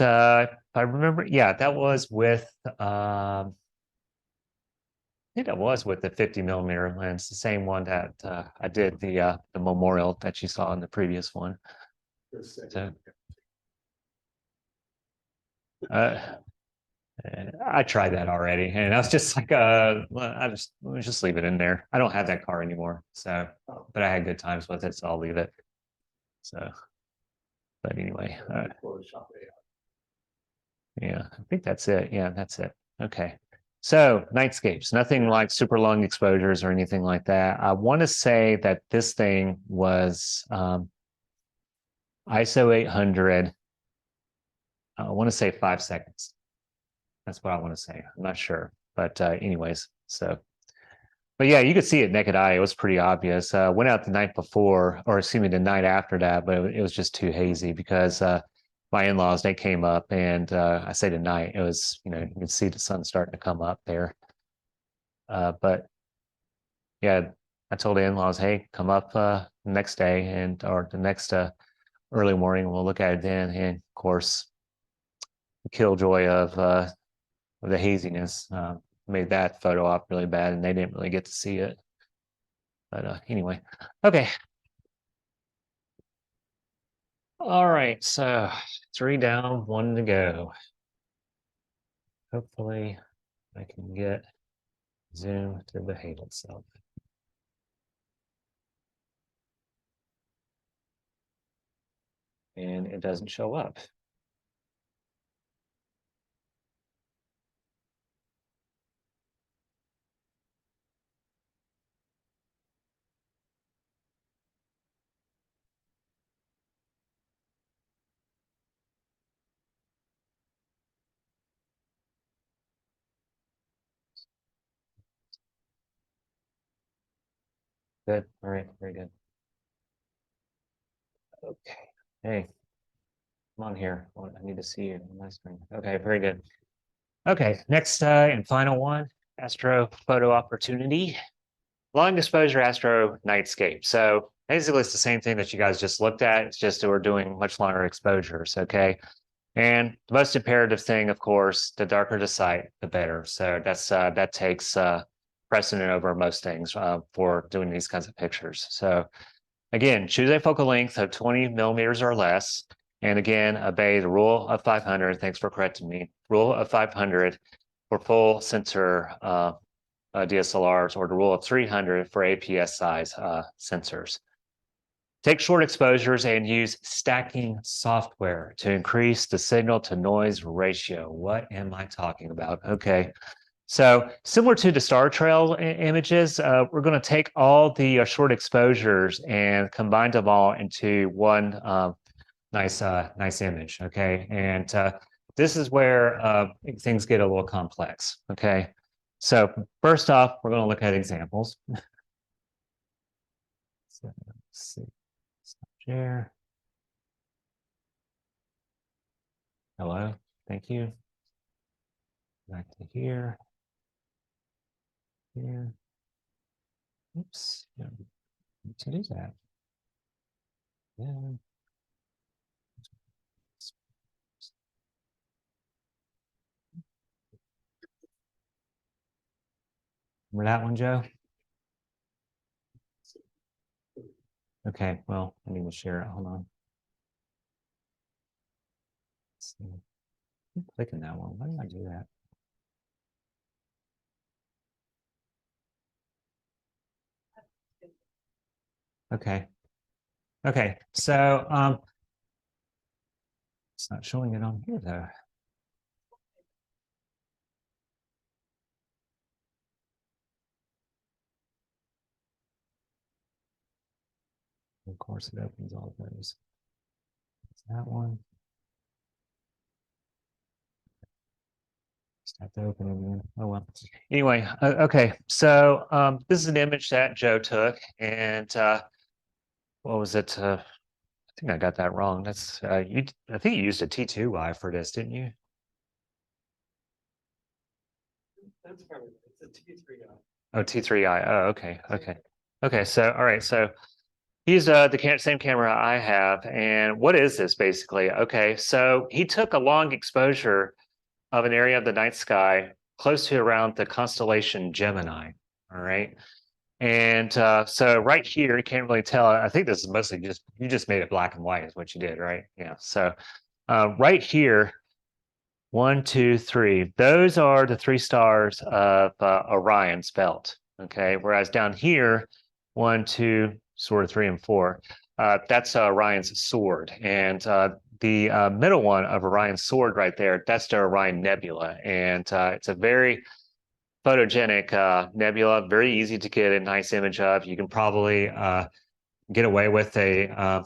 I remember, yeah, that was with I think that was with the 50mm lens, the same one that I did the memorial that you saw in the previous one. So, I tried that already, and I was just like, well, let's just leave it in there. I don't have that car anymore, so but I had good times with it, so I'll leave it. So, but anyway, Photoshop AI. yeah, I think that's it. Yeah, that's it. Okay. So nightscapes, nothing like super long exposures or anything like that. I want to say that this thing was ISO 800. I want to say 5 seconds. That's what I want to say. I'm not sure, but anyways, so. But yeah, you could see it naked eye. It was pretty obvious. Went out the night before, or excuse me, the night after that, but it was just too hazy because my in-laws, they came up, and I say tonight, it was, you can see the sun starting to come up there. But yeah, I told the in-laws, hey, come up the next day or the next early morning, we'll look at it then. And of course, the killjoy of the haziness made that photo op really bad, and they didn't really get to see it. But anyway, okay. All right, so 3 down, 1 to go. Hopefully I can get Zoom to behave itself. And it doesn't show up. Good. All right. Very good. Okay. Hey, come on here. I need to see you on my screen. Okay. Very good. Okay. Next and final one, astro photo opportunity. Long exposure astro nightscape. So basically, it's the same thing that you guys just looked at. It's just that we're doing much longer exposures. Okay. And the most imperative thing, of course, the darker the sight, the better. So that takes precedent over most things for doing these kinds of pictures. So again, choose a focal length of 20 millimeters or less. And again, obey the rule of 500. Thanks for correcting me. Rule of 500 for full sensor DSLRs, or the rule of 300 for APS size sensors. Take short exposures and use stacking software to increase the signal to noise ratio. What am I talking about? Okay. So similar to the star trail images, we're going to take all the short exposures and combine them all into one nice image. Okay. And this is where things get a little complex. Okay. So first off, we're going to look at examples. So let's see. Share. Hello, thank you. Back to here. Here. Oops, no, need to do that. Yeah. Remember that one, Joe? Okay, well, I need to share it. Hold on. Let's see. I'm clicking that one. Why did I do that? Okay. Okay, so it's not showing it on here though. Of course, it opens all of those. It's that one. Just have to open it again. Oh well. Anyway, okay. So this is an image that Joe took, and what was it? I think I got that wrong. That's you. I think you used a T2i for this, didn't you? That's probably, it's a T3i. Oh, T3i. Oh, okay, okay, okay. So all right. So he's the same camera I have, and what is this basically? Okay, so he took a long exposure of an area of the night sky close to around the constellation Gemini. All right. And so right here, you can't really tell. I think this is mostly just, you just made it black and white is what you did, right? Yeah. So right here, 1, 2, 3. Those are the 3 stars of Orion's belt. Okay, whereas down here, 1, 2, sort of 3 and 4. That's Orion's sword, and the middle one of Orion's sword right there, that's the Orion Nebula, and it's a very photogenic nebula, very easy to get a nice image of. You can probably get away with a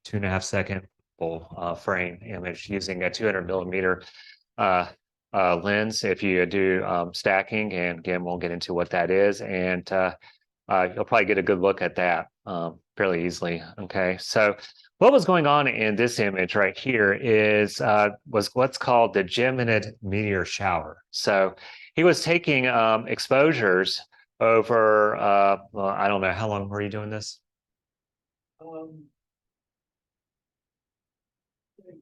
2.5 second full frame image using a 200 millimeter lens if you do stacking, and again, we'll get into what that is, and you'll probably get a good look at that fairly easily. Okay, so what was going on in this image right here is was what's called the Geminid meteor shower. So he was taking exposures over well, I don't know, how long were you doing this?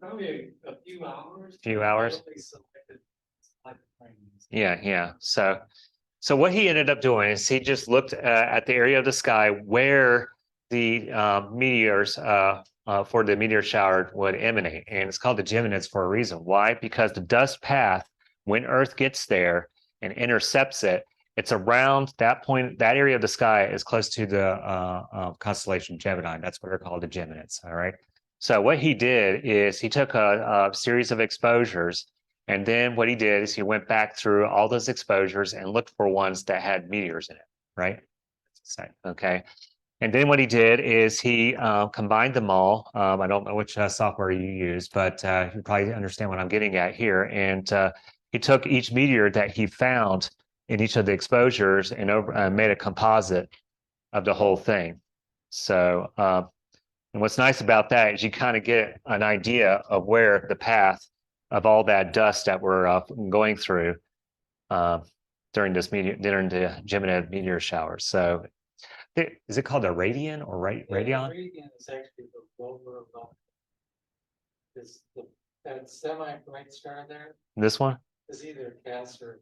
Probably a few hours. Few hours. Probably selected select frames. Yeah. So what he ended up doing is he just looked at the area of the sky where the meteors for the meteor shower would emanate, and it's called the Geminids for a reason. Why? Because the dust path, when Earth gets there and intercepts it, it's around that point. That area of the sky is close to the constellation Gemini. That's what they're called, the Geminids. All right. So what he did is he took a series of exposures, and then what he did is he went back through all those exposures and looked for ones that had meteors in it, right? Okay. And then what he did is he combined them all. I don't know which software you use, but you probably understand what I'm getting at here. And he took each meteor that he found in each of the exposures and made a composite of the whole thing. So, and what's nice about that is you kind of get an idea of where the path of all that dust that we're going through during the Gemini meteor shower. So, is it called a radian or radion? Radian is actually the lower above. That semi-bright star there This one? is either gas or.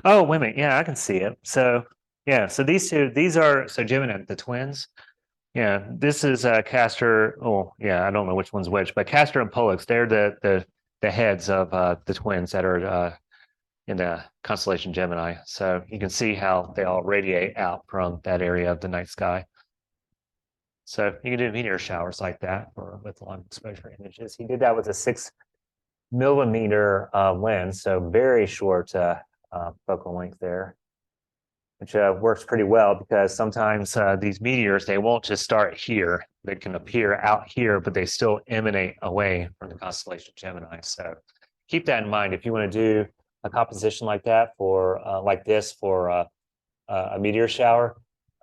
Oh, wait a minute. Yeah, I can see it. So, yeah. So these are Gemini, the twins. Yeah, this is Castor. Oh, yeah. I don't know which one's which, but Castor and Pollux. They're the heads of the twins that are in the constellation Gemini. So you can see how they all radiate out from that area of the night sky. So you can do meteor showers like that with long exposure images. He did that with a 6 millimeter lens, so very short focal length there, which works pretty well because sometimes these meteors, they won't just start here. They can appear out here, but they still emanate away from the constellation Gemini. So keep that in mind if you want to do a composition like that for like this for a meteor shower.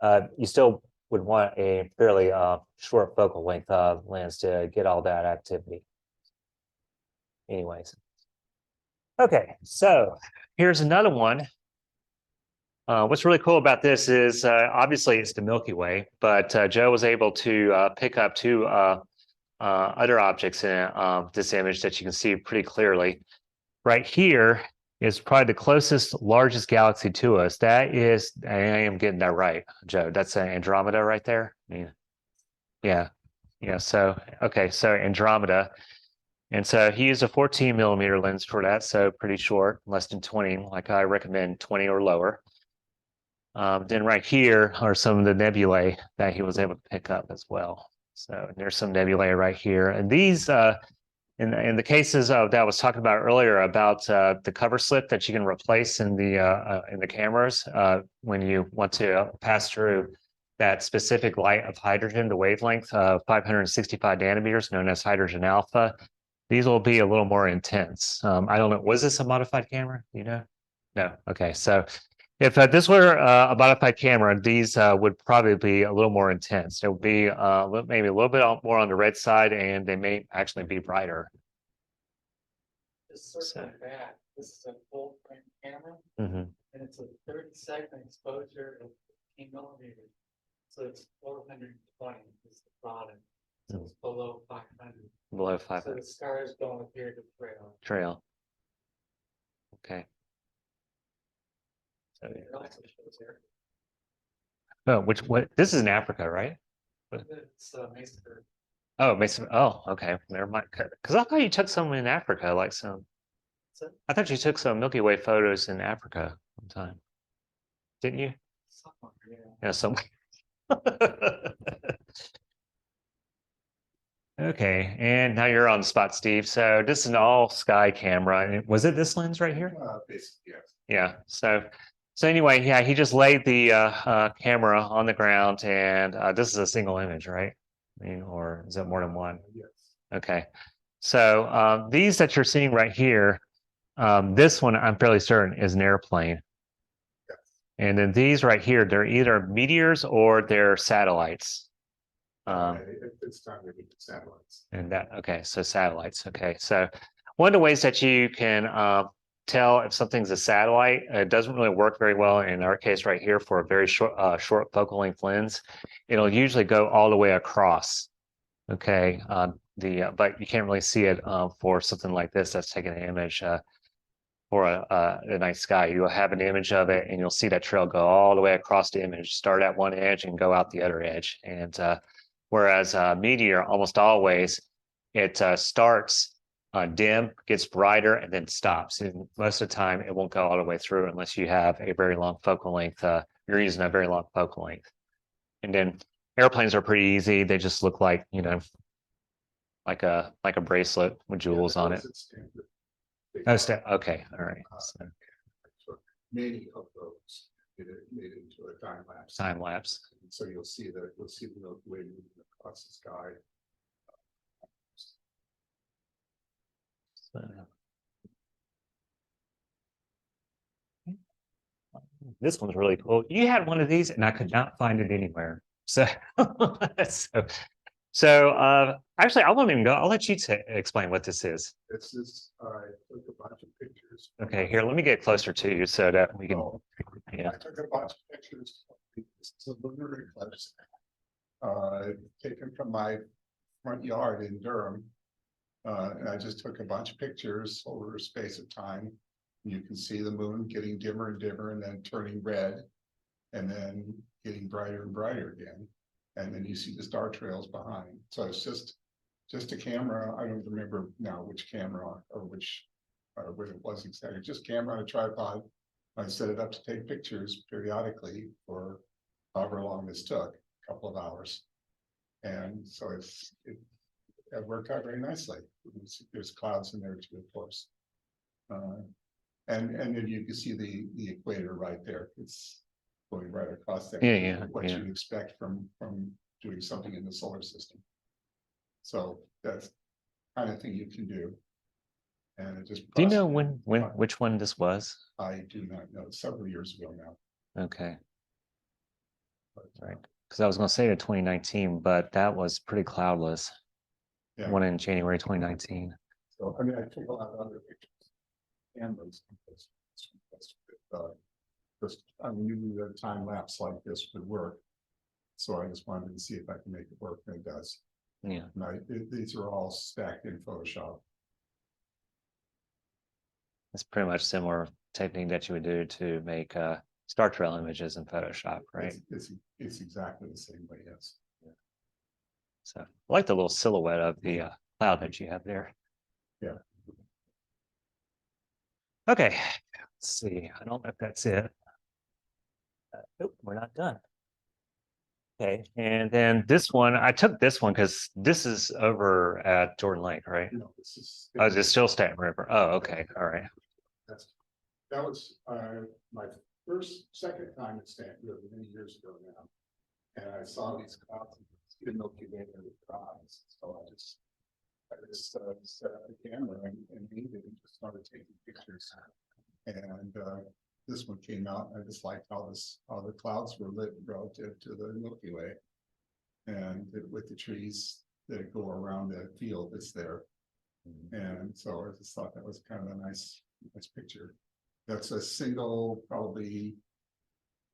You still would want a fairly short focal length lens to get all that activity. Anyways, okay, so here's another one. What's really cool about this is obviously it's the Milky Way, but Joe was able to pick up 2 other objects in this image that you can see pretty clearly. Right here is probably the closest, largest galaxy to us. That is, I am getting that right, Joe. That's Andromeda right there. Yeah. So, okay, so Andromeda. And so he used a 14 millimeter lens for that, so pretty short, less than 20. Like I recommend 20 or lower. Then right here are some of the nebulae that he was able to pick up as well. So there's some nebulae right here, and these in the cases of that I was talking about earlier about the cover slip that you can replace in the cameras when you want to pass through that specific light of hydrogen, the wavelength of 565 nanometers, known as hydrogen alpha. These will be a little more intense. I don't know. Was this a modified camera? You know? No. Okay. So if this were a modified camera, these would probably be a little more intense. It would be maybe a little bit more on the red side, and they may actually be brighter. Just circling back, this is a full frame camera, Mm-hmm. and it's a 30-second exposure of 15 millimeters. So it's 420 is the product. So it's below 500. Below So 500. the stars don't appear to Trail. Okay. So, It also shows here. oh, what? This is in Africa, right? It's Mesa. Oh, Mason. Oh, okay. Never mind. Because I thought you took some in Africa, like some. I thought you took some Milky Way photos in Africa one time, didn't you? Somewhere, yeah. Yeah, some. Okay, and now you're on the spot, Steve. So this is an all sky camera. And was it this lens right here? Basically, yes. Yeah. So anyway, yeah, he just laid the camera on the ground, and this is a single image, right? I mean, or is it more than one? Yes. Okay. So these that you're seeing right here, this one I'm fairly certain is an airplane. Yes. And then these right here, they're either meteors or they're satellites. It's time to get the satellites. And that, okay, so satellites. Okay, so one of the ways that you can tell if something's a satellite, it doesn't really work very well in our case right here for a very short focal length lens. It'll usually go all the way across. Okay, but you can't really see it for something like this that's taking an image for a night sky. You'll have an image of it, and you'll see that trail go all the way across the image, start at one edge and go out the other edge. And whereas meteor, almost always, it starts dim, gets brighter, and then stops. And most of the time, it won't go all the way through unless you have a very long focal length. You're using a very long focal length. And then airplanes are pretty easy. They just look like, you know, like a bracelet with jewels on it. Oh, okay, all right. So, Took many of those, made it into a time lapse. time lapse. So you'll see the Milky Way moving across the sky. So, this one's really cool. You had one of these, and I could not find it anywhere. So, actually, I won't even go. I'll let you explain what this is. This is, I took a bunch of pictures. Okay, here, let me get closer to you so that we can. Oh, Yeah. I took a bunch of pictures. It's a lunar eclipse. Taken from my front yard in Durham. And I just took a bunch of pictures over a space of time. You can see the moon getting dimmer and dimmer and then turning red. And then getting brighter and brighter again. And then you see the star trails behind. So it's just a camera. I don't remember now which camera or which what it was exactly. Just camera on a tripod. I set it up to take pictures periodically for however long this took, a couple of hours. And so it worked out very nicely. There's clouds in there too, of course. And then you can see the equator right there. It's going right across there. What you'd expect from doing something in the solar system. So that's the kind of thing you can do. And it just. Do you know which one this was? I do not know. Several years ago now. Okay, But, right. Because I was going to say to 2019, but that was pretty cloudless. Yeah. One in January 2019. So I mean, I took a lot of other pictures. Cameras. Just I knew that a time lapse like this would work. So I just wanted to see if I can make it work, and it does. Yeah. And these are all stacked in Photoshop. It's pretty much similar technique that you would do to make star trail images in Photoshop, right? It's exactly the same way, yes. Yeah. So I like the little silhouette of the cloud that you have there. Yeah. Okay, let's see. I don't know if that's it. Nope, we're not done. Okay, and then this one, I took this one because this is over at Jordan Lake, right? No, this is. Oh, it's still Staten River. Oh, okay, all right. That was my second time at Staten River many years ago now. And I saw these clouds, didn't know if you made any eyes. So I just set up the camera and aimed it and just started taking pictures. And this one came out, and I just liked how the clouds were lit relative to the Milky Way. And with the trees that go around the field that's there. And so I just thought that was kind of a nice picture. That's a single, probably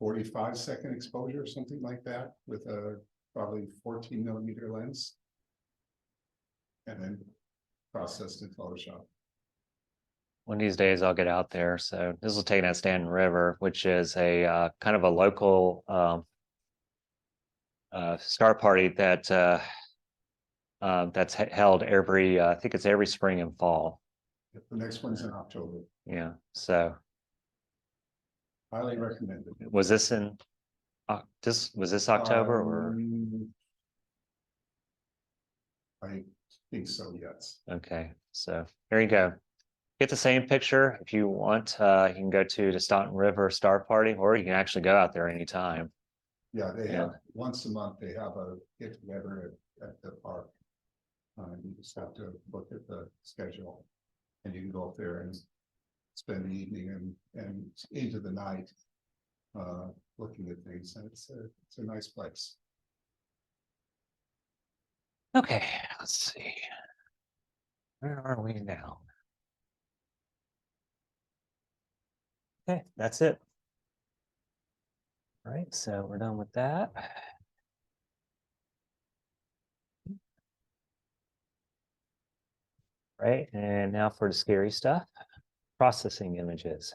45-second exposure or something like that, with a probably 14mm lens. And then processed in Photoshop. One of these days I'll get out there. So this will take at Staten River, which is a kind of a local star party that that's held every I think it's every spring and fall. The next one's in October. Yeah, so Highly recommended. was this in was this October or? I think so, yes. Okay, so there you go. Get the same picture if you want. You can go to the Staunton River Star Party, or you can actually go out there anytime. Yeah, they Yeah. have, once a month, they have a get together at the park. You just have to look at the schedule and you can go up there and spend the evening and into the night. Looking at things, and it's a nice place. Okay, let's see. Where are we now? Okay, that's it. All right, so we're done with that. Right, and now for the scary stuff, processing images.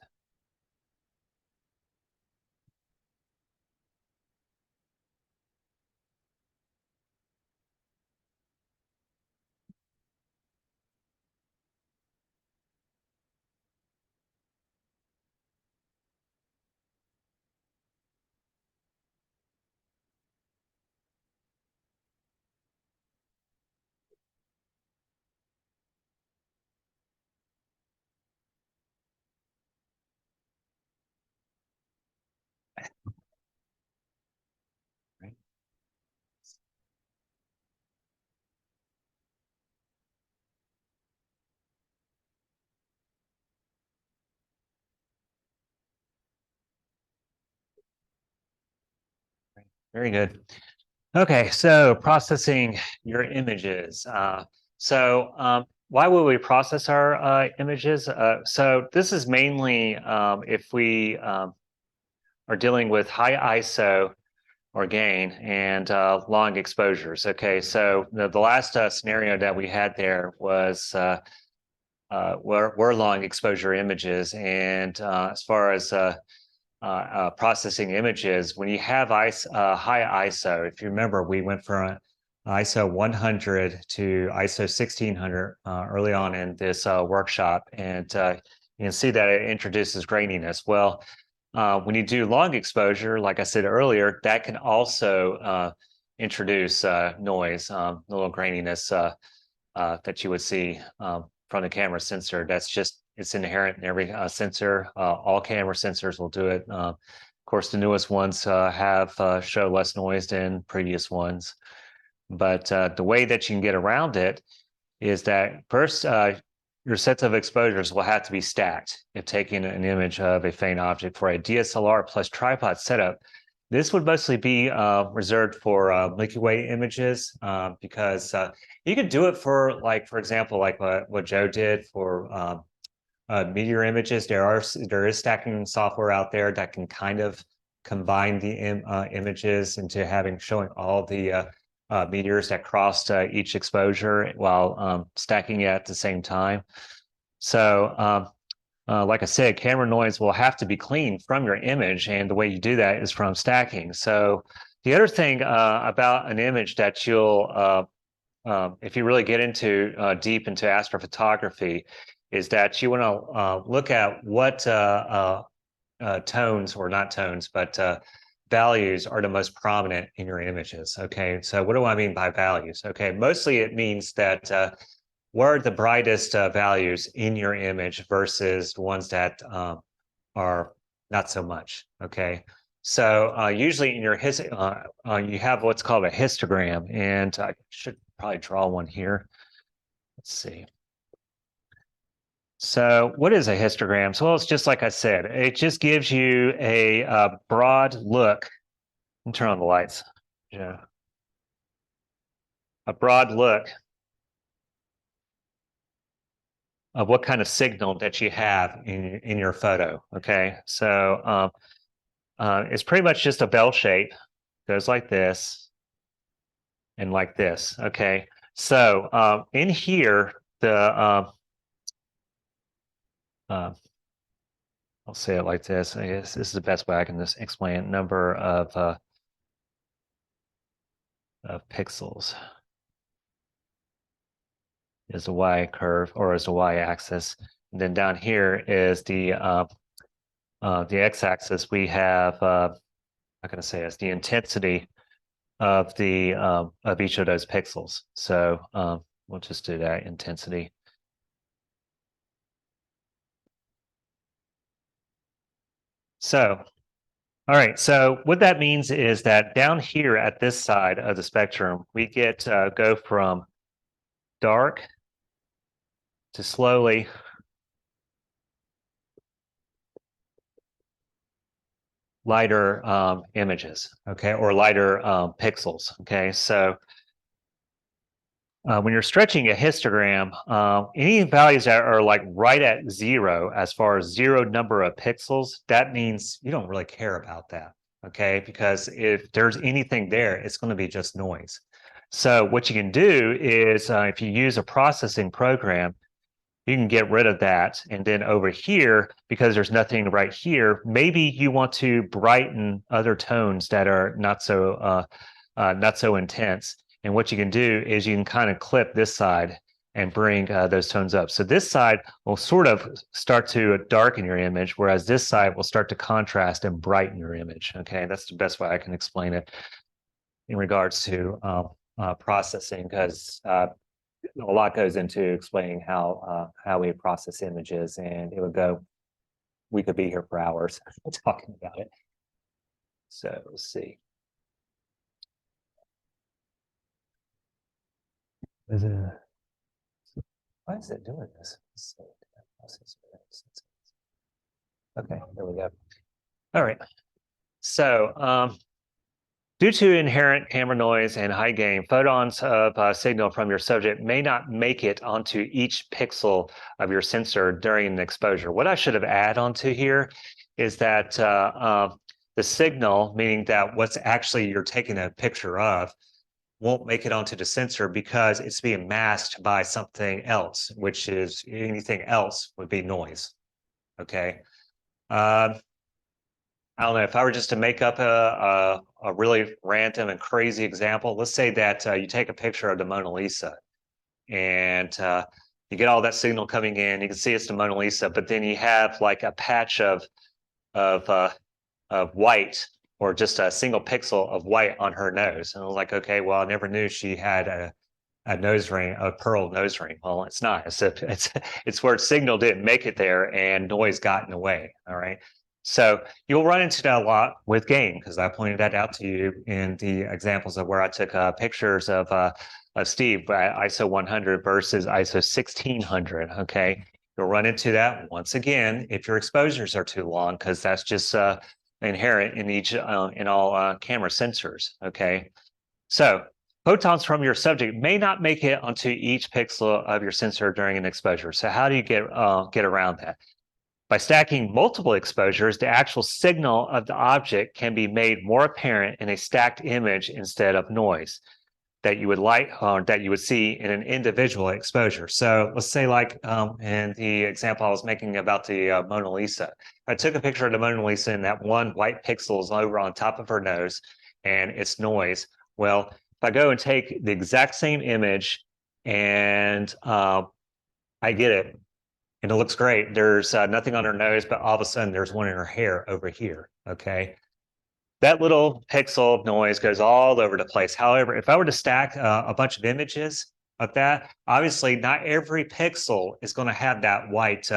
Right. Very good. Okay, so processing your images. Why would we process our images? So this is mainly if we are dealing with high ISO or gain and long exposures. Okay, so the last scenario that we had there was were long exposure images, and as far as processing images, when you have high ISO, if you remember, we went from ISO 100 to ISO 1600 early on in this workshop, and you can see that it introduces graininess. Well, when you do long exposure, like I said earlier, that can also introduce noise, little graininess that you would see from the camera sensor. That's just, it's inherent in every sensor. All camera sensors will do it. Of course, the newest ones have show less noise than previous ones. But the way that you can get around it is that first, your sets of exposures will have to be stacked if taking an image of a faint object. For a DSLR plus tripod setup, this would mostly be reserved for Milky Way images because you could do it for, like, for example, like what Joe did for meteor images. There is stacking software out there that can kind of combine the images into showing all the meteors that crossed each exposure while stacking it at the same time. So like I said, camera noise will have to be cleaned from your image, and the way you do that is from stacking. So the other thing about an image that you'll, if you really get into deep into astrophotography, is that you want to look at what tones, or not tones, but values are the most prominent in your images. Okay, so what do I mean by values? Okay, mostly it means that what are the brightest values in your image versus the ones that are not so much. Okay, so usually in your you have what's called a histogram, and I should probably draw one here. Let's see. So what is a histogram? So, well, it's just like I said, it just gives you a broad look. And turn on the lights. Yeah. A broad look of what kind of signal that you have in your photo. Okay. So it's pretty much just a bell shape. Goes like this and like this. Okay. So in here, I'll say it like this. I guess this is the best way I can just explain number of pixels. is the y curve or is the y-axis. And then down here is the x-axis. We have how can I say this? The intensity of the of each of those pixels. So we'll just do that intensity. So, all right. So what that means is that down here at this side of the spectrum, we get go from dark to slowly lighter images, okay, or lighter pixels, okay. So when you're stretching a histogram, any values that are like right at zero, as far as zero number of pixels, that means you don't really care about that, okay, because if there's anything there, it's going to be just noise. So what you can do is if you use a processing program, you can get rid of that. And then over here, because there's nothing right here, maybe you want to brighten other tones that are not so intense. And what you can do is you can kind of clip this side and bring those tones up. So this side will sort of start to darken your image, whereas this side will start to contrast and brighten your image. Okay, that's the best way I can explain it in regards to processing, because a lot goes into explaining how we process images, and we could be here for hours talking about it. So let's see. Why is it doing this? Okay, there we go. All right. So due to inherent camera noise and high gain, photons of signal from your subject may not make it onto each pixel of your sensor during an exposure. What I should have added onto here is that the signal, meaning that what's actually you're taking a picture of, won't make it onto the sensor because it's being masked by something else, which is anything else would be noise. Okay. I don't know, if I were just to make up a really random and crazy example, let's say that you take a picture of the Mona Lisa and you get all that signal coming in, you can see it's the Mona Lisa, but then you have like a patch of white, or just a single pixel of white on her nose. And I was like, okay, well, I never knew she had a nose ring, a pearl nose ring. Well, it's not. It's where signal didn't make it there and noise got in the way. All right. So you'll run into that a lot with gain, because I pointed that out to you in the examples of where I took pictures of Steve at ISO 100 versus ISO 1600. Okay. You'll run into that once again if your exposures are too long, because that's just inherent in all camera sensors. Okay, so photons from your subject may not make it onto each pixel of your sensor during an exposure. So how do you get around that? By stacking multiple exposures, the actual signal of the object can be made more apparent in a stacked image instead of noise that you would see in an individual exposure. So let's say, like in the example I was making about the Mona Lisa, I took a picture of the Mona Lisa and that one white pixel is over on top of her nose and it's noise. Well, if I go and take the exact same image and I get it and it looks great, there's nothing on her nose, but all of a sudden there's one in her hair over here. Okay. That little pixel of noise goes all over the place. However, if I were to stack a bunch of images of that, obviously not every pixel is going to have that white,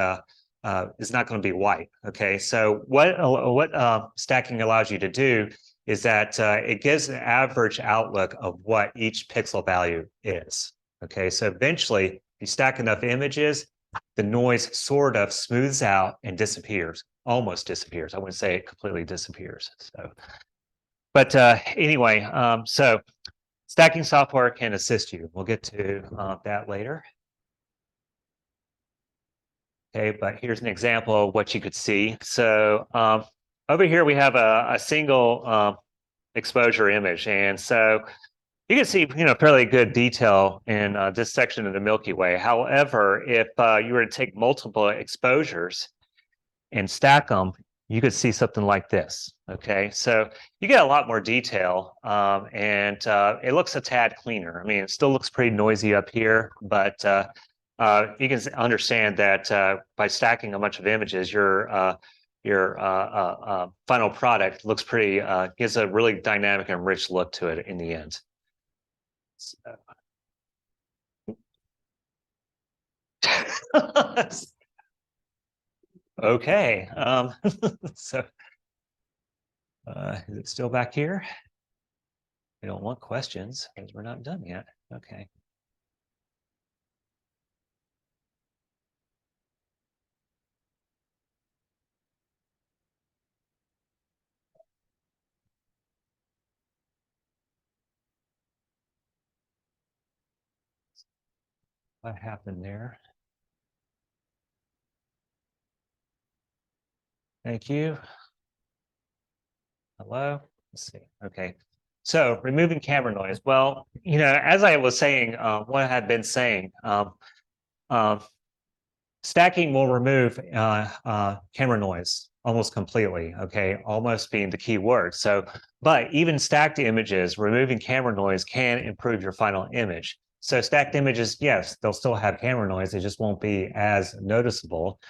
is not going to be white. Okay, so what stacking allows you to do is that it gives an average outlook of what each pixel value is. Okay, so eventually, if you stack enough images, the noise sort of smooths out and disappears. Almost disappears. I wouldn't say it completely disappears. So, but anyway, so stacking software can assist you. We'll get to that later. Okay, but here's an example of what you could see. So over here we have a single exposure image, and so you can see, fairly good detail in this section of the Milky Way. However, if you were to take multiple exposures and stack them, you could see something like this. Okay, so you get a lot more detail, and it looks a tad cleaner. I mean, it still looks pretty noisy up here, but you can understand that by stacking a bunch of images, your final product looks pretty, gives a really dynamic and rich look to it in the end. So. Okay, so is it still back here? I don't want questions because we're not done yet. Okay. What happened there? Thank you. Hello. Let's see. Okay. So removing camera noise. Well, you know, as I was saying, what I had been saying, stacking will remove camera noise almost completely. Okay, almost being the key word. So, but even stacked images, removing camera noise can improve your final image. So stacked images, yes, they'll still have camera noise. It just won't be as noticeable.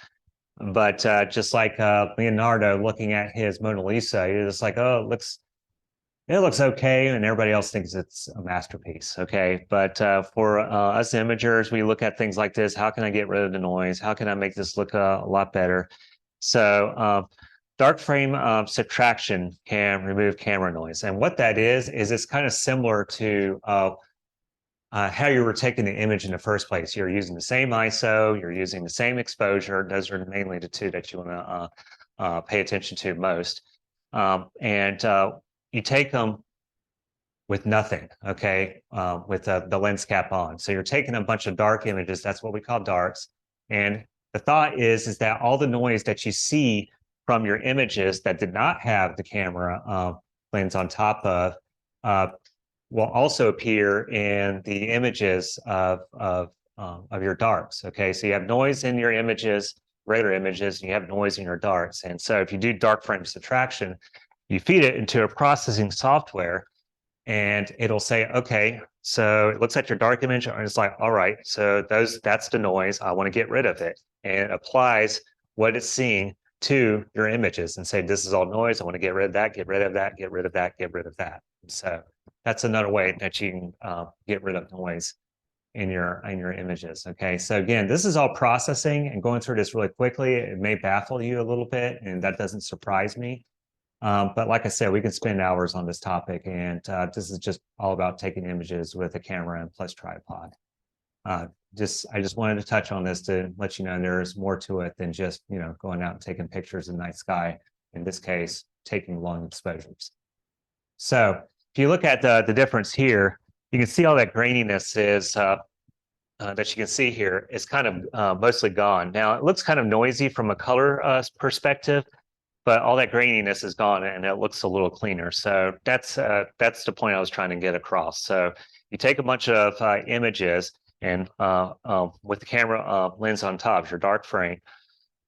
But just like Leonardo looking at his Mona Lisa, you're just like, oh, it looks okay, and everybody else thinks it's a masterpiece. Okay, but for us imagers, we look at things like this. How can I get rid of the noise? How can I make this look a lot better? So dark frame subtraction can remove camera noise, and what that is it's kind of similar to how you were taking the image in the first place. You're using the same ISO, you're using the same exposure. Those are mainly the two that you want to pay attention to most. And you take them with nothing, okay, with the lens cap on. So you're taking a bunch of dark images. That's what we call darks. And the thought is that all the noise that you see from your images that did not have the camera lens on top of will also appear in the images of your darks. Okay, so you have noise in your images, regular images, and you have noise in your darks. And so if you do dark frame subtraction, you feed it into a processing software, and it'll say, okay, so it looks at your dark image, and it's like, all right, so that's the noise. I want to get rid of it, and it applies what it's seeing to your images and say, this is all noise. I want to get rid of that, get rid of that, get rid of that, get rid of that. So that's another way that you can get rid of noise in your images. Okay, so again, this is all processing, and going through this really quickly, it may baffle you a little bit, and that doesn't surprise me. But like I said, we can spend hours on this topic, and this is just all about taking images with a camera and plus tripod. I just wanted to touch on this to let you know there's more to it than just, you know, going out and taking pictures of the night sky. In this case, taking long exposures. So if you look at the difference here, you can see all that graininess is that you can see here is kind of mostly gone. Now it looks kind of noisy from a color perspective, but all that graininess is gone and it looks a little cleaner. So that's the point I was trying to get across. So you take a bunch of images, and with the camera lens on top, your dark frame,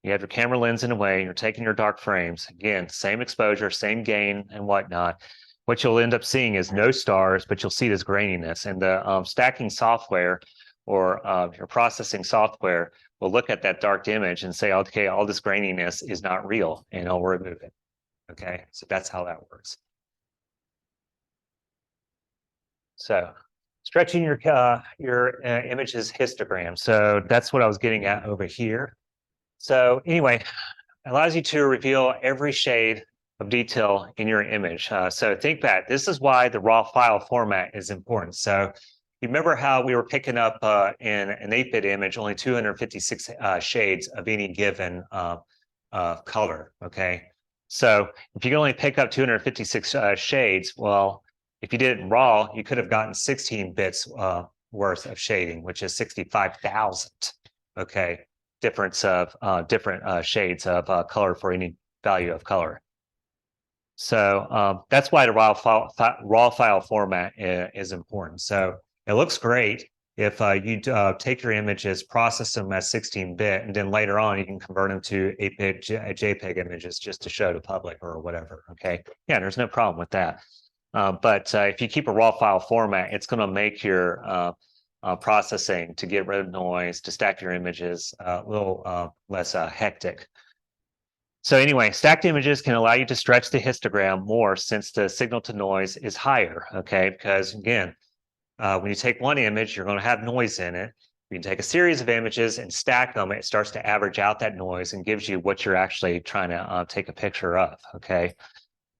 you have your camera lens in a way, you're taking your dark frames, again, same exposure, same gain and whatnot. What you'll end up seeing is no stars, but you'll see this graininess. And the stacking software or your processing software will look at that dark image and say, okay, all this graininess is not real, and I'll remove it. Okay, so that's how that works. So stretching your image's histogram. So that's what I was getting at over here. So anyway, it allows you to reveal every shade of detail in your image. So think back, this is why the raw file format is important. So you remember how we were picking up in an 8-bit image only 256 shades of any given color, okay? So if you can only pick up 256 shades, well, if you did it in RAW, you could have gotten 16 bits worth of shading, which is 65,000, okay? Difference of different shades of color for any value of color. So that's why the raw file format is important. So it looks great, if you take your images, process them as 16-bit, and then later on you can convert them to JPEG images just to show to public or whatever. Okay, yeah, there's no problem with that. But if you keep a raw file format, it's going to make your processing to get rid of noise, to stack your images a little less hectic. So anyway, stacked images can allow you to stretch the histogram more since the signal to noise is higher, okay? Because again, when you take one image, you're going to have noise in it. You can take a series of images and stack them. It starts to average out that noise and gives you what you're actually trying to take a picture of, okay?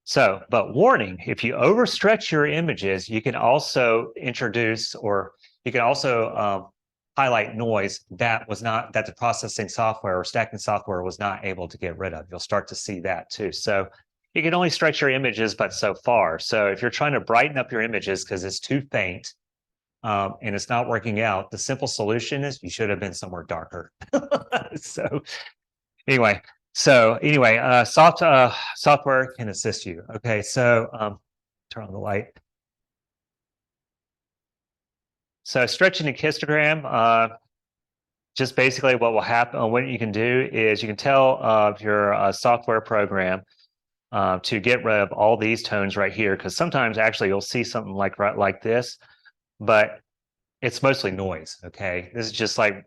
So, but warning, if you overstretch your images, you can also introduce, or you can also highlight noise that the processing software or stacking software was not able to get rid of. You'll start to see that too. So you can only stretch your images, but so far. So if you're trying to brighten up your images because it's too faint and it's not working out, the simple solution is you should have been somewhere darker. So anyway, software can assist you. Okay, so turn on the light. So stretching the histogram, just basically what will happen, what you can do is you can tell your software program to get rid of all these tones right here, because sometimes actually you'll see something like this, but it's mostly noise. Okay, this is just like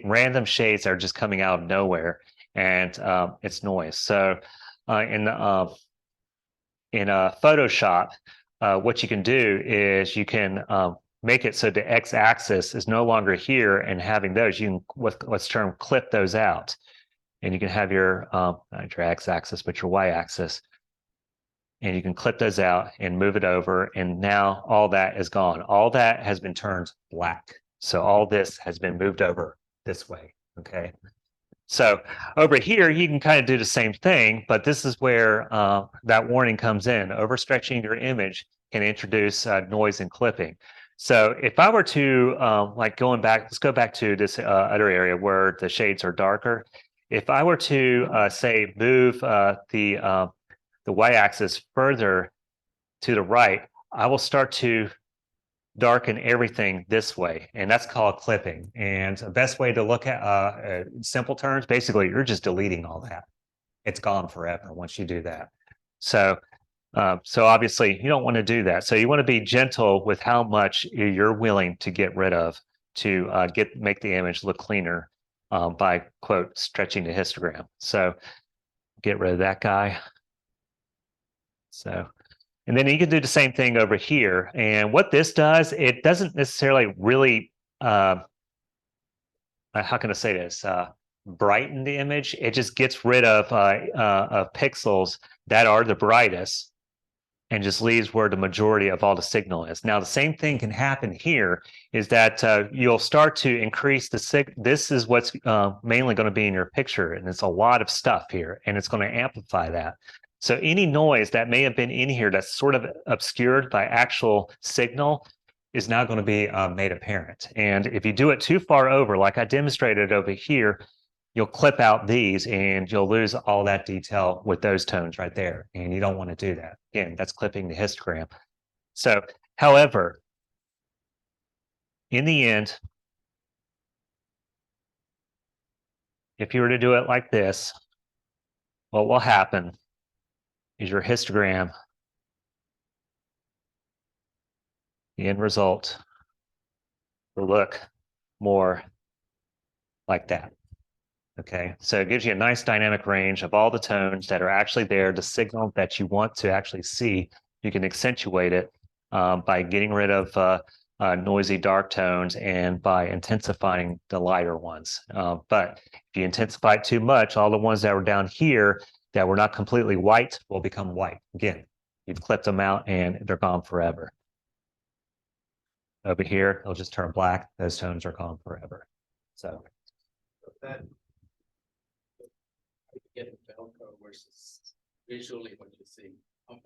random shades that are just coming out of nowhere, and it's noise. So in Photoshop, what you can do is you can make it so the x-axis is no longer here, and having those, you can what's termed clip those out, and you can have your not your x-axis but your y-axis, and you can clip those out and move it over, and now all that is gone. All that has been turned black. So all this has been moved over this way. Okay. So over here, you can kind of do the same thing, but this is where that warning comes in. Overstretching your image can introduce noise and clipping. So if I were to, like going back, let's go back to this other area where the shades are darker. If I were to say move the y-axis further to the right, I will start to darken everything this way, and that's called clipping. And the best way to look at simple terms, basically you're just deleting all that. It's gone forever once you do that. So so obviously you don't want to do that. So you want to be gentle with how much you're willing to get rid of to make the image look cleaner by, quote, stretching the histogram. So get rid of that guy. So, and then you can do the same thing over here. And what this does, it doesn't necessarily really, how can I say this, brighten the image. It just gets rid of pixels that are the brightest and just leaves where the majority of all the signal is. Now, the same thing can happen here, is that you'll start to increase the signal. This is what's mainly going to be in your picture, and it's a lot of stuff here, and it's going to amplify that. So any noise that may have been in here that's sort of obscured by actual signal is now going to be made apparent. And if you do it too far over, like I demonstrated over here, you'll clip out these and you'll lose all that detail with those tones right there. And you don't want to do that. Again, that's clipping the histogram. So, however, in the end, if you were to do it like this, what will happen is your histogram, the end result, will look more like that. Okay, so it gives you a nice dynamic range of all the tones that are actually there, the signal that you want to actually see. You can accentuate it by getting rid of noisy dark tones and by intensifying the lighter ones. But if you intensify it too much, all the ones that were down here that were not completely white will become white. Again, you've clipped them out and they're gone forever. Over here, it'll just turn black. Those tones are gone forever. So that get the bell curve versus visually what you see.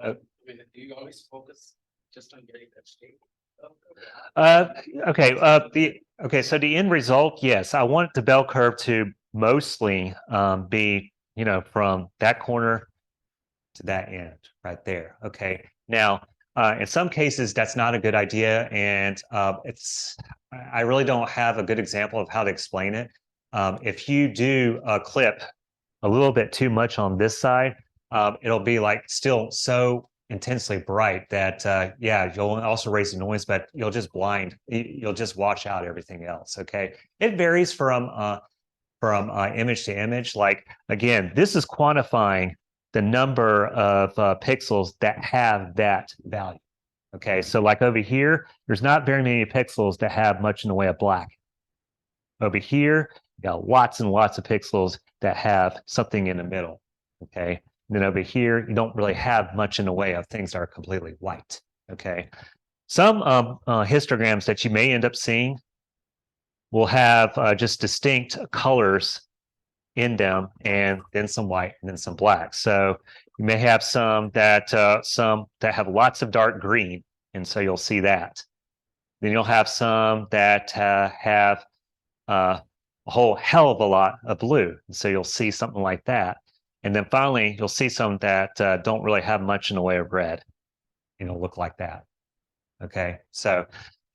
I mean, do you always focus just on getting that state? Okay. So the end result, yes, I want the bell curve to mostly be, from that corner to that end right there. Okay. Now, in some cases, that's not a good idea, and I really don't have a good example of how to explain it. If you do clip a little bit too much on this side, it'll be like still so intensely bright that yeah, you'll also raise the noise, but you'll just you'll just wash out everything else. Okay, it varies from image to image. Like again, this is quantifying the number of pixels that have that value. Okay, so like over here, there's not very many pixels that have much in the way of black. Over here, you got lots and lots of pixels that have something in the middle. Okay, and then over here, you don't really have much in the way of things that are completely white. Okay, some histograms that you may end up seeing will have just distinct colors in them, and then some white, and then some black. So you may have some that have lots of dark green, and so you'll see that. Then you'll have some that have a whole hell of a lot of blue, and so you'll see something like that. And then finally, you'll see some that don't really have much in the way of red, and it'll look like that. Okay, so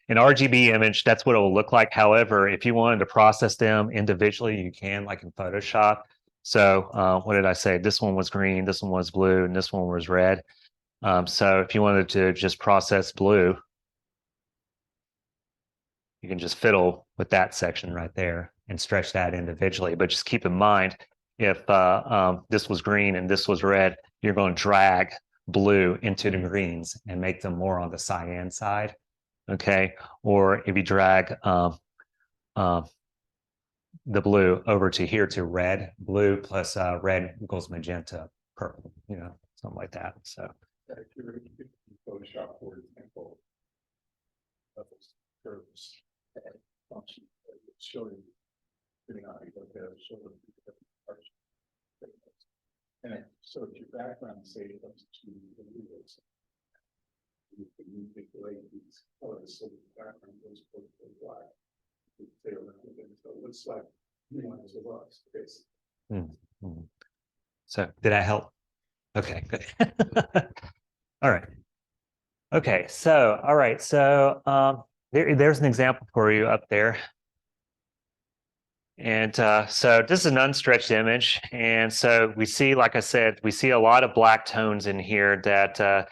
an RGB image, that's what it will look like. However, if you wanted to process them individually, you can, like in Photoshop. So what did I say? This one was green, this one was blue, and this one was red. So if you wanted to just process blue, you can just fiddle with that section right there and stretch that individually. But just keep in mind, if this was green and this was red, you're going to drag blue into the greens and make them more on the cyan side. Okay, or if you drag the blue over to here to red, blue plus red equals magenta, purple, you know, something like that. So If you Photoshop, for example, levels, curves, function, showing, depending on how you look at it, showing different parts. And so if your background, say, comes to the windows, you can manipulate these colors so the background goes to black. So it looks like nuance of us, basically. So did that help? Okay, good. All right. Okay, so all right, so there's an example for you up there. And so this is an unstretched image. And so we see, like I said, we see a lot of black tones in here that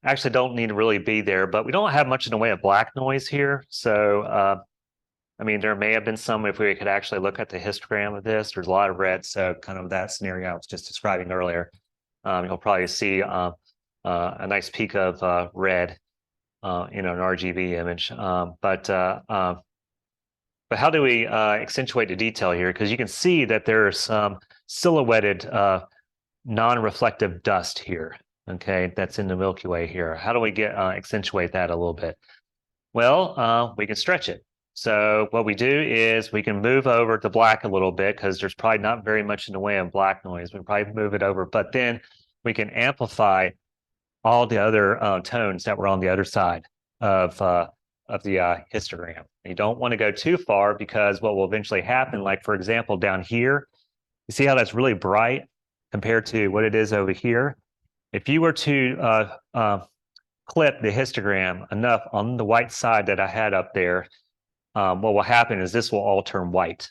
actually don't need to really be there, but we don't have much in the way of black noise here. So, I mean, there may have been some if we could actually look at the histogram of this. There's a lot of red, so kind of that scenario I was just describing earlier. You'll probably see a nice peak of red in an RGB image. But how do we accentuate the detail here? Because you can see that there's some silhouetted non-reflective dust here, okay, that's in the Milky Way here. How do we accentuate that a little bit? Well, we can stretch it. So what we do is we can move over to black a little bit because there's probably not very much in the way of black noise. We probably move it over, but then we can amplify all the other tones that were on the other side of the histogram. You don't want to go too far because what will eventually happen, like for example, down here, you see how that's really bright compared to what it is over here? If you were to clip the histogram enough on the white side that I had up there, what will happen is this will all turn white.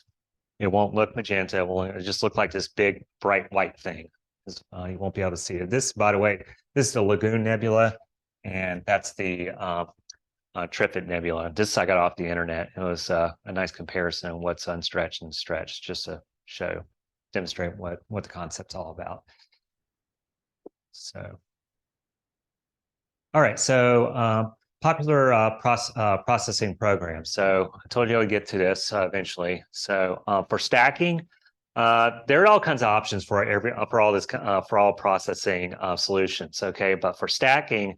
It won't look magenta. It'll just look like this big, bright white thing. You won't be able to see it. This, by the way, this is the Lagoon Nebula, and that's the Trifid Nebula. This I got off the internet. It was a nice comparison of what's unstretched and stretched, just to demonstrate what the concept's all about. So, all right. So popular processing programs. So I told you I would get to this eventually. So for stacking, there are all kinds of options for all processing solutions. Okay, but for stacking,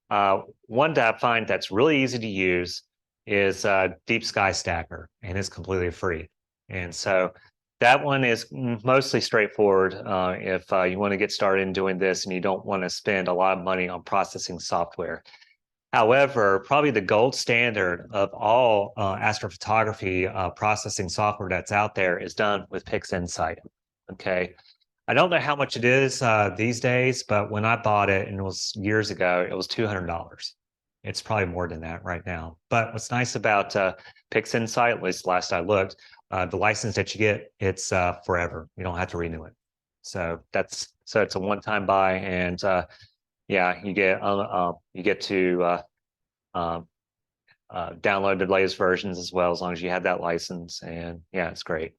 one that I find that's really easy to use is Deep Sky Stacker, and it's completely free. And so that one is mostly straightforward if you want to get started in doing this and you don't want to spend a lot of money on processing software. However, probably the gold standard of all astrophotography processing software that's out there is done with PixInsight. Okay, I don't know how much it is these days, but when I bought it, and it was years ago, it was $200. It's probably more than that right now. But what's nice about PixInsight, at least last I looked, the license that you get, it's forever. You don't have to renew it. So it's a one-time buy, and yeah, you get to download the latest versions as well, as long as you have that license. And yeah, it's great.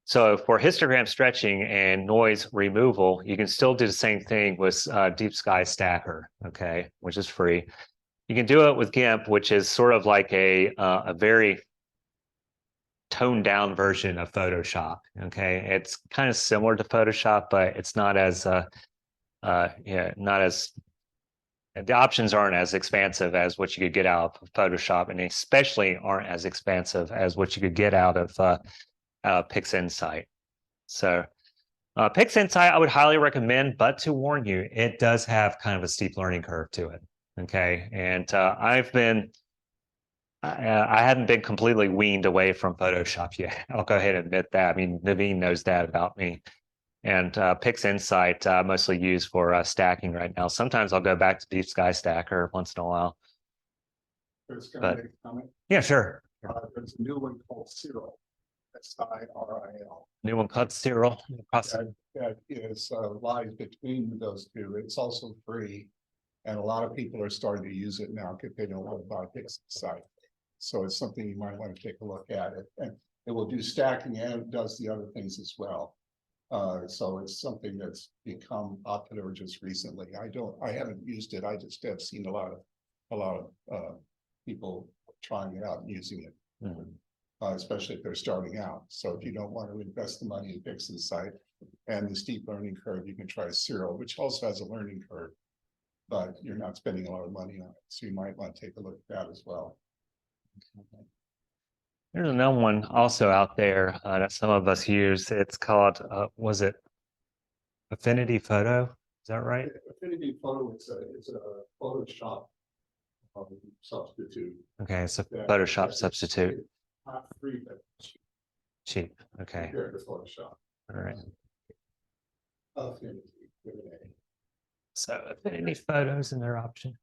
So for histogram stretching and noise removal, you can still do the same thing with Deep Sky Stacker, okay, which is free. You can do it with GIMP, which is sort of like a very toned down version of Photoshop, okay? It's kind of similar to Photoshop, but it's not as the options aren't as expansive as what you could get out of Photoshop, and especially aren't as expansive as what you could get out of PixInsight. So PixInsight I would highly recommend, but to warn you, it does have kind of a steep learning curve to it. Okay, and I haven't been completely weaned away from Photoshop yet. I'll go ahead and admit that. I mean, Naveen knows that about me. And PixInsight mostly used for stacking right now. Sometimes I'll go back to Deep Sky Stacker once in a while. But, Make a comment. yeah, sure. There's a new one called Cyril. SIRIL. New one called Cyril. That is lies between those two. It's also free, and a lot of people are starting to use it now because they don't want to buy PixInsight. So it's something you might want to take a look at it, and it will do stacking and it does the other things as well. So it's something that's become popular just recently. I haven't used it. I just have seen a lot of people trying it out and using it. Especially if they're starting out. So if you don't want to invest the money in PixInsight and the steep learning curve, you can try Cyril, which also has a learning curve, but you're not spending a lot of money on it. So you might want to take a look at that as well. There's another one also out there that some of us use. It's called, was it Affinity Photo? Is that right? Affinity Photo is a Photoshop substitute. Okay, it's a Photoshop substitute. Not free, but Cheap. Okay. compared to Photoshop. All right. Affinity. So Affinity Photos in their option.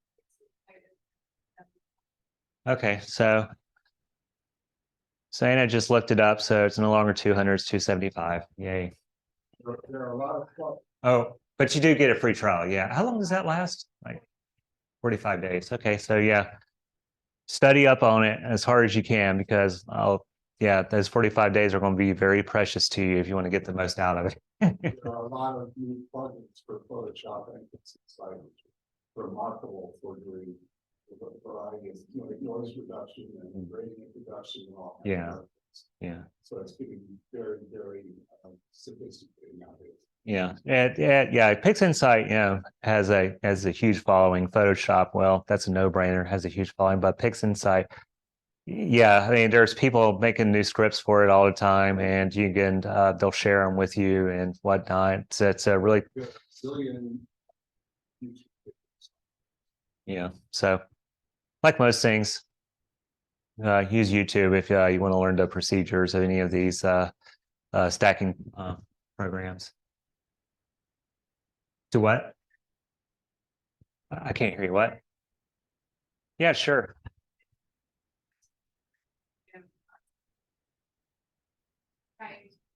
Okay, so Anna just looked it up, so it's no longer 200, it's 275. Yay. There are a lot of Oh, but you do get a free trial. Yeah. How long does that last? Like 45 days. Okay, so yeah. Study up on it as hard as you can, because yeah, those 45 days are going to be very precious to you if you want to get the most out of it. there are a lot of new plugins for Photoshop and PixInsight, which are remarkable for doing a variety of noise reduction and gradient reduction and all. Yeah. Yeah. So it's getting very, very sophisticated nowadays. Yeah. PixInsight, has a huge following. Photoshop, well, that's a no-brainer, has a huge following, but PixInsight, yeah, I mean, there's people making new scripts for it all the time, and you can they'll share them with you and whatnot. So it's a really So like most things, use YouTube if you want to learn the procedures of any of these stacking programs. To what? I can't hear you. What? Yeah, sure.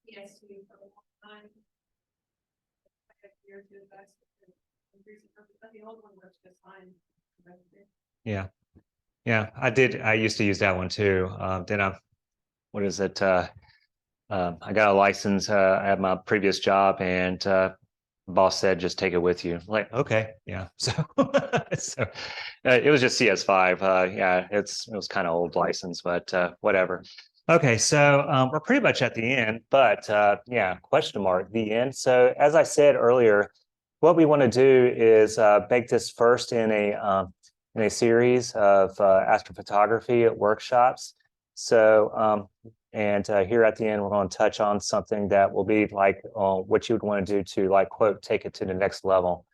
Yes, for a long time. The old one works just fine. Yeah, I used to use that one too. Then what is it? I got a license at my previous job, and boss said, just take it with you. Like, okay, yeah. So, it was just CS5. Yeah, it was kind of old license, but whatever. Okay, so we're pretty much at the end, but yeah, the end. So as I said earlier, what we want to do is make this first in a series of astrophotography workshops. So and here at the end, we're going to touch on something that will be like what you would want to do to, like, quote, take it to the next level.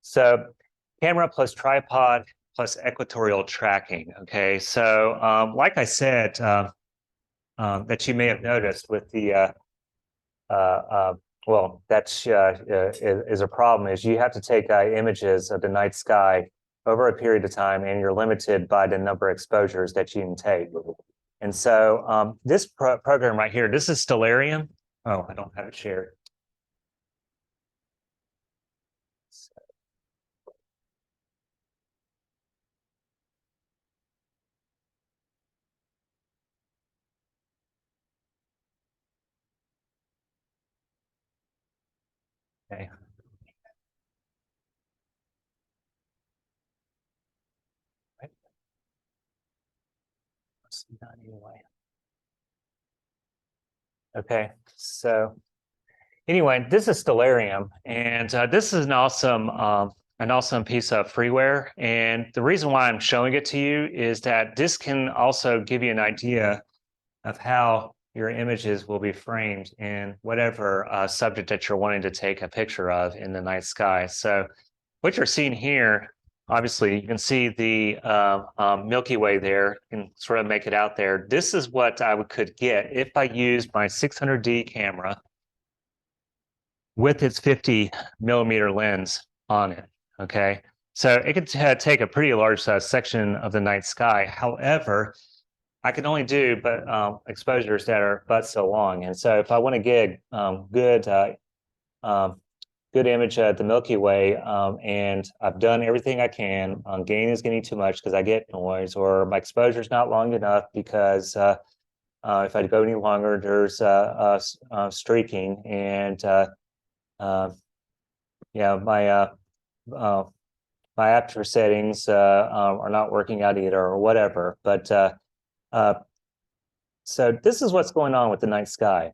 So camera plus tripod plus equatorial tracking. Okay, so like I said, that you may have noticed with the well, that's is a problem. Is you have to take images of the night sky over a period of time, and you're limited by the number of exposures that you can take. And so this program right here, this is Stellarium. Oh, I don't have it shared. Okay. Not anyway. Okay, so anyway, this is Stellarium, and this is an awesome piece of freeware. And the reason why I'm showing it to you is that this can also give you an idea of how your images will be framed in whatever subject that you're wanting to take a picture of in the night sky. So what you're seeing here, obviously, you can see the Milky Way there. You can sort of make it out there. This is what I could get if I used my 600D camera with its 50 millimeter lens on it, okay? So it could take a pretty large section of the night sky. However, I can only do exposures that are but so long. And so if I want to get good image of the Milky Way, and I've done everything I can, gain is getting too much because I get noise, or my exposure is not long enough because if I go any longer, there's streaking, and yeah, my aperture settings are not working out either, or whatever. But so this is what's going on with the night sky.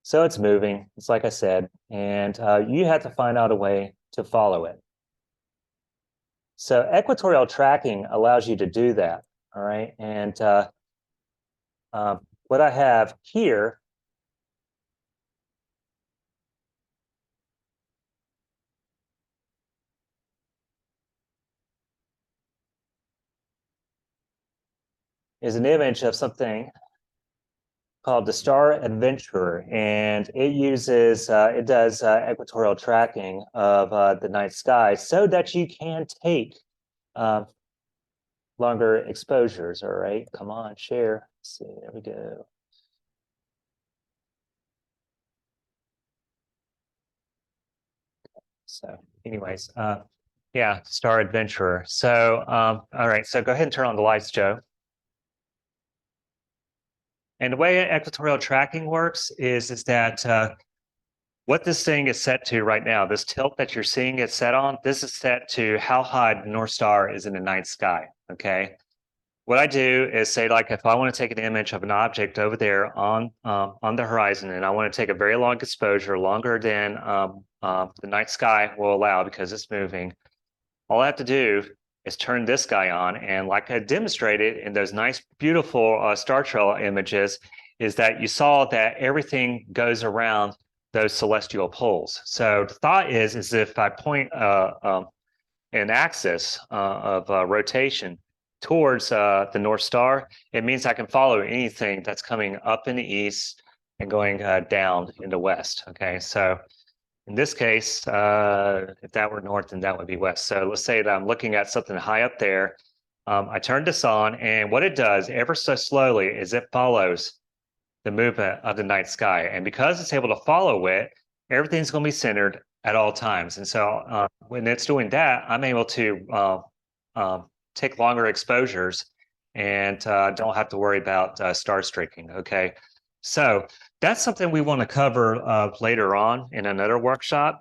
So it's moving, it's like I said, and you have to find out a way to follow it. So equatorial tracking allows you to do that, all right? And what I have here is an image of something called the Star Adventurer, and it uses it does equatorial tracking of the night sky so that you can take longer exposures. All right, come on, share. Let's see, there we go. So, anyways, yeah, Star Adventurer. So, all right, so go ahead and turn on the lights, Joe. And the way equatorial tracking works is that what this thing is set to right now, this tilt that you're seeing it set on, this is set to how high the North Star is in the night sky, okay? What I do is say, like, if I want to take an image of an object over there on the horizon, and I want to take a very long exposure, longer than the night sky will allow because it's moving, all I have to do is turn this guy on, and like I demonstrated in those nice, beautiful star trail images, is that you saw that everything goes around those celestial poles. So the thought is if I point an axis of rotation towards the North Star, it means I can follow anything that's coming up in the east and going down in the west. Okay, so in this case, if that were north, then that would be west. So let's say that I'm looking at something high up there. I turn this on, and what it does ever so slowly is it follows the movement of the night sky. And because it's able to follow it, everything's going to be centered at all times. And so when it's doing that, I'm able to take longer exposures and don't have to worry about star streaking. Okay, so that's something we want to cover later on in another workshop,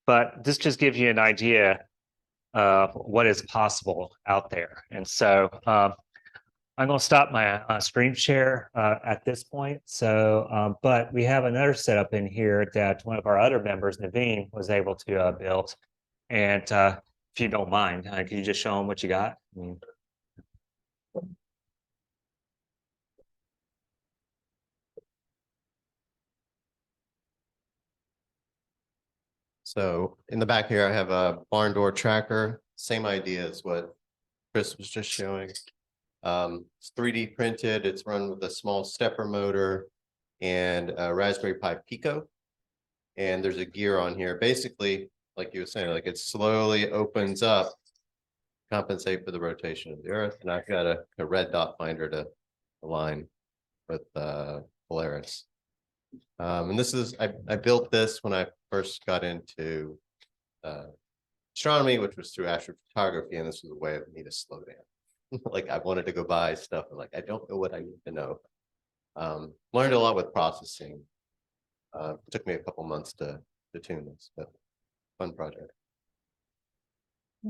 but this just gives you an idea of what is possible out there. And so I'm going to stop my screen share at this point. So, but we have another setup in here that one of our other members, Naveen, was able to build. And if you don't mind, can you just show them what you got? So in the back here, I have a barn door tracker, same idea as what Chris was just showing. It's 3D printed, it's run with a small stepper motor. and a Raspberry Pi Pico. And there's a gear on here. Basically, like you were saying, like it slowly opens up, compensate for the rotation of the Earth. And I've got a red dot finder to align with Polaris. And this is, I built this when I first got into astronomy, which was through astrophotography, and this was a way of me to slow down. Like I wanted to go buy stuff, and like I don't know what I need to know. Learned a lot with processing. Took me a couple months to tune this, but fun project.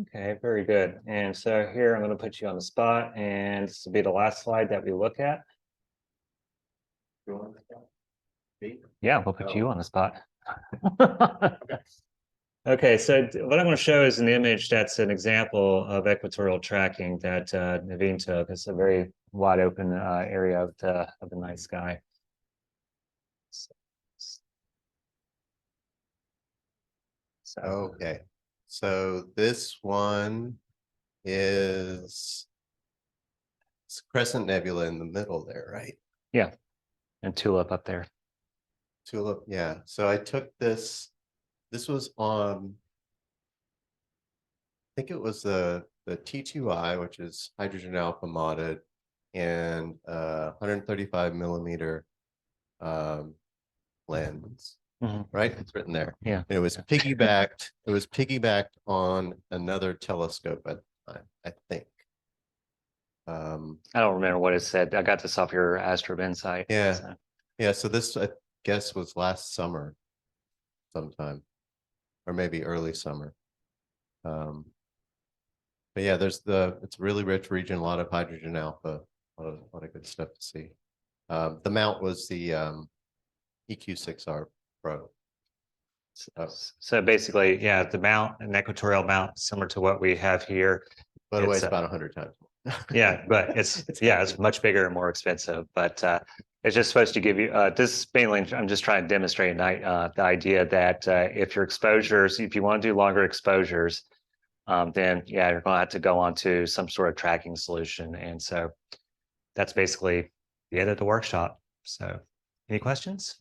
Okay, very good. And so here I'm going to put you on the spot, and this will be the last slide that we look at. Yeah, we'll put you on the spot. Okay, so what I'm going to show is an image that's an example of equatorial tracking that Naveen took. It's a very wide open area of the night sky. So, Okay, so this one is it's Crescent Nebula in the middle there, right? yeah, and Tulip up there. Tulip, yeah. So I took this. This was on. I think it was the T2I, which is hydrogen alpha modded, and 135 millimeter lens. Right, it's written there. Yeah. And it was piggybacked. It was piggybacked on another telescope at the time, I think. I don't remember what it said. I got this off your Astro Insight. Yeah. So. Yeah, so this I guess was last summer sometime, or maybe early summer. But yeah, it's a really rich region, a lot of hydrogen alpha, a lot of good stuff to see. The mount was the EQ6R Pro. So basically, yeah, the mount, an equatorial mount, similar to what we have here. By the way, it's about 100 times more. Yeah, but it's much bigger and more expensive. But it's just supposed to give you this mainly. I'm just trying to demonstrate the idea that if your exposures, if you want to do longer exposures, then yeah, you're going to have to go on to some sort of tracking solution. And so that's basically the end of the workshop. So, any questions?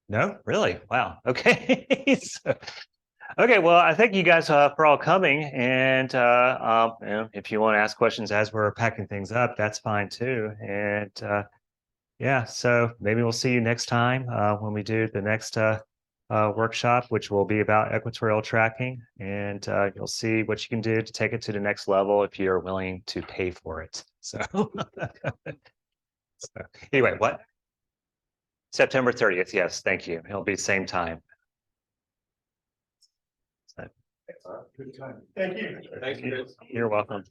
No, really? Wow. Okay. So, okay. Well, I thank you guys for all coming. And you know, if you want to ask questions as we're packing things up, that's fine too. And yeah, so maybe we'll see you next time when we do the next workshop, which will be about equatorial tracking. And you'll see what you can do to take it to the next level if you're willing to pay for it. So, so anyway, what? September 30th. Yes, thank you. It'll be same time. Good time. Thank you. Thank you. You're welcome.